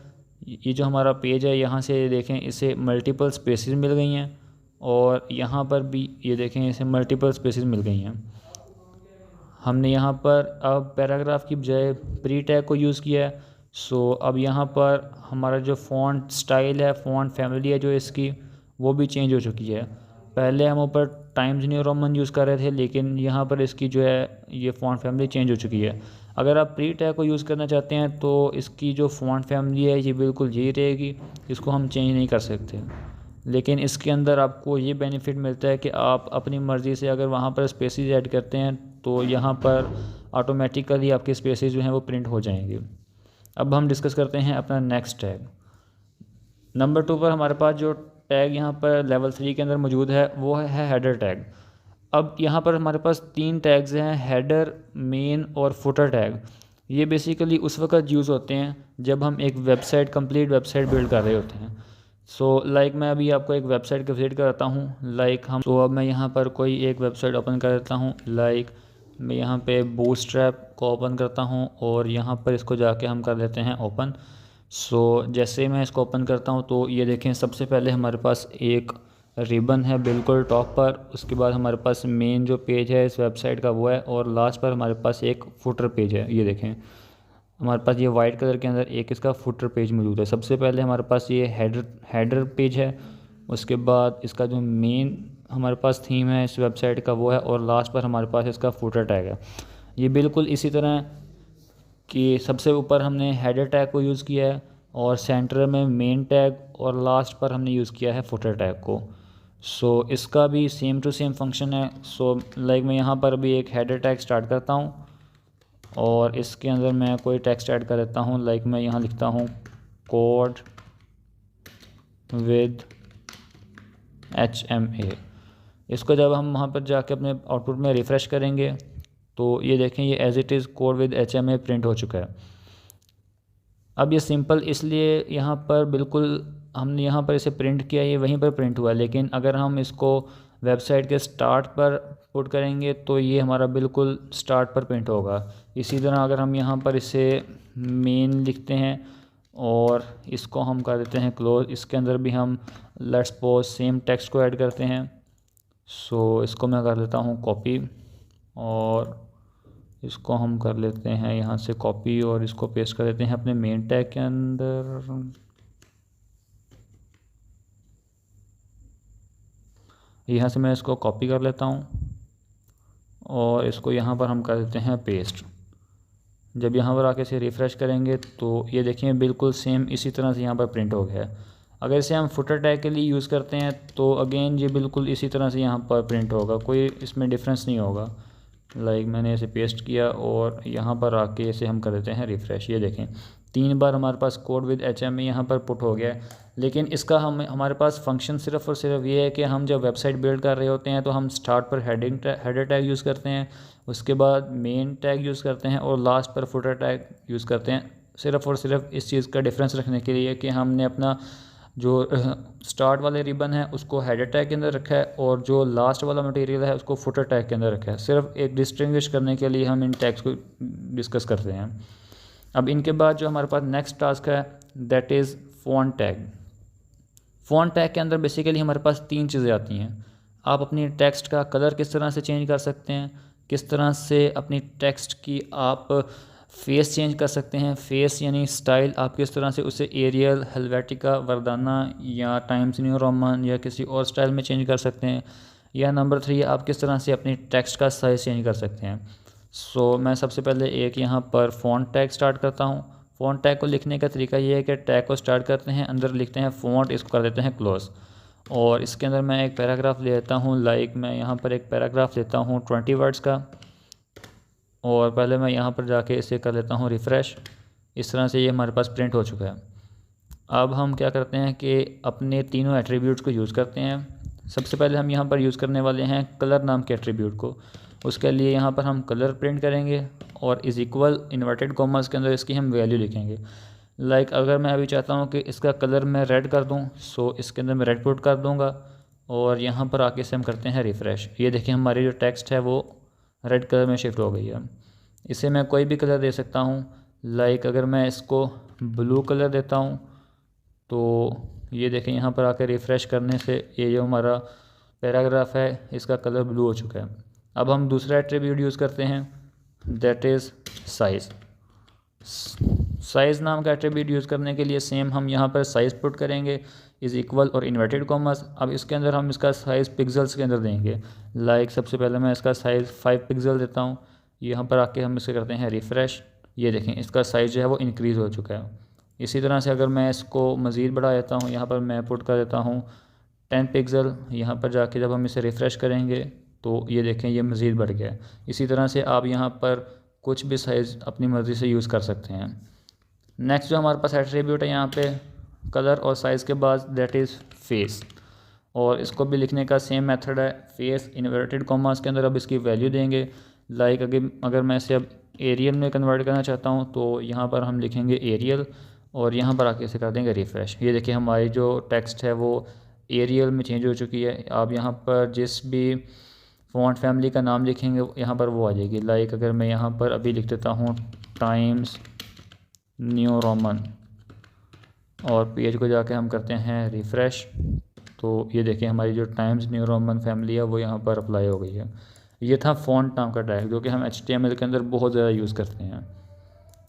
ये जो हमारा पेज है यहाँ से देखें इसे मल्टीपल स्पेसेस मिल गई हैं और यहाँ पर भी ये देखें इसे मल्टीपल स्पेसेस मिल गई हैं। हमने यहाँ पर अब पैराग्राफ की बजाय प्री टैग को यूज़ किया है। सो अब यहाँ पर हमारा जो फ़ॉन्ट स्टाइल है, फ़ॉन्ट फैमिली है जो इसकी, वो भी चेंज हो चुकी है। पहले हम ऊपर टाइम्स न्यू रोमन यूज़ कर रहे थे लेकिन यहाँ पर इसकी जो है ये फ़ॉन्ट फैमिली चेंज हो चुकी है। अगर आप प्री टैग को यूज़ करना चाहते हैं तो इसकी जो फ़ॉन्ट फैमिली है ये बिल्कुल यही रहेगी, इसको हम चेंज नहीं कर सकते। लेकिन इसके अंदर आपको ये बेनिफिट मिलता है कि आप अपनी मर्ज़ी से अगर वहाँ पर स्पेसेस ऐड करते हैं तो यहाँ पर ऑटोमेटिकली आपके स्पेसेस जो हैं वो प्रिंट हो जाएंगे। अब हम डिस्कस करते हैं अपना नेक्स्ट टैग। नंबर 2 पर हमारे पास जो टैग यहाँ पर लेवल 3 के अंदर मौजूद है वो है हेडर टैग। अब यहाँ पर हमारे पास 3 टैग्स हैं, हेडर, मेन और फुटर टैग। ये बेसिकली उस वक्त यूज़ होते हैं जब हम एक कंप्लीट वेबसाइट बिल्ड कर रहे होते हैं। मैं अभी आपको एक वेबसाइट का विजिट कराता हूँ। अब मैं यहाँ पर कोई एक वेबसाइट ओपन कर देता हूँ। मैं यहाँ पे बूटस्ट्रैप को ओपन करता हूँ और यहाँ पर इसको जाके हम कर देते हैं ओपन। जैसे मैं इसको ओपन करता हूँ तो ये देखें, सबसे पहले हमारे पास एक रिबन है बिल्कुल टॉप पर, उसके बाद हमारे पास मेन जो पेज है इस वेबसाइट का वो है और लास्ट पर हमारे पास एक फुटर पेज है। ये देखें, हमारे पास ये वाइट कलर के अंदर एक इसका फुटर पेज मौजूद है। सबसे पहले हमारे पास ये हेडर पेज है, उसके बाद इसका जो मेन हमारे पास थीम है इस वेबसाइट का वो है और लास्ट पर हमारे पास इसका फुटर टैग है। ये बिल्कुल इसी तरह कि सबसे ऊपर हमने हेडर टैग को यूज़ किया है और सेंटर में मेन टैग और लास्ट पर हमने यूज़ किया है फुटर टैग को। सो इसका भी सेम टू सेम फंक्शन है। सो लाइक मैं यहाँ पर भी एक हेडर टैग स्टार्ट करता हूँ और इसके अंदर मैं कोई टेक्स्ट ऐड कर देता हूँ। लाइक मैं यहाँ लिखता हूँ कोड विद HMA। इसको जब हम वहाँ पर जाके अपने आउटपुट में रिफ़्रेश करेंगे तो ये देखें ये as it is code with HMA print हो चुका है। अब ये सिंपल इसलिए यहाँ पर बिल्कुल हमने यहाँ पर इसे प्रिंट किया, ये वहीं पर प्रिंट हुआ, लेकिन अगर हम इसको वेबसाइट के स्टार्ट पर पुट करेंगे तो ये हमारा बिल्कुल स्टार्ट पर प्रिंट होगा। इसी तरह अगर हम यहाँ पर इसे मेन लिखते हैं और इसको हम कर देते हैं क्लोज, इसके अंदर भी हम लेट्स सपोज सेम टेक्स्ट को ऐड करते हैं। सो इसको मैं कर लेता हूँ कॉपी और इसको हम कर लेते हैं यहाँ से कॉपी और इसको पेस्ट कर देते हैं अपने मेन टैग के अंदर। यहाँ से मैं इसको कॉपी कर लेता हूँ और इसको यहाँ पर हम कर देते हैं पेस्ट। जब यहाँ पर आके इसे रिफ़्रेश करेंगे तो ये देखिए बिल्कुल सेम इसी तरह से यहाँ पर प्रिंट हो गया है। अगर इसे हम फुटर टैग के लिए यूज़ करते हैं तो अगेन ये बिल्कुल इसी तरह से यहाँ पर प्रिंट होगा, कोई इसमें डिफरेंस नहीं होगा। लाइक मैंने इसे पेस्ट किया और यहाँ पर आके इसे हम कर देते हैं रिफ़्रेश। ये देखें 3 बार हमारे पास कोड विद HMA यहाँ पर पुट हो गया है। लेकिन इसका हमारे पास फंक्शन सिर्फ़ और सिर्फ ये है कि हम जब वेबसाइट बिल्ड कर रहे होते हैं तो हम स्टार्ट पर हेडर टैग यूज़ करते हैं, उसके बाद मेन टैग यूज़ करते हैं और लास्ट पर फुटर टैग यूज़ करते हैं। सिर्फ़ और सिर्फ इस चीज़ का डिफरेंस रखने के लिए कि हमने अपना जो स्टार्ट वाले रिबन है उसको हेडर टैग के अंदर रखा है और जो लास्ट वाला मटेरियल है उसको फुटर टैग के अंदर रखा है। सिर्फ एक डिस्टिंग्विश करने के लिए हम इन टैग्स को डिस्कस करते हैं। अब इनके बाद जो हमारे पास नेक्स्ट टास्क है that is font tag. Font tag के अंदर बेसिकली हमारे पास 3 चीज़ें आती हैं। आप अपनी टेक्स्ट का कलर किस तरह से चेंज कर सकते हैं, किस तरह से अपनी टेक्स्ट की आप फेस चेंज कर सकते हैं, फेस यानी स्टाइल आप किस तरह से उसे एरियल, हेल्वेटिका, वर्दाना या टाइम्स न्यू रोमन या किसी और स्टाइल में चेंज कर सकते हैं, या नंबर 3 आप किस तरह से अपनी टेक्स्ट का साइज़ चेंज कर सकते हैं। सो मैं सबसे पहले एक यहाँ पर फ़ॉन्ट टैग स्टार्ट करता हूँ। फ़ॉन्ट टैग को लिखने का तरीका ये है कि टैग को स्टार्ट करते हैं, अंदर लिखते हैं फ़ॉन्ट, इसको कर देते हैं क्लोज़ और इसके अंदर मैं एक पैराग्राफ ले लेता हूँ। लाइक मैं यहाँ पर एक पैराग्राफ लेता हूँ 20 वर्ड्स का और पहले मैं यहाँ पर जाके इसे कर लेता हूँ रिफ़्रेश। इस तरह से ये हमारे पास प्रिंट हो चुका है। अब हम क्या करते हैं कि अपने तीनों एट्रीब्यूट्स को यूज़ करते हैं। सबसे पहले हम यहाँ पर यूज़ करने वाले हैं कलर नाम के एट्रीब्यूट को। उसके लिए यहाँ पर हम कलर प्रिंट करेंगे और इज़ इक्वल इन्वर्टेड कॉमर्स के अंदर इसकी हम वैल्यू लिखेंगे। लाइक अगर मैं अभी चाहता हूँ कि इसका कलर मैं रेड कर दूँ सो इसके अंदर मैं रेड पुट कर दूँगा और यहाँ पर आके से हम करते हैं रिफ़्रेश। ये देखिए हमारी जो टेक्स्ट है वो रेड कलर में शिफ्ट हो गई है। इसे मैं कोई भी कलर दे सकता हूँ। लाइक अगर मैं इसको ब्लू कलर देता हूँ तो ये देखें यहाँ पर आकर रिफ़्रेश करने से ये जो हमारा पैराग्राफ है इसका कलर ब्लू हो चुका है। अब हम दूसरा एट्रीब्यूट यूज़ करते हैं दैट इज़ साइज़। साइज़ नाम का एट्रीब्यूट यूज़ करने के लिए सेम हम यहाँ पर साइज़ पुट करेंगे इज़ इक्वल और इन्वर्टेड कॉमर्स। अब इसके अंदर हम इसका साइज़ पिक्सल्स के अंदर देंगे। लाइक सबसे पहले मैं इसका साइज़ 5 पिक्सल देता हूँ। यहाँ पर आके हम इसे करते हैं रिफ़्रेश। ये देखें इसका साइज़ जो है वो इंक्रीज़ हो चुका है। इसी तरह से अगर मैं इसको मज़ीद बढ़ा देता हूँ, यहाँ पर मैं पुट कर देता हूँ 10 पिक्सल। यहाँ पर जाके जब हम इसे रिफ़्रेश करेंगे तो ये देखें ये मज़ीद बढ़ गया। इसी तरह से आप यहाँ पर कुछ भी साइज़ अपनी मर्ज़ी से यूज़ कर सकते हैं। नेक्स्ट जो हमारे पास एट्रीब्यूट है यहाँ पे कलर और साइज़ के बाद दैट इज़ फेस, और इसको भी लिखने का सेम मेथड है। फेस इन्वर्टेड कॉमर्स के अंदर अब इसकी वैल्यू देंगे। लाइक अगर मैं इसे अब एरियल में कन्वर्ट करना चाहता हूँ तो यहाँ पर हम लिखेंगे एरियल और यहाँ पर आके इसे कर देंगे रिफ़्रेश। ये देखिए हमारी जो टेक्स्ट है वो एरियल में चेंज हो चुकी है। आप यहाँ पर जिस भी फ़ॉन्ट फैमिली का नाम लिखेंगे यहाँ पर वो आ जाएगी। लाइक अगर मैं यहाँ पर अभी लिख देता हूँ टाइम्स न्यू रोमन और पेज को जाके हम करते हैं रिफ़्रेश तो ये देखिए हमारी जो टाइम्स न्यू रोमन फैमिली है वो यहाँ पर अप्लाई हो गई है। ये था फ़ॉन्ट नाम का टैग जो कि हम HTML के अंदर बहुत ज़्यादा यूज़ करते हैं।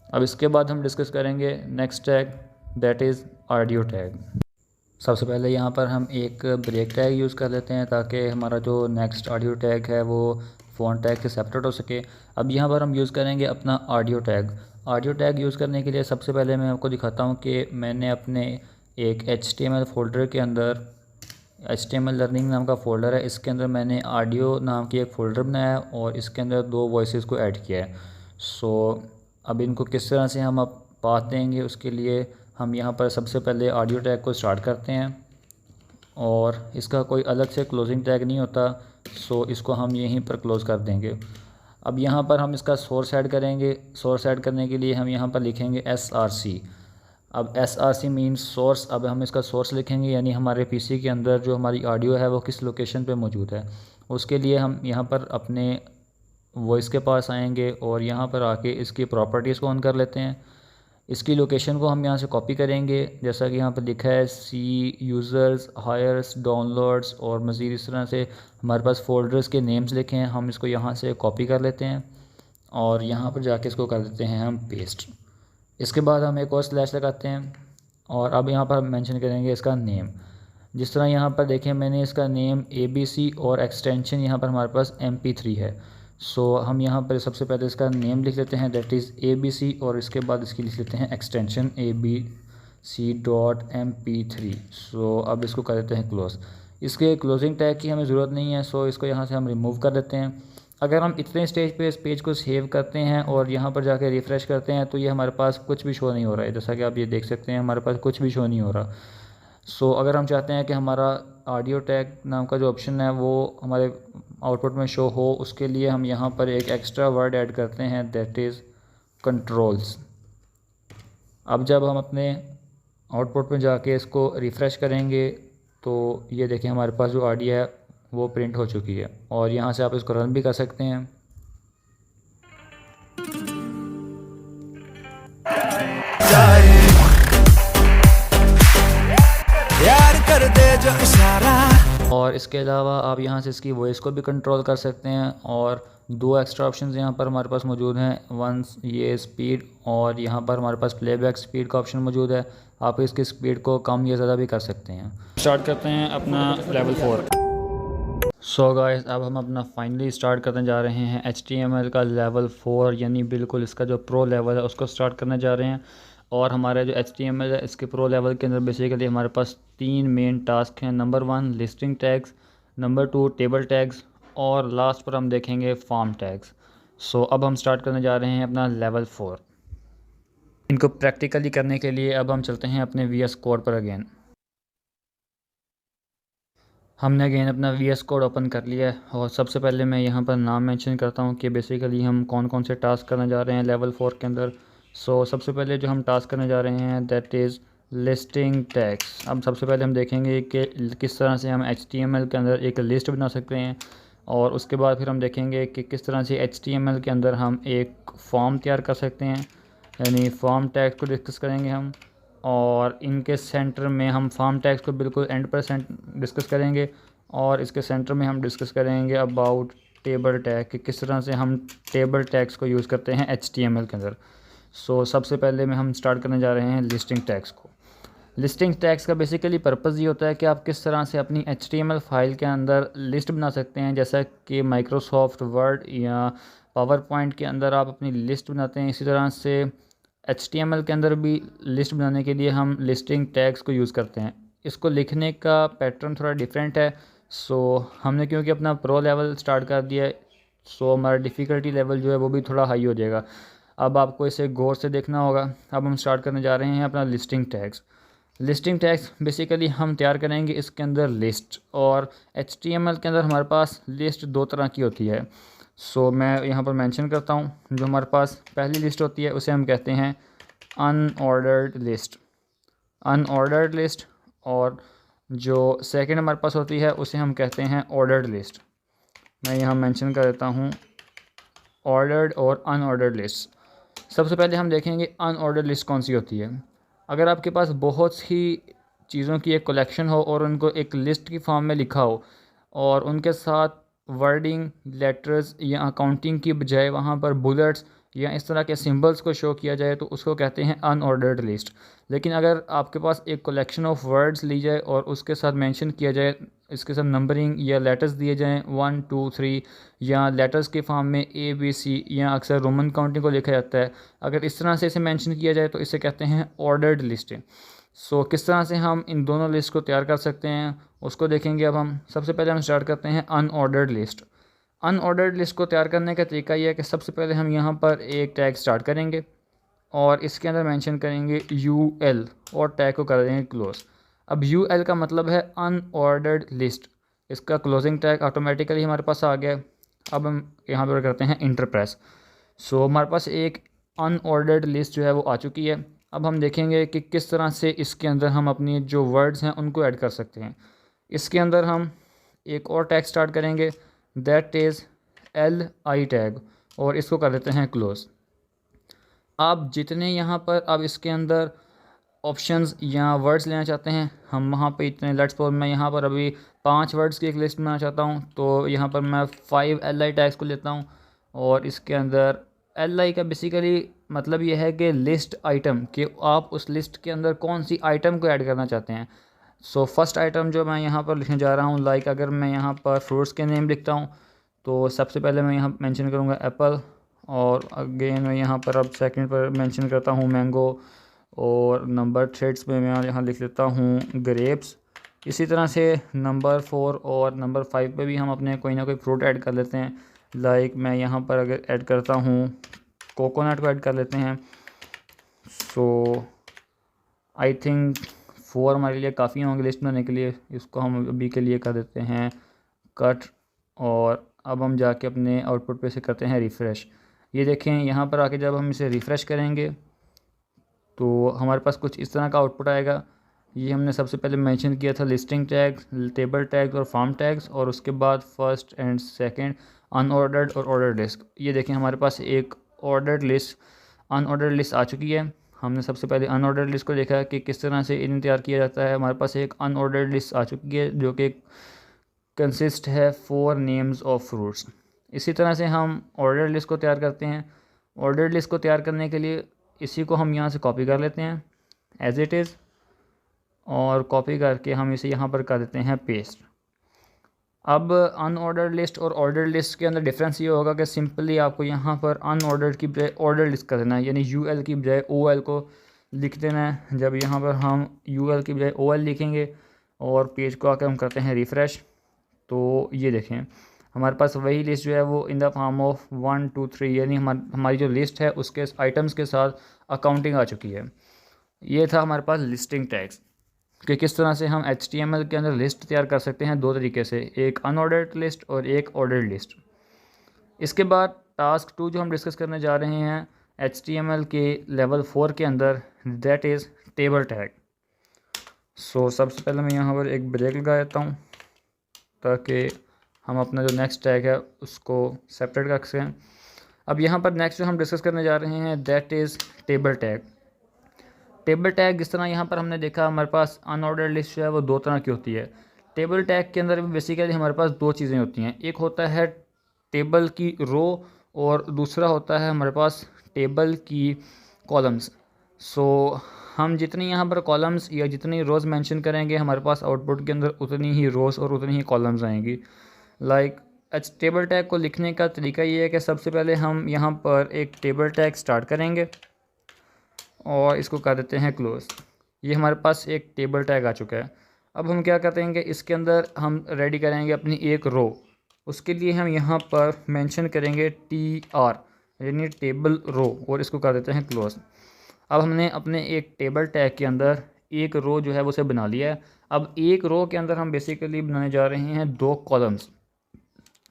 अब इसके बाद हम डिस्कस करेंगे next tag that is audio tag. सबसे पहले यहाँ पर हम एक ब्रेक टैग यूज़ कर लेते हैं ताकि हमारा जो नेक्स्ट ऑडियो टैग है वो फ़ॉन्ट टैग से सेपरेट हो सके। अब यहाँ पर हम यूज़ करेंगे अपना audio tag. Audio tag use करने के लिए सबसे पहले मैं आपको दिखाता हूँ कि मैंने अपने एक HTML फ़ोल्डर के अंदर HTML लर्निंग नाम का फ़ोल्डर है, इसके अंदर मैंने ऑडियो नाम की एक फ़ोल्डर बनाया है और इसके अंदर 2 वॉइसेस को ऐड किया है। सो अब इनको किस तरह से हम अब पाथ देंगे, उसके लिए हम यहाँ पर सबसे पहले ऑडियो टैग को स्टार्ट करते हैं और इसका कोई अलग से क्लोजिंग टैग नहीं होता, सो इसको हम यहीं पर क्लोज़ कर देंगे। अब यहाँ पर हम इसका सोर्स ऐड करेंगे। सोर्स ऐड करने के लिए हम यहाँ पर लिखेंगे SRC। अब SRC मीन्स सोर्स। अब हम इसका सोर्स लिखेंगे, यानी हमारे पीसी के अंदर जो हमारी ऑडियो है वो किस लोकेशन पे मौजूद है। उसके लिए हम यहाँ पर अपने वॉइस के पास आएंगे और यहाँ पर आके इसकी प्रॉपर्टीज़ को ऑन कर लेते हैं। इसकी लोकेशन को हम यहाँ से कॉपी करेंगे, जैसा कि यहाँ पर लिखा है सी यूज़र्स हायर्स डाउनलोड्स, और मज़ीद इस तरह से हमारे पास फ़ोल्डर्स के नेम्स लिखे हैं। हम इसको यहाँ से कॉपी कर लेते हैं और यहाँ पर जाके इसको कर देते हैं हम पेस्ट। इसके बाद हम एक और स्लैश लगाते हैं और अब यहाँ पर हम मेंशन करेंगे इसका नेम। जिस तरह यहाँ पर देखें मैंने इसका नेम ABC और एक्सटेंशन यहाँ पर हमारे पास MP3 है। सो हम यहाँ पर सबसे पहले इसका नेम लिख लेते हैं, दैट इज़ ABC, और इसके बाद इसकी लिख लेते हैं एक्सटेंशन ABC.MP3। सो अब इसको कर देते हैं क्लोज़। इसके क्लोजिंग टैग की हमें ज़रूरत नहीं है, सो इसको यहाँ से हम रिमूव कर देते हैं। अगर हम इतने स्टेज पे इस पेज को सेव करते हैं और यहाँ पर जाकर रिफ़्रेश करते हैं तो ये हमारे पास कुछ भी शो नहीं हो रहा है, जैसा कि आप ये देख सकते हैं हमारे पास कुछ भी शो नहीं हो रहा। सो अगर हम चाहते हैं कि हमारा ऑडियो टैग नाम का जो ऑप्शन है वो हमारे आउटपुट में शो हो, उसके लिए हम यहाँ पर एक एक्स्ट्रा वर्ड ऐड करते हैं, दैट इज़ कंट्रोल्स। अब जब हम अपने आउटपुट में जाके इसको रिफ़्रेश करेंगे तो ये देखें हमारे पास जो ऑडियो है वो प्रिंट हो चुकी है और यहाँ से आप इसको रन भी कर सकते हैं। यार कर दे जो इशारा। और इसके अलावा आप यहाँ से इसकी वॉइस को भी कंट्रोल कर सकते हैं और 2 एक्स्ट्रा ऑप्शंस यहाँ पर हमारे पास मौजूद हैं। वन ये स्पीड, और यहाँ पर हमारे पास प्लेबैक स्पीड का ऑप्शन मौजूद है। आप इसकी स्पीड को कम या ज़्यादा भी कर सकते हैं। स्टार्ट करते हैं अपना लेवल 4। सो गाइस, अब हम अपना फाइनली स्टार्ट करने जा रहे हैं HTML का लेवल 4, यानी बिल्कुल इसका जो प्रो लेवल है उसको स्टार्ट करने जा रहे हैं। और हमारे जो HTML है इसके प्रो लेवल के अंदर बेसिकली हमारे पास 3 मेन टास्क हैं। Number 1 listing tags, number 2 table tags, और लास्ट पर हम देखेंगे फॉर्म टैग्स। सो अब हम स्टार्ट करने जा रहे हैं अपना लेवल 4। इनको प्रैक्टिकली करने के लिए अब हम चलते हैं अपने VS कोड पर। अगेन हमने अगेन अपना VS कोड ओपन कर लिया है और सबसे पहले मैं यहाँ पर नाम मेंशन करता हूँ कि बेसिकली हम कौन कौन से टास्क करने जा रहे हैं लेवल 4 के अंदर। सो सबसे पहले जो हम टास्क करने जा रहे हैं दैट इज़ लिस्टिंग टैग्स। अब सबसे पहले हम देखेंगे कि किस तरह से हम HTML के अंदर एक लिस्ट बना सकते हैं, और उसके बाद फिर हम देखेंगे कि किस तरह से HTML के अंदर हम एक फॉर्म तैयार कर सकते हैं, यानी फॉर्म टैग को डिस्कस करेंगे हम। और इनके सेंटर में हम फॉर्म टैग्स को बिल्कुल एंड पर डिस्कस करेंगे, और इसके सेंटर में हम डिस्कस करेंगे अबाउट टेबल टैग कि किस तरह से हम टेबल टैग्स को यूज़ करते हैं HTML के अंदर। सो सबसे पहले में हम स्टार्ट करने जा रहे हैं लिस्टिंग टैग्स को। लिस्टिंग टैग्स का बेसिकली पर्पज़ ये होता है कि आप किस तरह से अपनी HTML फाइल के अंदर लिस्ट बना सकते हैं, जैसा कि माइक्रोसॉफ्ट वर्ड या पावर पॉइंट के अंदर आप अपनी लिस्ट बनाते हैं। इसी तरह से HTML के अंदर भी लिस्ट बनाने के लिए हम लिस्टिंग टैग्स को यूज़ करते हैं। इसको लिखने का पैटर्न थोड़ा डिफरेंट है। सो हमने क्योंकि अपना प्रो लेवल स्टार्ट कर दिया है, सो हमारा डिफ़िकल्टी लेवल जो है वो भी थोड़ा हाई हो जाएगा। अब आपको इसे गौर से देखना होगा। अब हम स्टार्ट करने जा रहे हैं अपना listing tags. Listing tags basically हम तैयार करेंगे इसके अंदर लिस्ट, और HTML के अंदर हमारे पास लिस्ट 2 तरह की होती है। सो मैं यहाँ पर मेंशन करता हूँ, जो हमारे पास पहली लिस्ट होती है उसे हम कहते हैं अनऑर्डर्ड लिस्ट, अनऑर्डर्ड लिस्ट। और जो सेकंड हमारे पास होती है उसे हम कहते हैं ऑर्डर्ड लिस्ट। मैं यहाँ मेंशन कर देता हूँ ऑर्डर्ड और अनऑर्डर्ड लिस्ट। सबसे पहले हम देखेंगे अनऑर्डर्ड लिस्ट कौन सी होती है। अगर आपके पास बहुत सी चीज़ों की एक कलेक्शन हो और उनको एक लिस्ट की फॉर्म में लिखा हो, और उनके साथ वर्डिंग लेटर्स या काउंटिंग की बजाय वहाँ पर बुलेट्स या इस तरह के सिंबल्स को शो किया जाए तो उसको कहते हैं अनऑर्डर्ड लिस्ट। लेकिन अगर आपके पास एक कलेक्शन ऑफ वर्ड्स ली जाए और उसके साथ मेंशन किया जाए, इसके साथ नंबरिंग या लेटर्स दिए जाएं 1 2 3 या लेटर्स के फॉर्म में ABC या अक्सर रोमन काउंटिंग को लिखा जाता है, अगर इस तरह से इसे मेंशन किया जाए तो इसे कहते हैं ऑर्डर्ड लिस्टें। सो किस तरह से हम इन दोनों लिस्ट को तैयार कर सकते हैं उसको देखेंगे। अब हम सबसे पहले हम स्टार्ट करते हैं अनऑर्डर्ड लिस्ट। अनऑर्डर्ड लिस्ट को तैयार करने का तरीका यह है कि सबसे पहले हम यहाँ पर एक टैग स्टार्ट करेंगे और इसके अंदर मेंशन करेंगे UL और टैग को कर देंगे क्लोज। अब UL का मतलब है अनऑर्डर्ड लिस्ट, इसका क्लोजिंग टैग ऑटोमेटिकली हमारे पास आ गया। अब हम यहाँ पर करते हैं इंटर प्रेस। सो हमारे पास एक अनऑर्डर्ड लिस्ट जो है वो आ चुकी है। अब हम देखेंगे कि किस तरह से इसके अंदर हम अपनी जो वर्ड्स हैं उनको ऐड कर सकते हैं। इसके अंदर हम एक और टैग स्टार्ट करेंगे, दैट इज़ LI टैग, और इसको कर देते हैं क्लोज। आप जितने यहाँ पर अब इसके अंदर ऑप्शंस या वर्ड्स लेना चाहते हैं, हम वहाँ पे इतने, लेट्स सपोज मैं यहाँ पर अभी 5 वर्ड्स की एक लिस्ट बनाना चाहता हूँ, तो यहाँ पर मैं 5 LI टैग्स को लेता हूँ और इसके अंदर LI का बेसिकली मतलब ये है कि लिस्ट आइटम, कि आप उस लिस्ट के अंदर कौन सी आइटम को ऐड करना चाहते हैं। सो फर्स्ट आइटम जो मैं यहाँ पर लिखने जा रहा हूँ, लाइक अगर मैं यहाँ पर फ्रूट्स के नेम लिखता हूँ तो सबसे पहले मैं यहाँ मेंशन करूँगा एप्पल, और अगेन मैं यहाँ पर अब सेकंड पर मेंशन करता हूँ मैंगो, और नंबर थ्रेड्स में मैं यहाँ लिख लेता हूँ ग्रेप्स। इसी तरह से नंबर 4 और नंबर 5 पे भी हम अपने कोई ना कोई फ्रूट ऐड कर लेते हैं। लाइक मैं यहाँ पर अगर ऐड करता हूँ कोकोनट को ऐड कर लेते हैं। सो आई थिंक 4 हमारे लिए काफ़ी होंगे लिस्ट बनाने के लिए, इसको हम अभी के लिए कर देते हैं कट। और अब हम जाके अपने आउटपुट पे से करते हैं रिफ़्रेश। ये देखें यहाँ पर आके जब हम इसे रिफ़्रेश करेंगे तो हमारे पास कुछ इस तरह का आउटपुट आएगा। ये हमने सबसे पहले मेंशन किया था लिस्टिंग टैग्स, टेबल टैग्स और फॉर्म टैग्स, और उसके बाद फर्स्ट एंड सेकंड अनऑर्डर्ड और ऑर्डर्ड लिस्ट। ये देखें हमारे पास एक ऑर्डर्ड लिस्ट, अनऑर्डर्ड लिस्ट आ चुकी है। हमने सबसे पहले अनऑर्डर्ड लिस्ट को देखा कि किस तरह से इन्हें तैयार किया जाता है। हमारे पास एक अनऑर्डर्ड लिस्ट आ चुकी है जो कि कंसिस्ट है 4 नेम्स ऑफ फ्रूट्स। इसी तरह से हम ऑर्डर्ड लिस्ट को तैयार करते हैं। ऑर्डर्ड लिस्ट को तैयार करने के लिए इसी को हम यहाँ से कॉपी कर लेते हैं एज इट इज़, और कॉपी करके हम इसे यहाँ पर कर देते हैं पेस्ट। अब अनऑर्डर्ड लिस्ट और ऑर्डर्ड लिस्ट के अंदर डिफरेंस ये होगा कि सिंपली आपको यहाँ पर अनऑर्डर्ड की बजाय ऑर्डर्ड लिस्ट कर देना है, यानी UL की बजाय OL को लिख देना है। जब यहाँ पर हम UL की बजाय OL लिखेंगे और पेज को आकर हम करते हैं रिफ़्रेश, तो ये देखें हमारे पास वही लिस्ट जो है वो इन द फॉर्म ऑफ 1 2 3, यानी हमारी जो लिस्ट है उसके आइटम्स के साथ अकाउंटिंग आ चुकी है। ये था हमारे पास लिस्टिंग टैग्स कि किस तरह से हम HTML के अंदर लिस्ट तैयार कर सकते हैं दो तरीके से, एक अनऑर्डर्ड लिस्ट और एक ऑर्डर्ड लिस्ट। इसके बाद टास्क 2 जो हम डिस्कस करने जा रहे हैं HTML के लेवल 4 के अंदर, दैट इज़ टेबल टैग। सो सबसे पहले मैं यहाँ पर एक ब्रेक लगा देता हूँ ताकि हम अपना जो नेक्स्ट टैग है उसको सेपरेट रख सकें। अब यहाँ पर नेक्स्ट जो हम डिस्कस करने जा रहे हैं that is table tag. Table tag जिस तरह यहाँ पर हमने देखा हमारे पास अनऑर्डर्ड लिस्ट जो है वो 2 तरह की होती है। टेबल टैग के अंदर बेसिकली हमारे पास 2 चीज़ें होती हैं, एक होता है टेबल की रो और दूसरा होता है हमारे पास टेबल की कॉलम्स। सो हम जितनी यहाँ पर कॉलम्स या जितनी रोज़ मेंशन करेंगे हमारे पास आउटपुट के अंदर उतनी ही रोज़ और उतनी ही कॉलम्स आएंगी। लाइक टेबल टैग को लिखने का तरीका ये है कि सबसे पहले हम यहाँ पर एक टेबल टैग स्टार्ट करेंगे और इसको कर देते हैं क्लोज। ये हमारे पास एक टेबल टैग आ चुका है। अब हम क्या करते हैं कि इसके अंदर हम रेडी करेंगे अपनी एक रो। उसके लिए हम यहाँ पर मेंशन करेंगे TR यानी टेबल रो, और इसको कर देते हैं क्लोज। अब हमने अपने एक टेबल टैग के अंदर एक रो जो है वो उसे बना लिया है। अब एक रो के अंदर हम बेसिकली बनाने जा रहे हैं 2 कॉलम्स।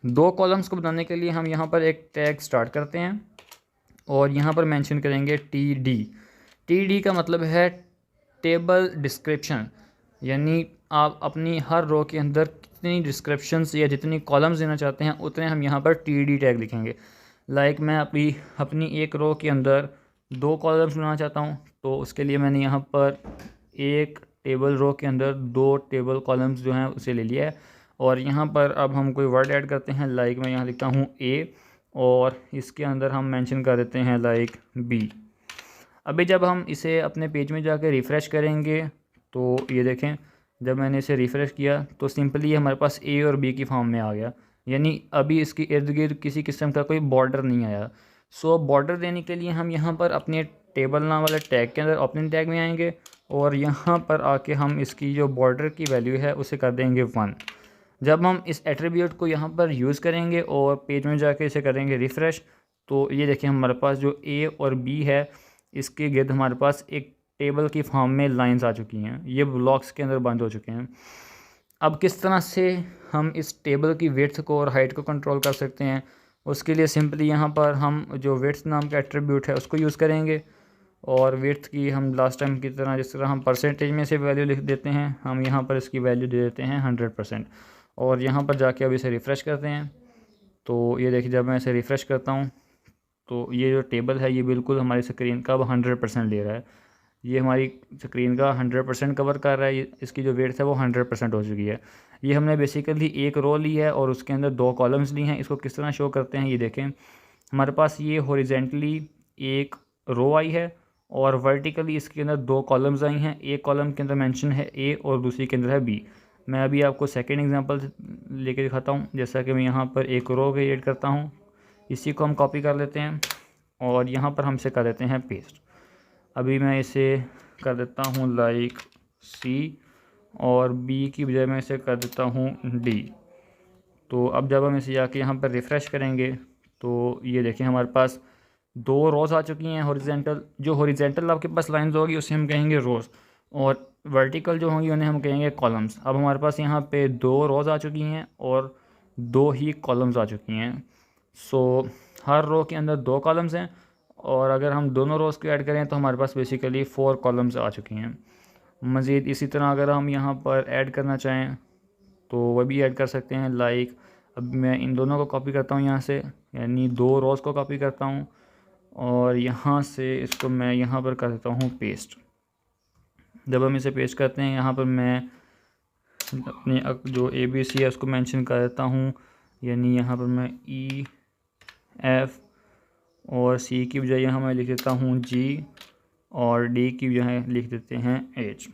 2 कॉलम्स को बनाने के लिए हम यहाँ पर एक टैग स्टार्ट करते हैं और यहाँ पर मेंशन करेंगे TD का मतलब है टेबल डिस्क्रिप्शन, यानी आप अपनी हर रो के अंदर कितनी डिस्क्रिप्शंस या जितनी कॉलम्स देना चाहते हैं उतने हम यहाँ पर TD टैग लिखेंगे। लाइक मैं अपनी एक रो के अंदर 2 कॉलम्स बनाना चाहता हूँ, तो उसके लिए मैंने यहाँ पर एक टेबल रो के अंदर 2 टेबल कॉलम्स जो हैं उसे ले लिया है। और यहाँ पर अब हम कोई वर्ड ऐड करते हैं, लाइक मैं यहाँ लिखता हूँ A, और इसके अंदर हम मेंशन कर देते हैं लाइक बी। अभी जब हम इसे अपने पेज में जाकर रिफ़्रेश करेंगे तो ये देखें, जब मैंने इसे रिफ़्रेश किया तो सिंपली ये हमारे पास ए और बी की फॉर्म में आ गया, यानी अभी इसके इर्द गिर्द किसी किस्म का कोई बॉर्डर नहीं आया। सो बॉर्डर देने के लिए हम यहाँ पर अपने टेबल नाम वाले टैग के अंदर ओपनिंग टैग में आएंगे और यहाँ पर आके हम इसकी जो बॉर्डर की वैल्यू है उसे कर देंगे 1। जब हम इस एट्रीब्यूट को यहाँ पर यूज़ करेंगे और पेज में जाके इसे करेंगे रिफ़्रेश, तो ये देखिए हमारे पास जो ए और बी है इसके गिर्द हमारे पास एक टेबल की फॉर्म में लाइंस आ चुकी हैं, ये ब्लॉक्स के अंदर बंद हो चुके हैं। अब किस तरह से हम इस टेबल की विड्थ को और हाइट को कंट्रोल कर सकते हैं, उसके लिए सिंपली यहाँ पर हम जो विड्थ नाम का एट्रीब्यूट है उसको यूज़ करेंगे और विड्थ की हम लास्ट टाइम की तरह जिस तरह हम परसेंटेज में से वैल्यू लिख देते हैं, हम यहाँ पर इसकी वैल्यू दे देते हैं 100%। और यहाँ पर जाके अब इसे रिफ़्रेश करते हैं तो ये देखिए जब मैं इसे रिफ़्रेश करता हूँ तो ये जो टेबल है ये बिल्कुल हमारी स्क्रीन का 100% ले रहा है। ये हमारी स्क्रीन का 100% कवर कर रहा है, इसकी जो विड्थ है वो 100% हो चुकी है। ये हमने बेसिकली एक रो ली है और उसके अंदर 2 कॉलम्स ली हैं। इसको किस तरह शो करते हैं ये देखें, हमारे पास ये हॉरिजेंटली एक रो आई है और वर्टिकली इसके अंदर 2 कॉलम्स आई हैं। एक कॉलम के अंदर मेंशन है ए और दूसरी के अंदर है बी। मैं अभी आपको सेकेंड एग्जांपल लेके दिखाता हूँ। जैसा कि मैं यहाँ पर एक रो क्रिएट करता हूँ, इसी को हम कॉपी कर लेते हैं और यहाँ पर हम इसे कर देते हैं पेस्ट। अभी मैं इसे कर देता हूँ लाइक सी और बी की बजाय मैं इसे कर देता हूँ डी। तो अब जब हम इसे जाके यहाँ पर रिफ़्रेश करेंगे तो ये देखें हमारे पास 2 रोज़ आ चुकी हैं हॉरिजेंटल। जो हॉरिजेंटल आपके पास लाइंस होगी उसे हम कहेंगे रोज़ और वर्टिकल जो होंगी उन्हें हम कहेंगे कॉलम्स। अब हमारे पास यहाँ पे 2 रोज़ आ चुकी हैं और 2 ही कॉलम्स आ चुकी हैं। सो हर रो के अंदर 2 कॉलम्स हैं और अगर हम दोनों रोज़ को ऐड करें तो हमारे पास बेसिकली 4 कॉलम्स आ चुकी हैं। मज़ीद इसी तरह अगर हम यहाँ पर ऐड करना चाहें तो वह भी ऐड कर सकते हैं। लाइक अब मैं इन दोनों को कॉपी करता हूँ यहाँ से, यानी 2 रोज़ को कॉपी करता हूँ और यहाँ से इसको मैं यहाँ पर कर देता हूँ पेस्ट। जब हम इसे पेस्ट करते हैं यहाँ पर मैं अपनी जो ABC है उसको मेंशन कर देता हूँ, यानी यहाँ पर मैं E F और C की बजाय यहाँ मैं लिख देता हूँ G और D की बजाय लिख देते हैं H।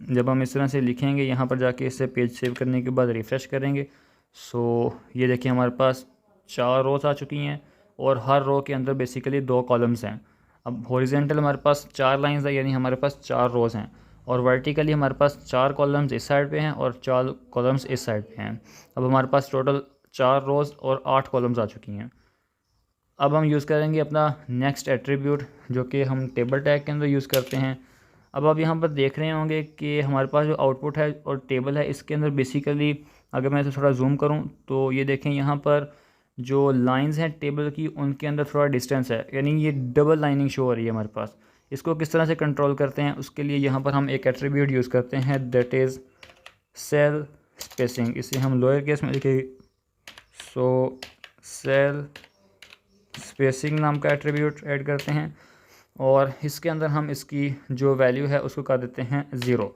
जब हम इस तरह से लिखेंगे यहाँ पर जाके इसे पेज सेव करने के बाद रिफ़्रेश करेंगे, सो ये देखिए हमारे पास 4 रोज़ आ चुकी हैं और हर रो के अंदर बेसिकली 2 कॉलम्स हैं। अब हॉरिजेंटल हमारे पास 4 लाइंस है, यानी हमारे पास 4 रोज़ हैं और वर्टिकली हमारे पास 4 कॉलम्स इस साइड पे हैं और 4 कॉलम्स इस साइड पे हैं। अब हमारे पास टोटल 4 रोज़ और 8 कॉलम्स आ चुकी हैं। अब हम यूज़ करेंगे अपना नेक्स्ट एट्रीब्यूट जो कि हम टेबल टैग के अंदर यूज़ करते हैं। अब आप यहाँ पर देख रहे होंगे कि हमारे पास जो आउटपुट है और टेबल है इसके अंदर बेसिकली अगर मैं इसे थोड़ा जूम करूँ तो ये देखें यहाँ पर जो लाइंस हैं टेबल की उनके अंदर थोड़ा डिस्टेंस है, यानी ये डबल लाइनिंग शो हो रही है हमारे पास। इसको किस तरह से कंट्रोल करते हैं, उसके लिए यहाँ पर हम एक एट्रीब्यूट यूज़ करते हैं दैट इज़ सेल स्पेसिंग। इसे हम लोअर केस में लिखेंगे, सो सेल स्पेसिंग नाम का एट्रीब्यूट ऐड करते हैं और इसके अंदर हम इसकी जो वैल्यू है उसको कर देते हैं 0।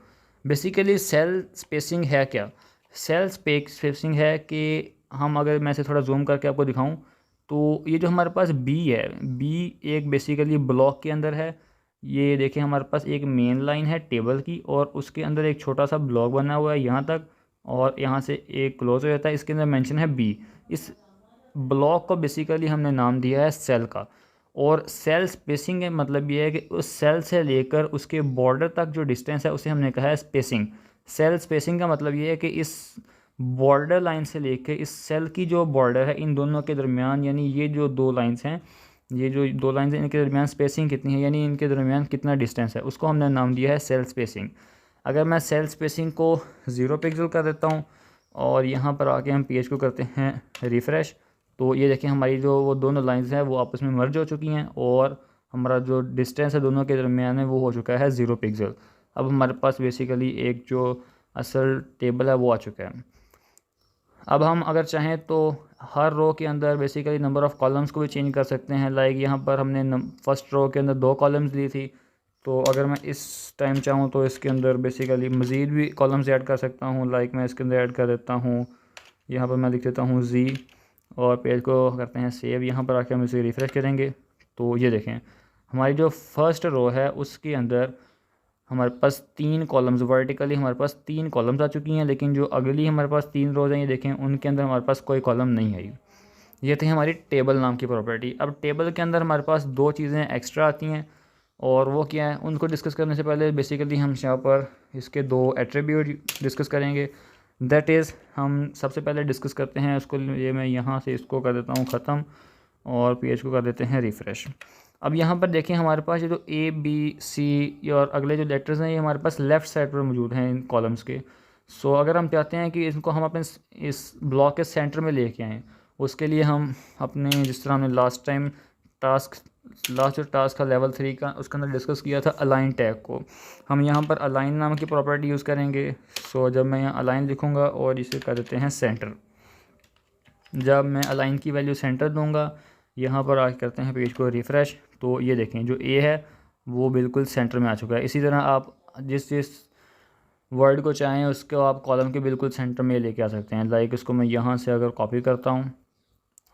बेसिकली सेल स्पेसिंग है क्या? सेल स्पेसिंग है कि हम अगर मैं इसे थोड़ा जूम करके आपको दिखाऊं तो ये जो हमारे पास बी है, बी एक बेसिकली ब्लॉक के अंदर है। ये देखिए हमारे पास एक मेन लाइन है टेबल की और उसके अंदर एक छोटा सा ब्लॉक बना हुआ है यहाँ तक और यहाँ से एक क्लोज हो जाता है, इसके अंदर मेंशन है बी। इस ब्लॉक को बेसिकली हमने नाम दिया है सेल का। और सेल स्पेसिंग का मतलब ये है कि उस सेल से लेकर उसके बॉर्डर तक जो डिस्टेंस है उसे हमने कहा है स्पेसिंग। सेल स्पेसिंग का मतलब ये है कि इस बॉर्डर लाइन से लेकर इस सेल की जो बॉर्डर है इन दोनों के दरमियान, यानी ये जो 2 लाइंस हैं, ये जो 2 लाइंस हैं इनके दरमियान स्पेसिंग कितनी है, यानी इनके दरमियान कितना डिस्टेंस है, उसको हमने नाम दिया है सेल स्पेसिंग। अगर मैं सेल स्पेसिंग को 0 पिक्सल कर देता हूँ और यहाँ पर आके हम पेज को करते हैं रिफ़्रेश, तो ये देखिए हमारी जो वो दोनों लाइंस हैं वो आपस में मर्ज हो चुकी हैं और हमारा जो डिस्टेंस है दोनों के दरमियान में वो हो चुका है 0 पिक्सल। अब हमारे पास बेसिकली एक जो असल टेबल है वो आ चुका है। अब हम अगर चाहें तो हर रो के अंदर बेसिकली नंबर ऑफ़ कॉलम्स को भी चेंज कर सकते हैं। लाइक यहाँ पर हमने फर्स्ट रो के अंदर 2 कॉलम्स ली थी, तो अगर मैं इस टाइम चाहूँ तो इसके अंदर बेसिकली मज़ीद भी कॉलम्स ऐड कर सकता हूँ। लाइक मैं इसके अंदर ऐड कर देता हूँ, यहाँ पर मैं लिख देता हूँ जी और पेज को करते हैं सेव। यहाँ पर आके हम इसे रिफ़्रेश करेंगे तो ये देखें हमारी जो फर्स्ट रो है उसके अंदर हमारे पास 3 कॉलम्स वर्टिकली हमारे पास 3 कॉलम्स आ चुकी हैं, लेकिन जो अगली हमारे पास 3 रोज़ हैं ये देखें उनके अंदर हमारे पास कोई कॉलम नहीं आई। ये थी हमारी टेबल नाम की प्रॉपर्टी। अब टेबल के अंदर हमारे पास 2 चीज़ें एक्स्ट्रा आती हैं और वो क्या है, उनको डिस्कस करने से पहले बेसिकली हम यहाँ पर इसके 2 एट्रीब्यूट डिस्कस करेंगे। दैट इज़ हम सबसे पहले डिस्कस करते हैं उसको, ये मैं यहाँ से इसको कर देता हूँ ख़त्म और पेज को कर देते हैं रिफ़्रेश। अब यहाँ पर देखें हमारे पास ये जो A B C और अगले जो लेटर्स हैं ये हमारे पास लेफ़्ट साइड पर मौजूद हैं इन कॉलम्स के। सो अगर हम चाहते हैं कि इनको हम अपने इस ब्लॉक के सेंटर में लेके आएँ, उसके लिए हम अपने जिस तरह हमने लास्ट जो टास्क था लेवल 3 का उसके अंदर डिस्कस किया था अलाइन टैग को, हम यहाँ पर अलाइन नाम की प्रॉपर्टी यूज़ करेंगे। सो जब मैं यहाँ अलाइन लिखूँगा और इसे कर देते हैं सेंटर, जब मैं अलाइन की वैल्यू सेंटर दूंगा यहाँ पर आके करते हैं पेज को रिफ़्रेश तो ये देखें जो ए है वो बिल्कुल सेंटर में आ चुका है। इसी तरह आप जिस वर्ड को चाहें उसको आप कॉलम के बिल्कुल सेंटर में लेके आ सकते हैं। लाइक इसको मैं यहाँ से अगर कॉपी करता हूँ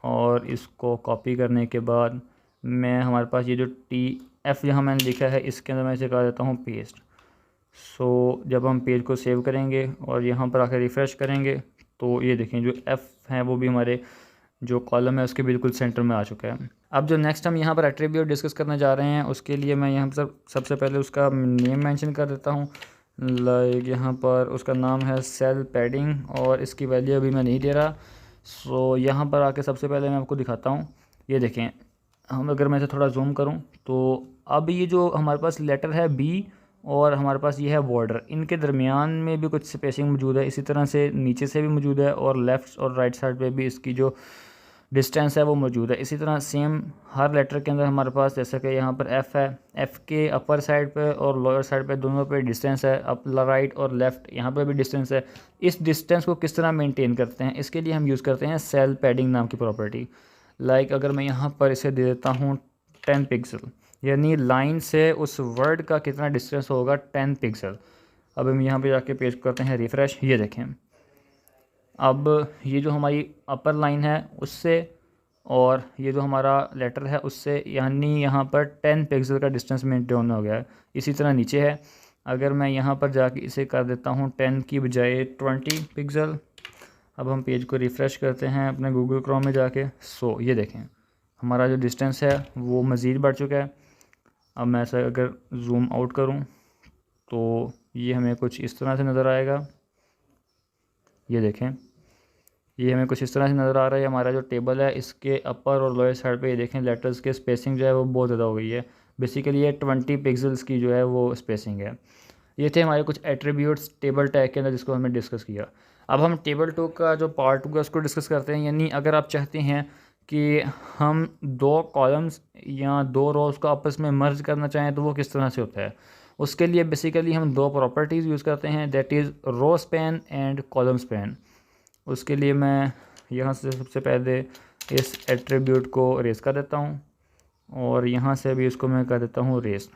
और इसको कॉपी करने के बाद मैं हमारे पास ये जो TF यहाँ मैंने लिखा है इसके अंदर मैं इसे कर देता हूँ पेस्ट। सो जब हम पेज को सेव करेंगे और यहाँ पर आकर रिफ़्रेश करेंगे तो ये देखें जो F है वो भी हमारे जो कॉलम है उसके बिल्कुल सेंटर में आ चुका है। अब जो नेक्स्ट हम यहाँ पर एट्रीब्यूट डिस्कस करने जा रहे हैं उसके लिए मैं यहाँ पर सबसे पहले उसका नेम मेंशन कर देता हूँ। लाइक यहाँ पर उसका नाम है सेल पैडिंग और इसकी वैल्यू अभी मैं नहीं दे रहा। सो यहाँ पर आके सबसे पहले मैं आपको दिखाता हूँ। ये देखें हम अगर मैं इसे थोड़ा जूम करूँ तो अब ये जो हमारे पास लेटर है B और हमारे पास ये है बॉर्डर, इनके दरमियान में भी कुछ स्पेसिंग मौजूद है। इसी तरह से नीचे से भी मौजूद है और लेफ़्ट और राइट साइड पे भी इसकी जो डिस्टेंस है वो मौजूद है। इसी तरह सेम हर लेटर के अंदर हमारे पास जैसे कि यहाँ पर F है, F के अपर साइड पे और लोअर साइड पे दोनों पे डिस्टेंस है, अप राइट और लेफ़्ट यहाँ पे भी डिस्टेंस है। इस डिस्टेंस को किस तरह मेंटेन करते हैं, इसके लिए हम यूज़ करते हैं सेल पैडिंग नाम की प्रॉपर्टी। लाइक अगर मैं यहाँ पर इसे दे देता हूँ 10 पिक्सल, यानी लाइन से उस वर्ड का कितना डिस्टेंस होगा 10 पिक्सल। अब हम यहाँ पे जाके पेज करते हैं रिफ़्रेश। ये देखें अब ये जो हमारी अपर लाइन है उससे और ये जो हमारा लेटर है उससे यानी यहाँ पर 10 पिक्सल का डिस्टेंस मेंटेन हो गया है। इसी तरह नीचे है, अगर मैं यहाँ पर जाके इसे कर देता हूँ 10 की बजाय 20 पिक्सल। अब हम पेज को रिफ़्रेश करते हैं अपने गूगल क्रोम में जाके। सो ये देखें हमारा जो डिस्टेंस है वो मज़ीद बढ़ चुका है। अब मैं ऐसा अगर जूम आउट करूं तो ये हमें कुछ इस तरह से नज़र आएगा। ये देखें ये हमें कुछ इस तरह से नज़र आ रहा है। हमारा जो टेबल है इसके अपर और लोअर साइड पे ये देखें लेटर्स के स्पेसिंग जो है वो बहुत ज़्यादा हो गई है। बेसिकली ये 20 पिक्सल्स की जो है वो स्पेसिंग है। ये थे हमारे कुछ एट्रीब्यूट्स टेबल टैग के अंदर जिसको हमने डिस्कस किया। अब हम टेबल 2 का जो पार्ट 2 का उसको डिस्कस करते हैं। यानी अगर आप चाहते हैं कि हम 2 कॉलम्स या 2 रोज़ को आपस में मर्ज करना चाहें तो वो किस तरह से होता है, उसके लिए बेसिकली हम 2 प्रॉपर्टीज़ यूज़ करते हैं, that is row span and column span. उसके लिए मैं यहाँ से सबसे पहले इस एट्रीब्यूट को रेस कर देता हूँ और यहाँ से भी इसको मैं कर देता हूँ रेस।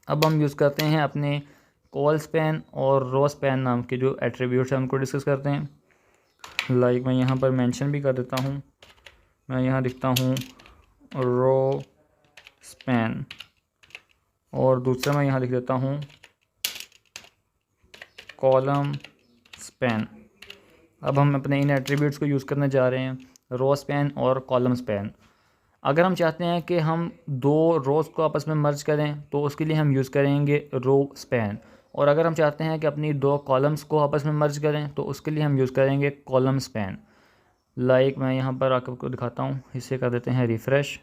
अब हम यूज़ करते हैं अपने कॉल स्पैन और रो स्पैन नाम के जो एट्रीब्यूट्स हैं उनको डिस्कस करते हैं। लाइक मैं यहाँ पर मेंशन भी कर देता हूँ, मैं यहाँ लिखता हूँ रो स्पैन और दूसरा मैं यहाँ लिख देता हूँ कॉलम स्पैन। अब हम अपने इन एट्रीब्यूट्स को यूज़ करने जा रहे हैं, रो स्पैन और कॉलम स्पैन। अगर हम चाहते हैं कि हम 2 रोज़ को आपस में मर्ज करें तो उसके लिए हम यूज़ करेंगे रो स्पैन, और अगर हम चाहते हैं कि अपनी 2 कॉलम्स को आपस में मर्ज करें तो उसके लिए हम यूज़ करेंगे कॉलम स्पैन। लाइक मैं यहाँ पर आपको दिखाता हूँ, इसे कर देते हैं रिफ़्रेश।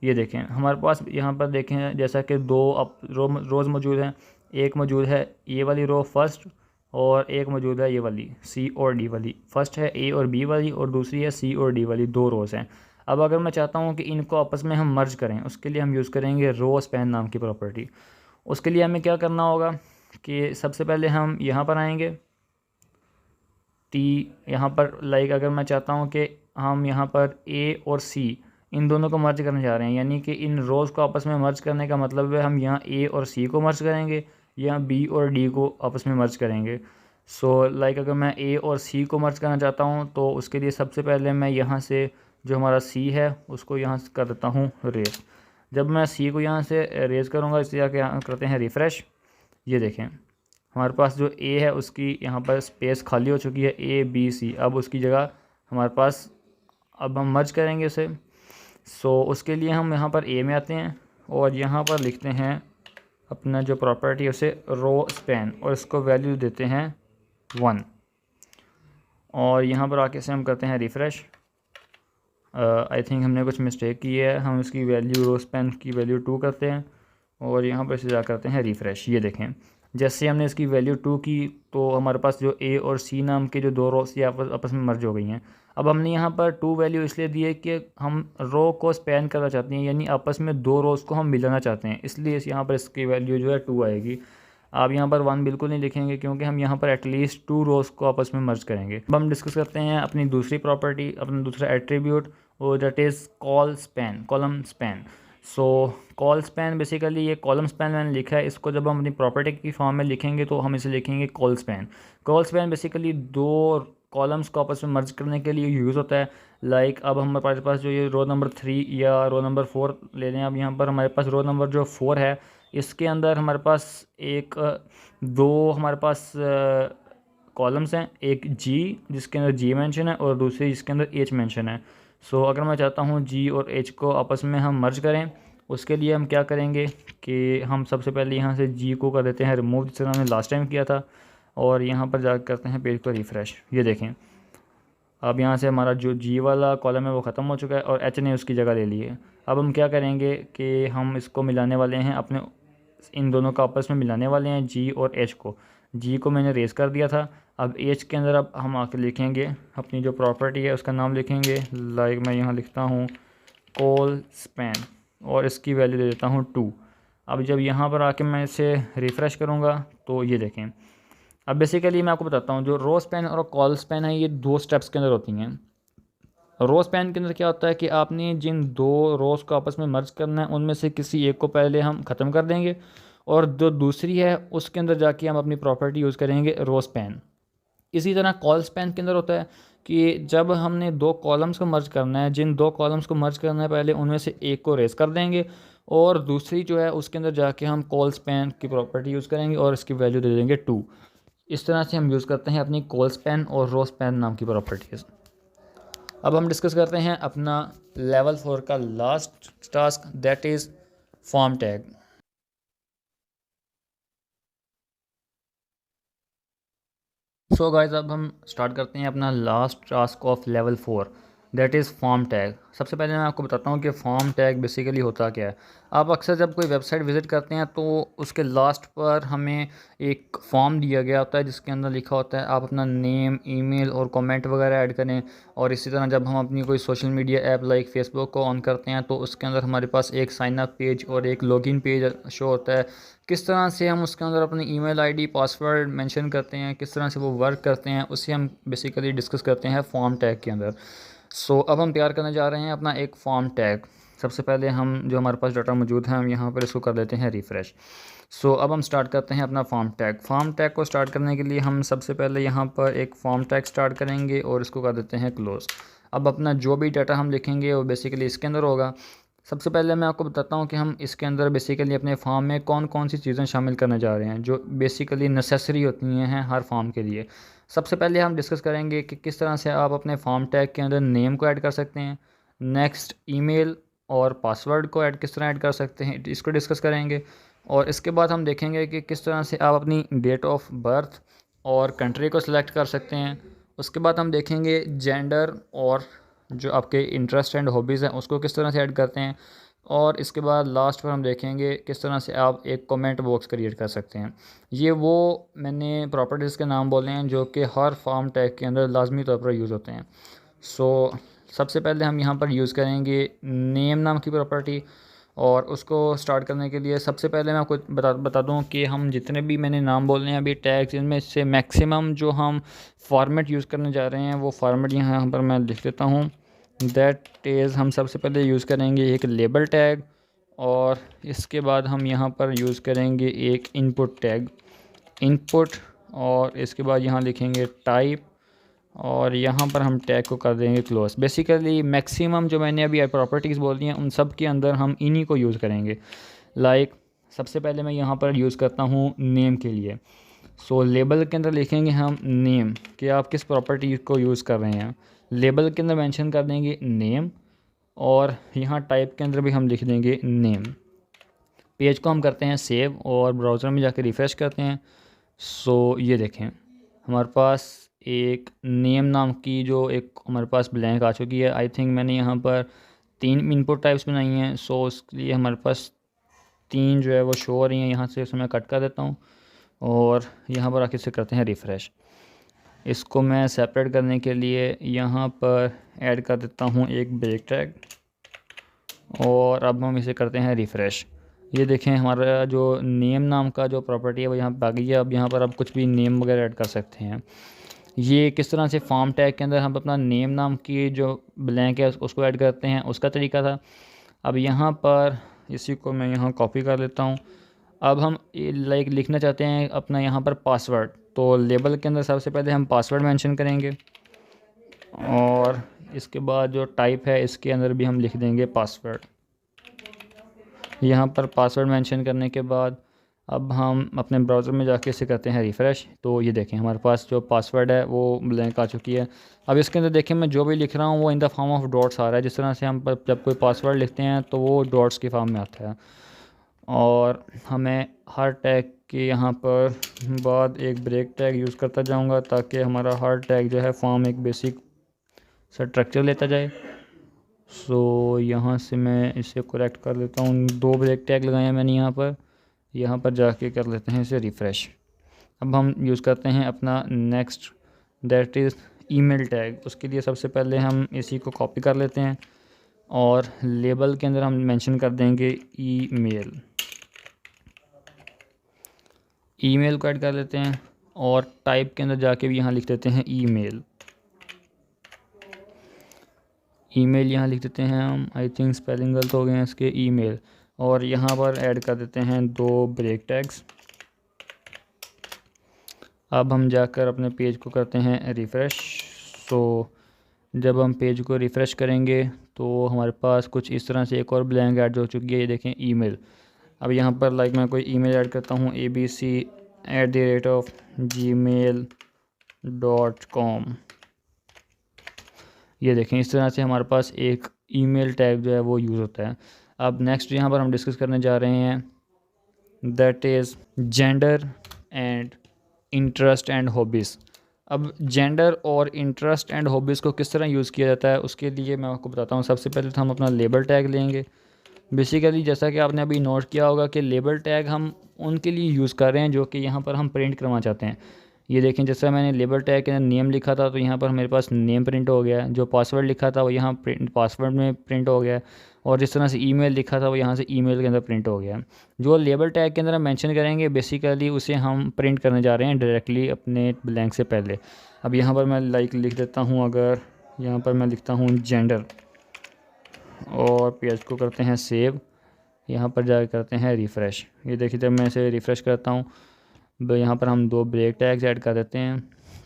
ये देखें हमारे पास यहाँ पर देखें जैसा कि 2 रोज़ मौजूद हैं, एक मौजूद है ये वाली रो फर्स्ट और एक मौजूद है ये वाली C और D वाली। फर्स्ट है A और B वाली और दूसरी है C और D वाली, 2 रोज़ हैं। अब अगर मैं चाहता हूँ कि इनको आपस में हम मर्ज करें उसके लिए हम यूज़ करेंगे रो स्पैन नाम की प्रॉपर्टी। उसके लिए हमें क्या करना होगा कि सबसे पहले हम यहाँ पर आएंगे यहाँ पर लाइक अगर मैं चाहता हूँ कि हम यहाँ पर A और C इन दोनों को मर्ज करने जा रहे हैं, यानी कि इन रोज़ को आपस में मर्ज करने का मतलब है हम यहाँ A और C को मर्ज करेंगे या B और D को आपस में मर्ज करेंगे। सो लाइक अगर मैं ए और सी को मर्ज करना चाहता हूँ तो उसके लिए सबसे पहले मैं यहाँ से जो हमारा सी है उसको यहाँ से कर देता हूँ रेज। जब मैं सी को यहाँ से रेज करूँगा, इसे जाके यहाँ करते हैं रिफ़्रेश। ये देखें हमारे पास जो ए है उसकी यहाँ पर स्पेस खाली हो चुकी है, ए बी सी। अब उसकी जगह हमारे पास, अब हम मर्ज करेंगे उसे। सो उसके लिए हम यहाँ पर ए में आते हैं और यहाँ पर लिखते हैं अपना जो प्रॉपर्टी है उसे रो स्पैन, और इसको वैल्यू देते हैं 1। और यहाँ पर आके से हम करते हैं रिफ़्रेश। आई थिंक हमने कुछ मिस्टेक की है, हम इसकी वैल्यू रो स्पैन की वैल्यू 2 करते हैं और यहाँ पर इसे जा करते हैं रिफ़्रेश। ये देखें जैसे हमने इसकी वैल्यू 2 की तो हमारे पास जो ए और सी नाम के जो दो रोस ये आपस में मर्ज हो गई हैं। अब हमने यहाँ पर 2 वैल्यू इसलिए दी है कि हम रो को स्पैन करना चाहते हैं, यानी आपस में दो रोज़ को हम मिलाना चाहते हैं, इसलिए यहाँ पर इसकी वैल्यू जो है 2 आएगी। आप यहाँ पर 1 बिल्कुल नहीं लिखेंगे क्योंकि हम यहाँ पर एटलीस्ट 2 रोज़ को आपस में मर्ज करेंगे। अब हम डिस्कस करते हैं अपनी दूसरी प्रॉपर्टी, अपना दूसरा एट्रीब्यूट, वो that is call span, column span. So call span basically ये कॉलम स्पैन मैंने लिखा है, इसको जब हम अपनी प्रॉपर्टी की फॉर्म में लिखेंगे तो हम इसे लिखेंगे call span. Call span basically दो कॉलम्स को आपस में मर्ज करने के लिए यूज़ होता है। लाइक अब हमारे पास जो ये रो नंबर 3 या रो नंबर 4 ले लें। अब यहाँ पर हमारे पास रो नंबर जो 4 है इसके अंदर हमारे पास दो हमारे पास कॉलम्स हैं, एक जी जिसके अंदर जी मेंशन है और दूसरी जिसके अंदर एच मेंशन है। सो अगर मैं चाहता हूँ जी और एच को आपस में हम मर्ज करें, उसके लिए हम क्या करेंगे कि हम सबसे पहले यहाँ से जी को कर देते हैं रिमूव, जिस तरह हमने लास्ट टाइम किया था, और यहाँ पर जा करते हैं पेज को रिफ़्रेश। ये देखें अब यहाँ से हमारा जो जी वाला कॉलम है वो ख़त्म हो चुका है और एच ने उसकी जगह ले ली है। अब हम क्या करेंगे कि हम इसको मिलाने वाले हैं, अपने इन दोनों को आपस में मिलाने वाले हैं, जी और एच को। जी को मैंने रेज़ कर दिया था, अब एच के अंदर अब हम आके लिखेंगे अपनी जो प्रॉपर्टी है उसका नाम लिखेंगे। लाइक मैं यहाँ लिखता हूँ कॉल स्पैन और इसकी वैल्यू दे देता हूँ 2। अब जब यहाँ पर आके मैं इसे रिफ़्रेश करूँगा तो ये देखें अब बेसिकली मैं आपको बताता हूँ जो रो स्पैन और कॉल स्पैन है ये 2 स्टेप्स के अंदर होती हैं। रो स्पैन के अंदर क्या होता है कि आपने जिन दो रोज़ को आपस में मर्ज करना है उनमें से किसी एक को पहले हम ख़त्म कर देंगे और जो दूसरी है उसके अंदर जाके हम अपनी प्रॉपर्टी यूज़ करेंगे रो स्पैन। इसी तरह कॉल स्पैन के अंदर होता है कि जब हमने दो कॉलम्स को मर्ज करना है, जिन दो कॉलम्स को मर्ज करना है पहले उनमें से एक को रेस कर देंगे और दूसरी जो है उसके अंदर जाके हम कॉल स्पैन की प्रॉपर्टी यूज़ करेंगे और इसकी वैल्यू दे देंगे 2। इस तरह से हम यूज़ करते हैं अपनी कॉल स्पैन और रो स्पैन नाम की प्रॉपर्टीज़। अब हम डिस्कस करते हैं अपना लेवल 4 का last task, that is form tag. So guys अब हम स्टार्ट करते हैं अपना last task of level 4, that is form tag. सबसे पहले मैं आपको बताता हूँ कि फॉर्म टैग बेसिकली होता क्या है। आप अक्सर जब कोई वेबसाइट विज़िट करते हैं तो उसके लास्ट पर हमें एक फॉर्म दिया गया होता है जिसके अंदर लिखा होता है आप अपना नेम, ईमेल और कमेंट वगैरह ऐड करें। और इसी तरह जब हम अपनी कोई social media app like Facebook को ऑन करते हैं तो उसके अंदर हमारे पास एक साइन अप पेज और एक लॉगिन पेज शो होता है। किस तरह से हम उसके अंदर अपनी ईमेल आईडी, पासवर्ड मेंशन करते हैं, किस तरह से वो वर्क करते हैं, उसे हम बेसिकली डिस्कस करते हैं फॉर्म टैग के अंदर। सो अब हम तैयार करने जा रहे हैं अपना एक फॉर्म टैग। सबसे पहले हम जो हमारे पास डाटा मौजूद है हम यहाँ पर इसको कर देते हैं रिफ़्रेश। सो अब हम स्टार्ट करते हैं अपना फॉर्म टैग। फॉर्म टैग को स्टार्ट करने के लिए हम सबसे पहले यहाँ पर एक फॉर्म टैग स्टार्ट करेंगे और इसको कर देते हैं क्लोज़। अब अपना जो भी डाटा हम लिखेंगे वो बेसिकली इसके अंदर होगा। सबसे पहले मैं आपको बताता हूँ कि हम इसके अंदर बेसिकली अपने फॉर्म में कौन कौन सी चीज़ें शामिल करने जा रहे हैं जो बेसिकली नेसेसरी होती हैं हर फॉर्म के लिए। सबसे पहले हम डिस्कस करेंगे कि किस तरह से आप अपने फॉर्म टैग के अंदर नेम को ऐड कर सकते हैं। नेक्स्ट ईमेल और पासवर्ड को किस तरह ऐड कर सकते हैं, इसको डिस्कस करेंगे। और इसके बाद हम देखेंगे कि किस तरह से आप अपनी डेट ऑफ बर्थ और कंट्री को सिलेक्ट कर सकते हैं। उसके बाद हम देखेंगे जेंडर और जो आपके इंटरेस्ट एंड हॉबीज़ हैं उसको किस तरह से ऐड करते हैं। और इसके बाद लास्ट पर हम देखेंगे किस तरह से आप एक कमेंट बॉक्स क्रिएट कर सकते हैं। ये वो मैंने प्रॉपर्टीज़ के नाम बोले हैं जो कि हर फॉर्म टैग के अंदर लाजमी तौर पर यूज़ होते हैं। सो सबसे पहले हम यहाँ पर यूज़ करेंगे नेम नाम की प्रॉपर्टी। और उसको स्टार्ट करने के लिए सबसे पहले मैं आपको बता दूं कि हम जितने भी मैंने नाम बोलने हैं अभी टैग्स, इनमें से मैक्सिमम जो हम फॉर्मेट यूज़ करने जा रहे हैं वो फॉर्मेट यहाँ पर मैं लिख देता हूँ। दैट इज़ हम सबसे पहले यूज़ करेंगे एक लेबल टैग और इसके बाद हम यहाँ पर यूज़ करेंगे एक इनपुट टैग। इनपुट और इसके बाद यहाँ लिखेंगे टाइप और यहाँ पर हम टैग को कर देंगे क्लोज। बेसिकली मैक्सिमम जो मैंने अभी प्रॉपर्टीज़ बोल दी हैं उन सब के अंदर हम इन्हीं को यूज़ करेंगे। लाइक सबसे पहले मैं यहाँ पर यूज़ करता हूँ नेम के लिए। सो लेबल के अंदर लिखेंगे हम नेम कि आप किस प्रॉपर्टी को यूज़ कर रहे हैं। लेबल के अंदर मेंशन कर देंगे नेम और यहाँ टाइप के अंदर भी हम लिख देंगे नेम। पेज को हम करते हैं सेव और ब्राउज़र में जाकर रिफ़्रेश करते हैं। सो ये देखें हमारे पास एक नेम नाम की जो एक हमारे पास ब्लैंक आ चुकी है। आई थिंक मैंने यहाँ पर 3 इनपुट टाइप्स बनाई हैं, सो उसके लिए हमारे पास 3 जो है वो शो हो रही हैं। यहाँ से उसे मैं कट कर देता हूँ और यहाँ पर आके इसे करते हैं रिफ़्रेश। इसको मैं सेपरेट करने के लिए यहाँ पर ऐड कर देता हूँ एक ब्रेक टैग और अब हम इसे करते हैं रिफ़्रेश। ये देखें हमारा जो नेम नाम का जो प्रॉपर्टी है वो यहाँ पर आ गई है। अब यहाँ पर आप कुछ भी नेम वगैरह ऐड कर सकते हैं। ये किस तरह से फॉर्म टैग के अंदर हम अपना नेम नाम की जो ब्लैंक है उसको ऐड करते हैं उसका तरीका था। अब यहाँ पर इसी को मैं यहाँ कॉपी कर लेता हूँ। अब हम लाइक लिखना चाहते हैं अपना यहाँ पर पासवर्ड, तो लेबल के अंदर सबसे पहले हम पासवर्ड मेंशन करेंगे और इसके बाद जो टाइप है इसके अंदर भी हम लिख देंगे पासवर्ड। यहाँ पर पासवर्ड मेंशन करने के बाद अब हम अपने ब्राउज़र में जाके इसे करते हैं रिफ़्रेश। तो ये देखें हमारे पास जो पासवर्ड है वो ब्लैंक आ चुकी है। अब इसके अंदर देखें मैं जो भी लिख रहा हूँ वो in the form of dots आ रहा है। जिस तरह से हम जब कोई पासवर्ड लिखते हैं तो वो डॉट्स की फॉर्म में आता है। और हमें हर टैग के यहाँ पर बाद एक ब्रेक टैग यूज़ करता जाऊँगा ताकि हमारा हर टैग जो है फॉर्म एक बेसिक स्ट्रक्चर लेता जाए। सो यहाँ से मैं इसे करेक्ट कर लेता हूँ। 2 ब्रेक टैग लगाए हैं मैंने यहाँ पर जाके कर लेते हैं इसे रिफ़्रेश। अब हम यूज़ करते हैं अपना next that is email tag. उसके लिए सबसे पहले हम इसी को कॉपी कर लेते हैं और लेबल के अंदर हम मेंशन कर देंगे ईमेल। ईमेल को ऐड कर लेते हैं और टाइप के अंदर जाके भी यहाँ लिख देते हैं ईमेल। ईमेल यहाँ लिख देते हैं हम। आई थिंक स्पेलिंग गलत हो गए हैं इसके। ईमेल और यहाँ पर ऐड कर देते हैं 2 ब्रेक टैग्स। अब हम जाकर अपने पेज को करते हैं रिफ़्रेश। तो जब हम पेज को रिफ़्रेश करेंगे तो हमारे पास कुछ इस तरह से एक और ब्लैंक ऐड हो चुकी है। ये देखें ईमेल। अब यहाँ पर लाइक मैं कोई ईमेल ऐड करता हूँ abc@gmail.com। ये देखें इस तरह से हमारे पास एक ईमेल टैग जो है वो यूज़ होता है। अब नेक्स्ट यहाँ पर हम डिस्कस करने जा रहे हैं that is gender and interest and hobbies. अब जेंडर और इंटरेस्ट एंड हॉबीज़ को किस तरह यूज़ किया जाता है उसके लिए मैं आपको बताता हूँ। सबसे पहले तो हम अपना लेबल टैग लेंगे। बेसिकली जैसा कि आपने अभी नोट किया होगा कि लेबल टैग हम उनके लिए यूज़ कर रहे हैं जो कि यहाँ पर हम प्रिंट करना चाहते हैं। ये देखें जैसा मैंने लेबल टैग के अंदर नेम लिखा था तो यहाँ पर मेरे पास नेम प्रिंट हो गया है। जो पासवर्ड लिखा था वो यहाँ पासवर्ड में प्रिंट हो गया है और जिस तरह से ईमेल लिखा था वो यहाँ से ईमेल के अंदर प्रिंट हो गया है। जो लेबल टैग के अंदर हम मेंशन करेंगे बेसिकली उसे हम प्रिंट करने जा रहे हैं डायरेक्टली अपने ब्लैंक से पहले। अब यहाँ पर मैं लाइक लिख देता हूँ, अगर यहाँ पर मैं लिखता हूँ जेंडर और पेज को करते हैं सेव। यहाँ पर जाकर करते हैं रिफ़्रेश। ये देखिए जब मैं इसे रिफ़्रेश करता हूँ यहाँ पर हम 2 ब्रेक टैग्स ऐड कर देते हैं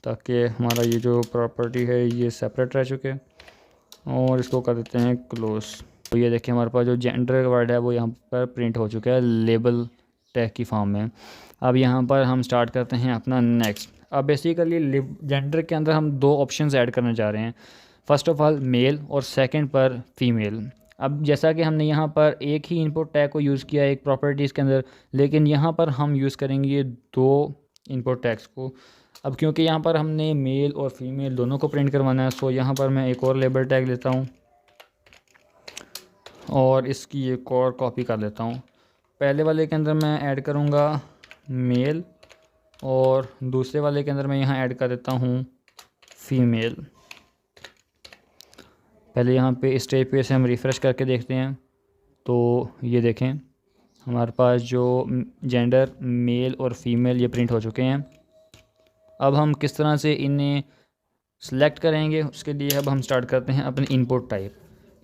ताकि हमारा ये जो प्रॉपर्टी है ये सेपरेट रह चुके और इसको कर देते हैं क्लोज। तो ये देखिए हमारे पास जो जेंडर वर्ड है वो यहाँ पर प्रिंट हो चुका है लेबल टैग की फॉर्म में। अब यहाँ पर हम स्टार्ट करते हैं अपना नेक्स्ट। अब बेसिकली जेंडर के अंदर हम 2 ऑप्शंस ऐड करने जा रहे हैं। फ़र्स्ट ऑफ़ ऑल मेल और सेकंड पर फीमेल। अब जैसा कि हमने यहाँ पर एक ही इनपुट टैग को यूज़ किया एक प्रॉपर्टीज़ के अंदर, लेकिन यहाँ पर हम यूज़ करेंगे ये 2 इनपुट टैग्स को। अब क्योंकि यहाँ पर हमने मेल और फीमेल दोनों को प्रिंट करवाना है सो यहाँ पर मैं एक और लेबल टैग लेता हूँ और इसकी एक और कॉपी कर लेता हूँ। पहले वाले के अंदर मैं ऐड करूँगा मेल और दूसरे वाले के अंदर मैं यहाँ ऐड कर देता हूँ फीमेल। पहले यहाँ पे स्टेज पे से हम रिफ़्रेश करके देखते हैं तो ये देखें हमारे पास जो जेंडर मेल और फीमेल ये प्रिंट हो चुके हैं। अब हम किस तरह से इन्हें सेलेक्ट करेंगे उसके लिए अब हम स्टार्ट करते हैं अपने इनपुट टाइप।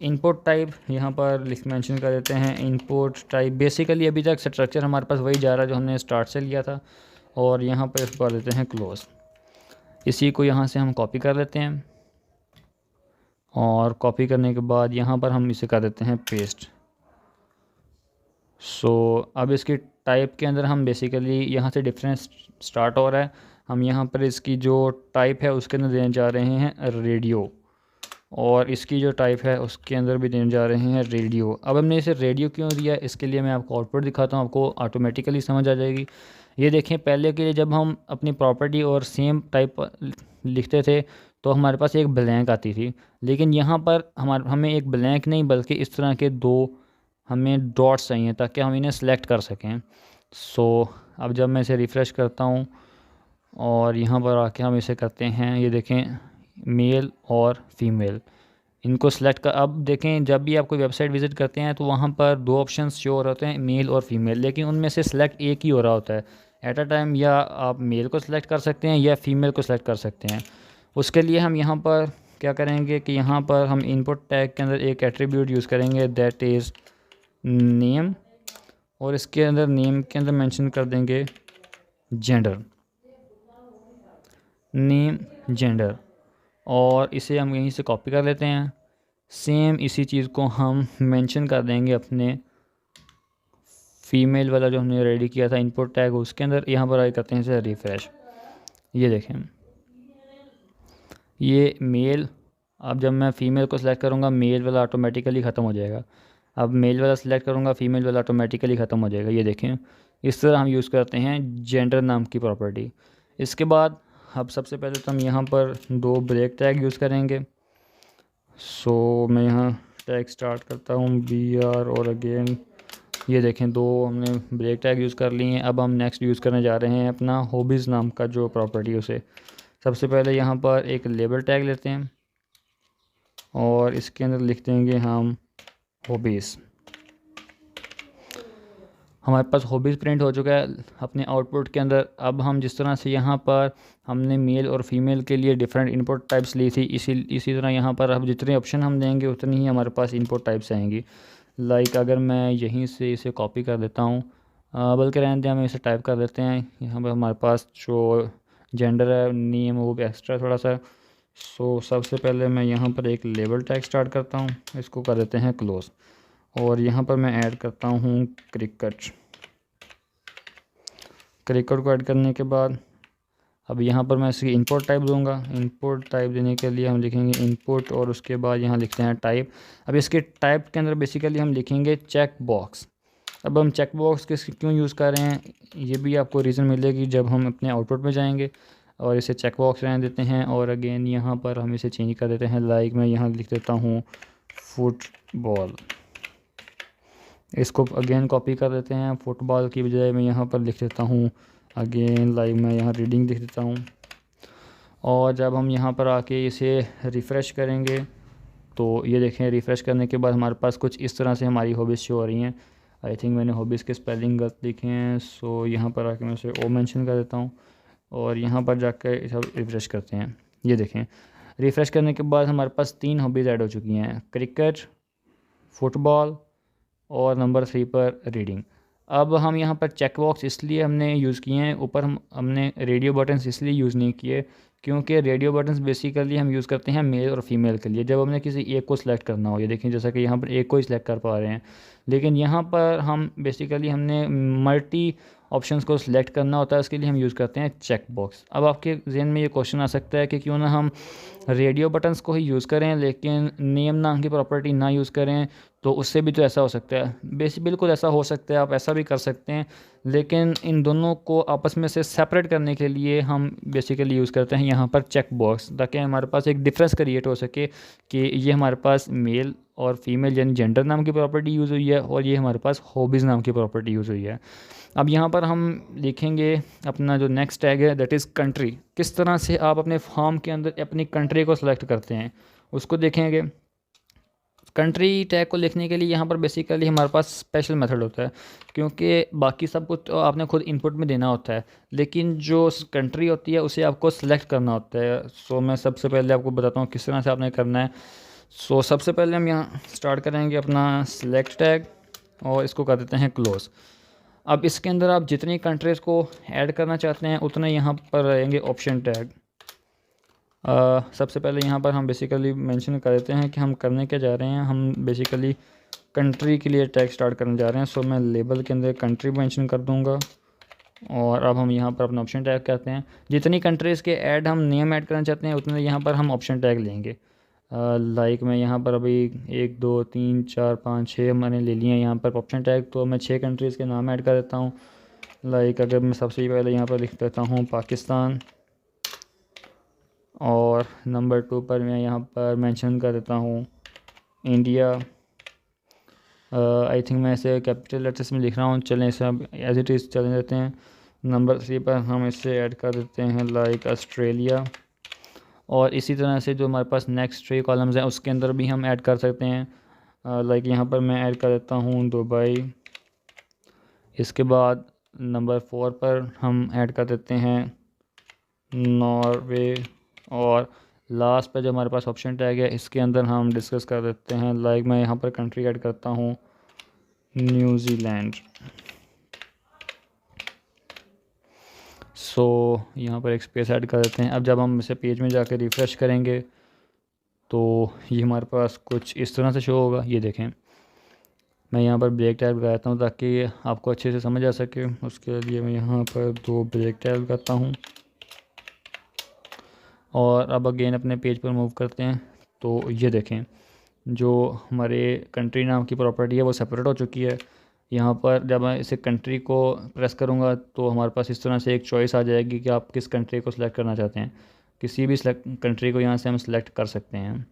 इनपुट टाइप यहाँ पर लिख मेंशन कर देते हैं इनपुट टाइप। बेसिकली अभी तक स्ट्रक्चर हमारे पास वही जा रहा है जो हमने स्टार्ट से लिया था। और यहाँ पर इसको कर देते हैं क्लोज़। इसी को यहाँ से हम कॉपी कर लेते हैं और कॉपी करने के बाद यहाँ पर हम इसे कर देते हैं पेस्ट। अब इसकी टाइप के अंदर हम बेसिकली यहाँ से डिफरेंस स्टार्ट हो रहा है। हम यहाँ पर इसकी जो टाइप है उसके अंदर देने जा रहे हैं रेडियो, और इसकी जो टाइप है उसके अंदर भी देने जा रहे हैं रेडियो। अब हमने इसे रेडियो क्यों दिया, इसके लिए मैं आपको आउटपुट दिखाता हूँ, आपको ऑटोमेटिकली समझ आ जाएगी। ये देखें, पहले के लिए जब हम अपनी प्रॉपर्टी और सेम टाइप लिखते थे तो हमारे पास एक ब्लैंक आती थी, लेकिन यहाँ पर हमें एक ब्लैंक नहीं बल्कि इस तरह के दो हमें डॉट्स चाहिए ताकि हम इन्हें सेलेक्ट कर सकें। अब जब मैं इसे रिफ़्रेश करता हूँ और यहाँ पर आके हम इसे करते हैं, ये देखें मेल और फीमेल इनको सेलेक्ट कर। अब देखें, जब भी आप कोई वेबसाइट विज़िट करते हैं तो वहाँ पर दो ऑप्शंस शो हो रहे होते हैं, मेल और फीमेल, लेकिन उनमें से सिलेक्ट एक ही हो रहा होता है एट अ टाइम। या आप मेल को सिलेक्ट कर सकते हैं या फीमेल को सिलेक्ट कर सकते हैं। उसके लिए हम यहाँ पर क्या करेंगे कि यहाँ पर हम इनपुट टैग के अंदर एक एट्रीब्यूट यूज़ करेंगे, दैट इज़ नेम, और इसके अंदर नेम के अंदर मेंशन कर देंगे जेंडर, नेम जेंडर, और इसे हम यहीं से कॉपी कर लेते हैं। सेम इसी चीज़ को हम मेंशन कर देंगे अपने फीमेल वाला जो हमने रेडी किया था इनपुट टैग, उसके अंदर। यहाँ पर आगे करते हैं इसे रिफ़्रेश। ये देखें, ये मेल। अब जब मैं फ़ीमेल को सिलेक्ट करूँगा मेल वाला ऑटोमेटिकली ख़त्म हो जाएगा। अब मेल वाला सिलेक्ट करूँगा फीमेल वाला ऑटोमेटिकली ख़त्म हो जाएगा। ये देखें, इस तरह हम यूज़ करते हैं जेंडर नाम की प्रॉपर्टी। इसके बाद अब सबसे पहले तो हम यहाँ पर दो ब्रेक टैग यूज़ करेंगे। मैं यहाँ टैग स्टार्ट करता हूँ BR और अगेन। ये देखें, दो हमने ब्रेक टैग यूज़ कर लिए हैं। अब हम नेक्स्ट यूज़ करने जा रहे हैं अपना हॉबीज़ नाम का जो प्रॉपर्टी, उसे सबसे पहले यहाँ पर एक लेबल टैग लेते हैं और इसके अंदर लिख देंगे हम हॉबीज़। हमारे पास हॉबीज़ प्रिंट हो चुका है अपने आउटपुट के अंदर। अब हम जिस तरह से यहाँ पर हमने मेल और फीमेल के लिए डिफरेंट इनपुट टाइप्स ली थी, इसी तरह यहाँ पर अब जितने ऑप्शन हम देंगे उतनी ही हमारे पास इनपुट टाइप्स आएंगी। लाइक अगर मैं यहीं से इसे कॉपी कर देता हूँ, बल्कि रहने दें, हम इसे टाइप कर देते हैं। यहाँ पर हमारे पास जो जेंडर है, नेम, वो भी एक्स्ट्रा थोड़ा सा। सबसे पहले मैं यहाँ पर एक लेबल टैग स्टार्ट करता हूँ, इसको कर देते हैं क्लोज़, और यहाँ पर मैं ऐड करता हूँ क्रिकेट को ऐड करने के बाद अब यहाँ पर मैं इसकी इनपुट टाइप दूंगा। इनपुट टाइप देने के लिए हम लिखेंगे इनपुट और उसके बाद यहाँ लिखते हैं टाइप। अब इसके टाइप के अंदर बेसिकली हम लिखेंगे चेक बॉक्स। अब हम चेक बॉक्स क्यों यूज़ कर रहे हैं, ये भी आपको रीज़न मिलेगी जब हम अपने आउटपुट में जाएंगे। और इसे चेक बॉक्स रहने देते हैं और अगेन यहाँ पर हम इसे चेंज कर देते हैं। लाइक मैं यहाँ लिख देता हूँ फुटबॉल, इसको अगेन कॉपी कर देते हैं। फुटबॉल की बजाय मैं यहाँ पर लिख देता हूँ अगेन, लाइक मैं यहाँ रीडिंग लिख देता हूँ। और जब हम यहाँ पर आके इसे रिफ़्रेश करेंगे तो ये देखें, रिफ़्रेश करने के बाद हमारे पास कुछ इस तरह से हमारी हॉबीज़ शो हो रही हैं। आई थिंक मैंने हॉबीज़ के स्पेलिंग गलत लिखे हैं, यहाँ पर आके मैं उसे ओ मेंशन कर देता हूँ और यहाँ पर जाकर सब रिफ़्रेश करते हैं। ये देखें, रिफ़्रेश करने के बाद हमारे पास 3 हॉबीज़ ऐड हो चुकी हैं, क्रिकेट, फुटबॉल और नंबर 3 पर रीडिंग। अब हम यहाँ पर चेक बॉक्स इसलिए हमने यूज़ किए हैं, ऊपर हमने रेडियो बटन्स इसलिए यूज़ नहीं किए क्योंकि रेडियो बटन्स बेसिकली हम यूज़ करते हैं मेल और फीमेल के लिए, जब हमने किसी एक को सिलेक्ट करना हो। ये देखें, जैसा कि यहाँ पर एक को ही सिलेक्ट कर पा रहे हैं, लेकिन यहाँ पर हम बेसिकली हमने मल्टी ऑप्शंस को सिलेक्ट करना होता है, इसके लिए हम यूज़ करते हैं चेक बॉक्स। अब आपके जहन में ये क्वेश्चन आ सकता है कि क्यों ना हम रेडियो बटन्स को ही यूज़ करें लेकिन नेम नाम की प्रॉपर्टी ना यूज़ करें, तो उससे भी तो ऐसा हो सकता है। बिल्कुल ऐसा हो सकता है, आप ऐसा भी कर सकते हैं, लेकिन इन दोनों को आपस में से सेपरेट करने के लिए हम बेसिकली यूज़ करते हैं यहाँ पर चेक बॉक्स, ताकि हमारे पास एक डिफरेंस क्रिएट हो सके कि ये हमारे पास मेल और फीमेल यानी जेंडर नाम की प्रॉपर्टी यूज़ हुई है और ये हमारे पास हॉबीज़ नाम की प्रॉपर्टी यूज़ हुई है। अब यहाँ पर हम लिखेंगे अपना जो नेक्स्ट टैग है, दैट इज़ कंट्री। किस तरह से आप अपने फॉर्म के अंदर अपनी कंट्री को सिलेक्ट करते हैं उसको देखेंगे। कंट्री टैग को लिखने के लिए यहाँ पर बेसिकली हमारे पास स्पेशल मेथड होता है, क्योंकि बाकी सब कुछ तो आपने खुद इनपुट में देना होता है, लेकिन जो कंट्री होती है उसे आपको सिलेक्ट करना होता है। मैं सबसे पहले आपको बताता हूँ किस तरह से आपने करना है। सबसे पहले हम यहाँ स्टार्ट करेंगे अपना सिलेक्ट टैग और इसको कर देते हैं क्लोज़। अब इसके अंदर आप जितनी कंट्रीज़ को ऐड करना चाहते हैं उतने यहाँ पर रहेंगे ऑप्शन टैग। सबसे पहले यहाँ पर हम बेसिकली मेंशन कर देते हैं कि हम करने क्या जा रहे हैं। हम बेसिकली कंट्री के लिए टैग स्टार्ट करने जा रहे हैं। सो मैं लेबल के अंदर कंट्री मेंशन कर दूँगा और अब हम यहाँ पर अपना ऑप्शन टैग कहते हैं। जितनी कंट्रीज़ के ऐड हम नेम ऐड करना चाहते हैं उतने यहाँ पर हम ऑप्शन टैग लेंगे। लाइक मैं यहाँ पर अभी 1 2 3 4 5 6 मैंने ले लिए हैं यहाँ पर ऑप्शन टैग। तो मैं 6 कंट्रीज़ के नाम ऐड कर देता हूँ। लाइक अगर मैं सबसे पहले यहाँ पर लिख देता हूँ पाकिस्तान और नंबर 2 पर मैं यहाँ पर मेंशन कर देता हूँ इंडिया। आई थिंक मैं इसे कैपिटल लेटर्स में लिख रहा हूँ, चलें इसे अब एज इट इज़ चले देते हैं। नंबर 3 पर हम इसे ऐड कर देते हैं लाइक ऑस्ट्रेलिया। और इसी तरह से जो हमारे पास नेक्स्ट 3 कॉलम्स हैं उसके अंदर भी हम ऐड कर सकते हैं। लाइक यहाँ पर मैं ऐड कर देता हूँ दुबई। इसके बाद नंबर 4 पर हम ऐड कर देते हैं नॉर्वे। और लास्ट पे जो हमारे पास ऑप्शन टैग है इसके अंदर हम डिस्कस कर देते हैं। लाइक मैं यहाँ पर कंट्री ऐड करता हूँ न्यूजीलैंड। सो यहाँ पर एक स्पेस ऐड कर देते हैं। अब जब हम इसे पेज में जाकर रिफ़्रेश करेंगे तो ये हमारे पास कुछ इस तरह से शो होगा। ये देखें, मैं यहाँ पर ब्रेक टैग लगाता हूँ ताकि आपको अच्छे से समझ आ सके। उसके लिए मैं यहाँ पर 2 ब्रेक टैग लगाता हूँ और अब अगेन अपने पेज पर मूव करते हैं। तो ये देखें, जो हमारे कंट्री नाम की प्रॉपर्टी है वो सेपरेट हो चुकी है। यहाँ पर जब मैं इसे कंट्री को प्रेस करूँगा तो हमारे पास इस तरह से एक चॉइस आ जाएगी कि आप किस कंट्री को सिलेक्ट करना चाहते हैं। किसी भी कंट्री को यहाँ से हम सिलेक्ट कर सकते हैं,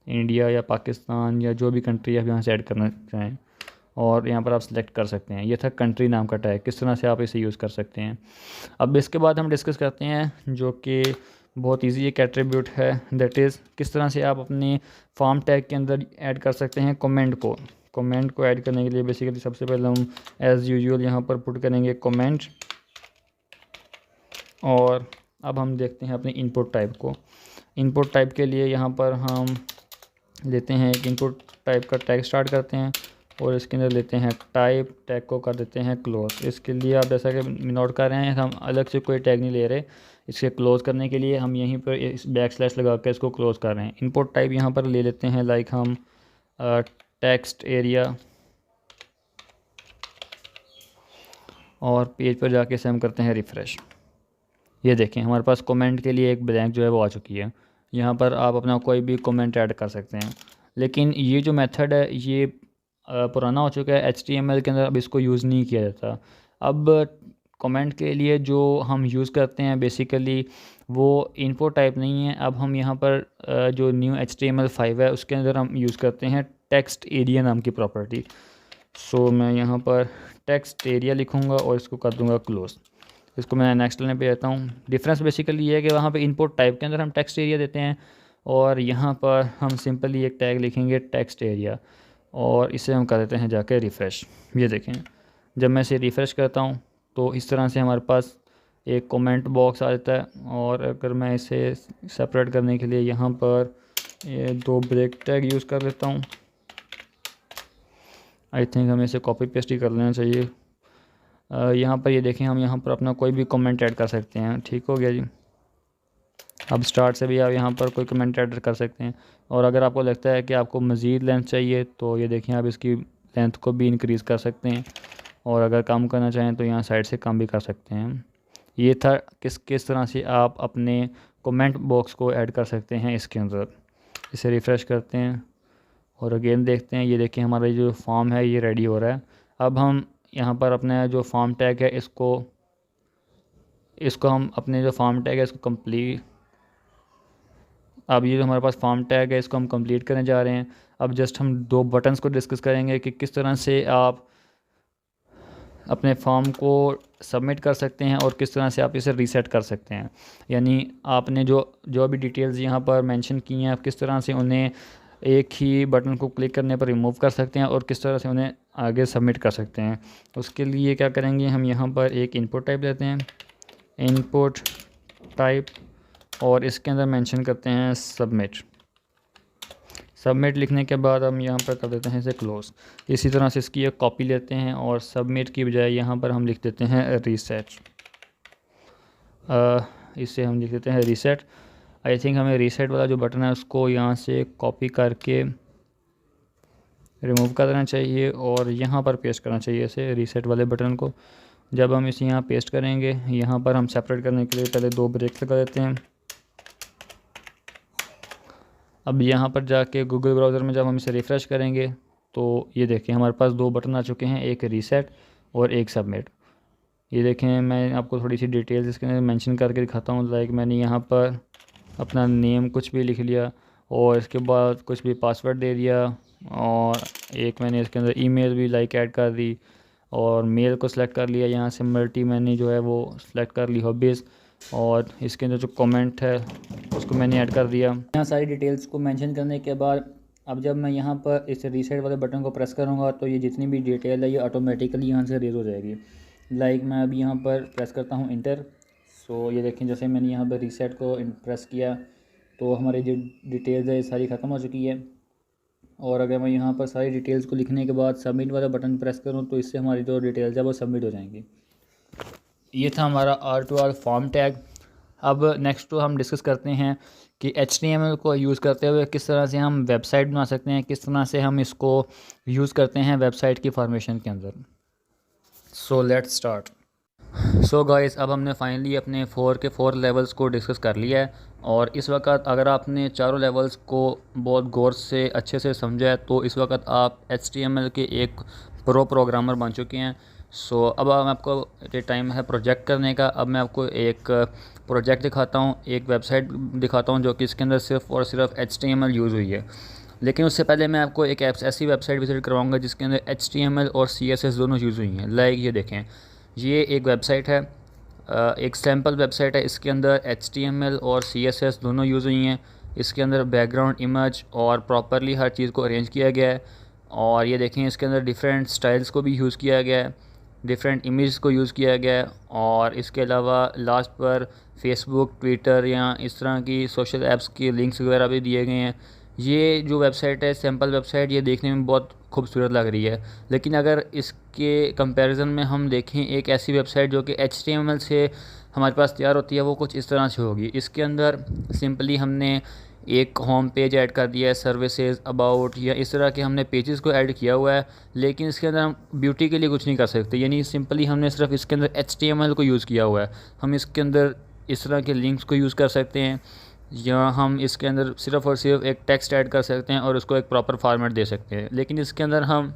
इंडिया या पाकिस्तान या जो भी कंट्री आप यहाँ से ऐड करना चाहें, और यहाँ पर आप सिलेक्ट कर सकते हैं। ये था कंट्री नाम का टैग, किस तरह से आप इसे यूज़ कर सकते हैं। अब इसके बाद हम डिस्कस करते हैं जो कि बहुत इजी एक एट्रीब्यूट है, दैट इज़ किस तरह से आप अपने फॉर्म टैग के अंदर ऐड कर सकते हैं कमेंट को। कमेंट को ऐड करने के लिए बेसिकली सबसे पहले हम एज़ यूजुअल यहाँ पर पुट करेंगे कमेंट। और अब हम देखते हैं अपने इनपुट टाइप को। इनपुट टाइप के लिए यहाँ पर हम लेते हैं एक इनपुट टाइप का टैग स्टार्ट करते हैं और इसके अंदर लेते हैं टाइप, टैग को कर देते हैं क्लोज। इसके लिए आप जैसा कि नोट कर रहे हैं हम अलग से कोई टैग नहीं ले रहे। इसके क्लोज़ करने के लिए हम यहीं पर इस बैकस्लैश लगा कर इसको क्लोज़ कर रहे हैं। इनपुट टाइप यहाँ पर ले लेते हैं लाइक हम टेक्स्ट एरिया, और पेज पर जाके इसे हम करते हैं रिफ़्रेश। ये देखें हमारे पास कमेंट के लिए एक ब्लैंक जो है वो आ चुकी है। यहाँ पर आप अपना कोई भी कमेंट ऐड कर सकते हैं। लेकिन ये जो मेथड है ये पुराना हो चुका है HTML के अंदर, अब इसको यूज़ नहीं किया जाता। अब कमेंट के लिए जो हम यूज़ करते हैं बेसिकली वो इनपुट टाइप नहीं है। अब हम यहाँ पर जो न्यू HTML5 है उसके अंदर हम यूज़ करते हैं टेक्स्ट एरिया नाम की प्रॉपर्टी। सो मैं यहाँ पर टेक्स्ट एरिया लिखूँगा और इसको कर दूँगा क्लोज। इसको मैं नेक्स्ट लाइन पे देता हूँ। डिफरेंस बेसिकली ये है कि वहाँ पे इनपुट टाइप के अंदर हम टेक्स्ट एरिया देते हैं और यहाँ पर हम सिंपली एक टैग लिखेंगे टेक्स्ट एरिया और इसे हम कर देते हैं जाके रिफ़्रेश। ये देखें जब मैं इसे रिफ़्रेश करता हूँ तो इस तरह से हमारे पास एक कमेंट बॉक्स आ जाता है। और अगर मैं इसे सेपरेट करने के लिए यहाँ पर ये 2 ब्रेक टैग यूज़ कर लेता हूँ। आई थिंक हमें इसे कॉपी पेस्ट ही कर लेना चाहिए। यहाँ पर ये देखें हम यहाँ पर अपना कोई भी कमेंट ऐड कर सकते हैं। ठीक हो गया जी। अब स्टार्ट से भी आप यहाँ पर कोई कमेंट ऐड कर सकते हैं। और अगर आपको लगता है कि आपको मज़ीद लेंथ चाहिए तो ये देखें आप इसकी लेंथ को भी इंक्रीज़ कर सकते हैं, और अगर कम करना चाहें तो यहाँ साइड से कम भी कर सकते हैं। ये था किस तरह से आप अपने कमेंट बॉक्स को ऐड कर सकते हैं इसके अंदर। इसे रिफ़्रेश करते हैं और अगेन देखते हैं। ये देखें हमारा जो फॉर्म है ये रेडी हो रहा है। अब हम यहाँ पर अपने जो फॉर्म टैग है इसको हम अपने जो फॉर्म टैग है इसको कंप्लीट, अब ये जो हमारे पास फॉर्म टैग है इसको हम कंप्लीट करने जा रहे हैं। अब जस्ट हम 2 बटन्स को डिस्कस करेंगे कि किस तरह से आप अपने फॉर्म को सबमिट कर सकते हैं और किस तरह से आप इसे रीसेट कर सकते हैं। यानी आपने जो भी डिटेल्स यहाँ पर मेंशन की हैं आप किस तरह से उन्हें एक ही बटन को क्लिक करने पर रिमूव कर सकते हैं और किस तरह से उन्हें आगे सबमिट कर सकते हैं। उसके लिए क्या करेंगे, हम यहाँ पर एक इनपुट टाइप लेते हैं, इनपुट टाइप, और इसके अंदर मेंशन करते हैं सबमिट। सबमिट लिखने के बाद हम यहाँ पर कर देते हैं इसे क्लोज़। इसी तरह से इसकी एक कॉपी लेते हैं और सबमिट की बजाय यहाँ पर हम लिख देते हैं रीसेट। इसे हम लिख देते हैं रीसेट। आई थिंक हमें रीसेट वाला जो बटन है उसको यहाँ से कॉपी करके रिमूव कर देना चाहिए और यहाँ पर पेस्ट करना चाहिए इसे रीसेट वाले बटन को। जब हम इसे यहाँ पेस्ट करेंगे, यहाँ पर हम सेपरेट करने के लिए पहले 2 ब्रेक लगा देते हैं। अब यहाँ पर जाके गूगल ब्राउज़र में जब हम इसे रिफ़्रेश करेंगे तो ये देखें हमारे पास 2 बटन आ चुके हैं, एक रीसेट और एक सबमिट। ये देखें, मैं आपको थोड़ी सी डिटेल्स इसके अंदर मेंशन करके दिखाता हूँ। लाइक मैंने यहाँ पर अपना नेम कुछ भी लिख लिया और इसके बाद कुछ भी पासवर्ड दे दिया और एक मैंने इसके अंदर ईमेल भी लाइक ऐड कर दी और मेल को सिलेक्ट कर लिया। यहाँ से मल्टी मैंने जो है वो सिलेक्ट कर ली हॉबीज़ और इसके अंदर जो कमेंट है उसको मैंने ऐड कर दिया। यहाँ सारी डिटेल्स को मेंशन करने के बाद अब जब मैं यहाँ पर इस रीसेट वाले बटन को प्रेस करूँगा तो ये जितनी भी डिटेल है ये ऑटोमेटिकली यहाँ से रेज हो जाएगी। लाइक मैं अभी यहाँ पर प्रेस करता हूँ इंटर। सो ये देखें, जैसे मैंने यहाँ पर रीसेट को प्रेस किया तो हमारी जो डिटेल्स है सारी ख़त्म हो चुकी है। और अगर मैं यहाँ पर सारी डिटेल्स को लिखने के बाद सबमिट वाला बटन प्रेस करूँ तो इससे हमारी जो डिटेल्स है वो सबमिट हो जाएंगी। ये था हमारा R2R फॉर्म टैग। अब नेक्स्ट तो हम डिस्कस करते हैं कि HTML को यूज़ करते हुए किस तरह से हम वेबसाइट बना सकते हैं, किस तरह से हम इसको यूज़ करते हैं वेबसाइट की फॉर्मेशन के अंदर। So let's start. So guys, अब हमने फाइनली अपने 4 के 4 लेवल्स को डिस्कस कर लिया है और इस वक्त अगर आपने चारों लेवल्स को बहुत गौर से अच्छे से समझा है तो इस वक्त आप HTML के एक प्रोग्रामर बन चुके हैं। सो अब आपको ये टाइम है प्रोजेक्ट करने का। अब मैं आपको एक प्रोजेक्ट दिखाता हूँ, एक वेबसाइट दिखाता हूँ जो कि इसके अंदर सिर्फ़ और सिर्फ HTML यूज़ हुई है। लेकिन उससे पहले मैं आपको एक ऐसी वेबसाइट विजिट करवाऊँगा जिसके अंदर HTML और CSS दोनों यूज़ हुई हैं। लाइक ये देखें, ये एक वेबसाइट है, एक सैम्पल वेबसाइट है। इसके अंदर HTML और CSS दोनों यूज़ हुई हैं। इसके अंदर बैकग्राउंड इमेज और प्रॉपरली हर चीज़ को अरेंज किया गया है। और ये देखें, इसके अंदर डिफरेंट स्टाइल्स को भी यूज़ किया गया है, डिफरेंट इमेज को यूज़ किया गया है। और इसके अलावा लास्ट पर फेसबुक, ट्विटर या इस तरह की सोशल ऐप्स के लिंक्स वगैरह भी दिए गए हैं। ये जो वेबसाइट है, सैम्पल वेबसाइट, ये देखने में बहुत खूबसूरत लग रही है। लेकिन अगर इसके कंपैरिजन में हम देखें एक ऐसी वेबसाइट जो कि HTML से हमारे पास तैयार होती है, वो कुछ इस तरह से होगी। इसके अंदर सिंपली हमने एक होम पेज ऐड कर दिया है, सर्विसेज, अबाउट या इस तरह के हमने पेजेस को ऐड किया हुआ है। लेकिन इसके अंदर हम ब्यूटी के लिए कुछ नहीं कर सकते, यानी सिंपली हमने सिर्फ इसके अंदर HTML को यूज़ किया हुआ है। हम इसके अंदर इस तरह के लिंक्स को यूज़ कर सकते हैं या हम इसके अंदर सिर्फ़ और सिर्फ एक टेक्स्ट ऐड कर सकते हैं और उसको एक प्रॉपर फॉर्मेट दे सकते हैं। लेकिन इसके अंदर हम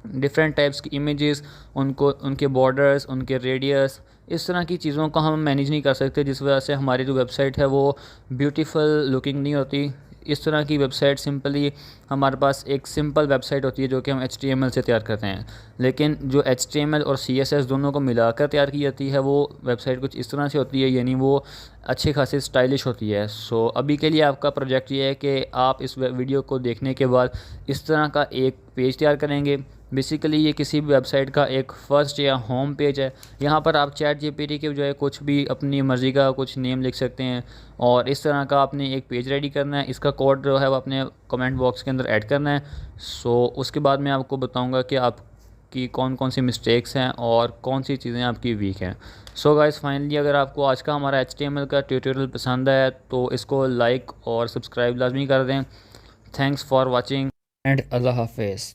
डिफरेंट टाइप्स की इमेजेस, उनको, उनके बॉर्डर्स, उनके रेडियस, इस तरह की चीज़ों को हम मैनेज नहीं कर सकते, जिस वजह से हमारी जो वेबसाइट है वो ब्यूटीफुल लुकिंग नहीं होती। इस तरह की वेबसाइट सिंपली हमारे पास एक सिंपल वेबसाइट होती है जो कि हम HTML से तैयार करते हैं। लेकिन जो HTML और CSS दोनों को मिलाकर तैयार की जाती है वो वेबसाइट कुछ इस तरह से होती है, यानी वो अच्छी खासी स्टाइलिश होती है। सो अभी के लिए आपका प्रोजेक्ट ये है कि आप इस वीडियो को देखने के बाद इस तरह का एक पेज तैयार करेंगे। बेसिकली ये किसी भी वेबसाइट का एक फ़र्स्ट या होम पेज है। यहाँ पर आप ChatGPT के बजाय कुछ भी अपनी मर्ज़ी का कुछ नेम लिख सकते हैं और इस तरह का आपने एक पेज रेडी करना है। इसका कोड जो है वो अपने कमेंट बॉक्स के अंदर ऐड करना है। सो उसके बाद मैं आपको बताऊँगा कि आपकी कौन कौन सी मिस्टेक्स हैं और कौन सी चीज़ें आपकी वीक हैं। सो गाइस, फाइनली अगर आपको आज का हमारा HTML का ट्यूटोरियल पसंद आया तो इसको लाइक और सब्सक्राइब लाजमी कर दें। थैंक्स फॉर वॉचिंग एंड अल्लाह हाफिज़।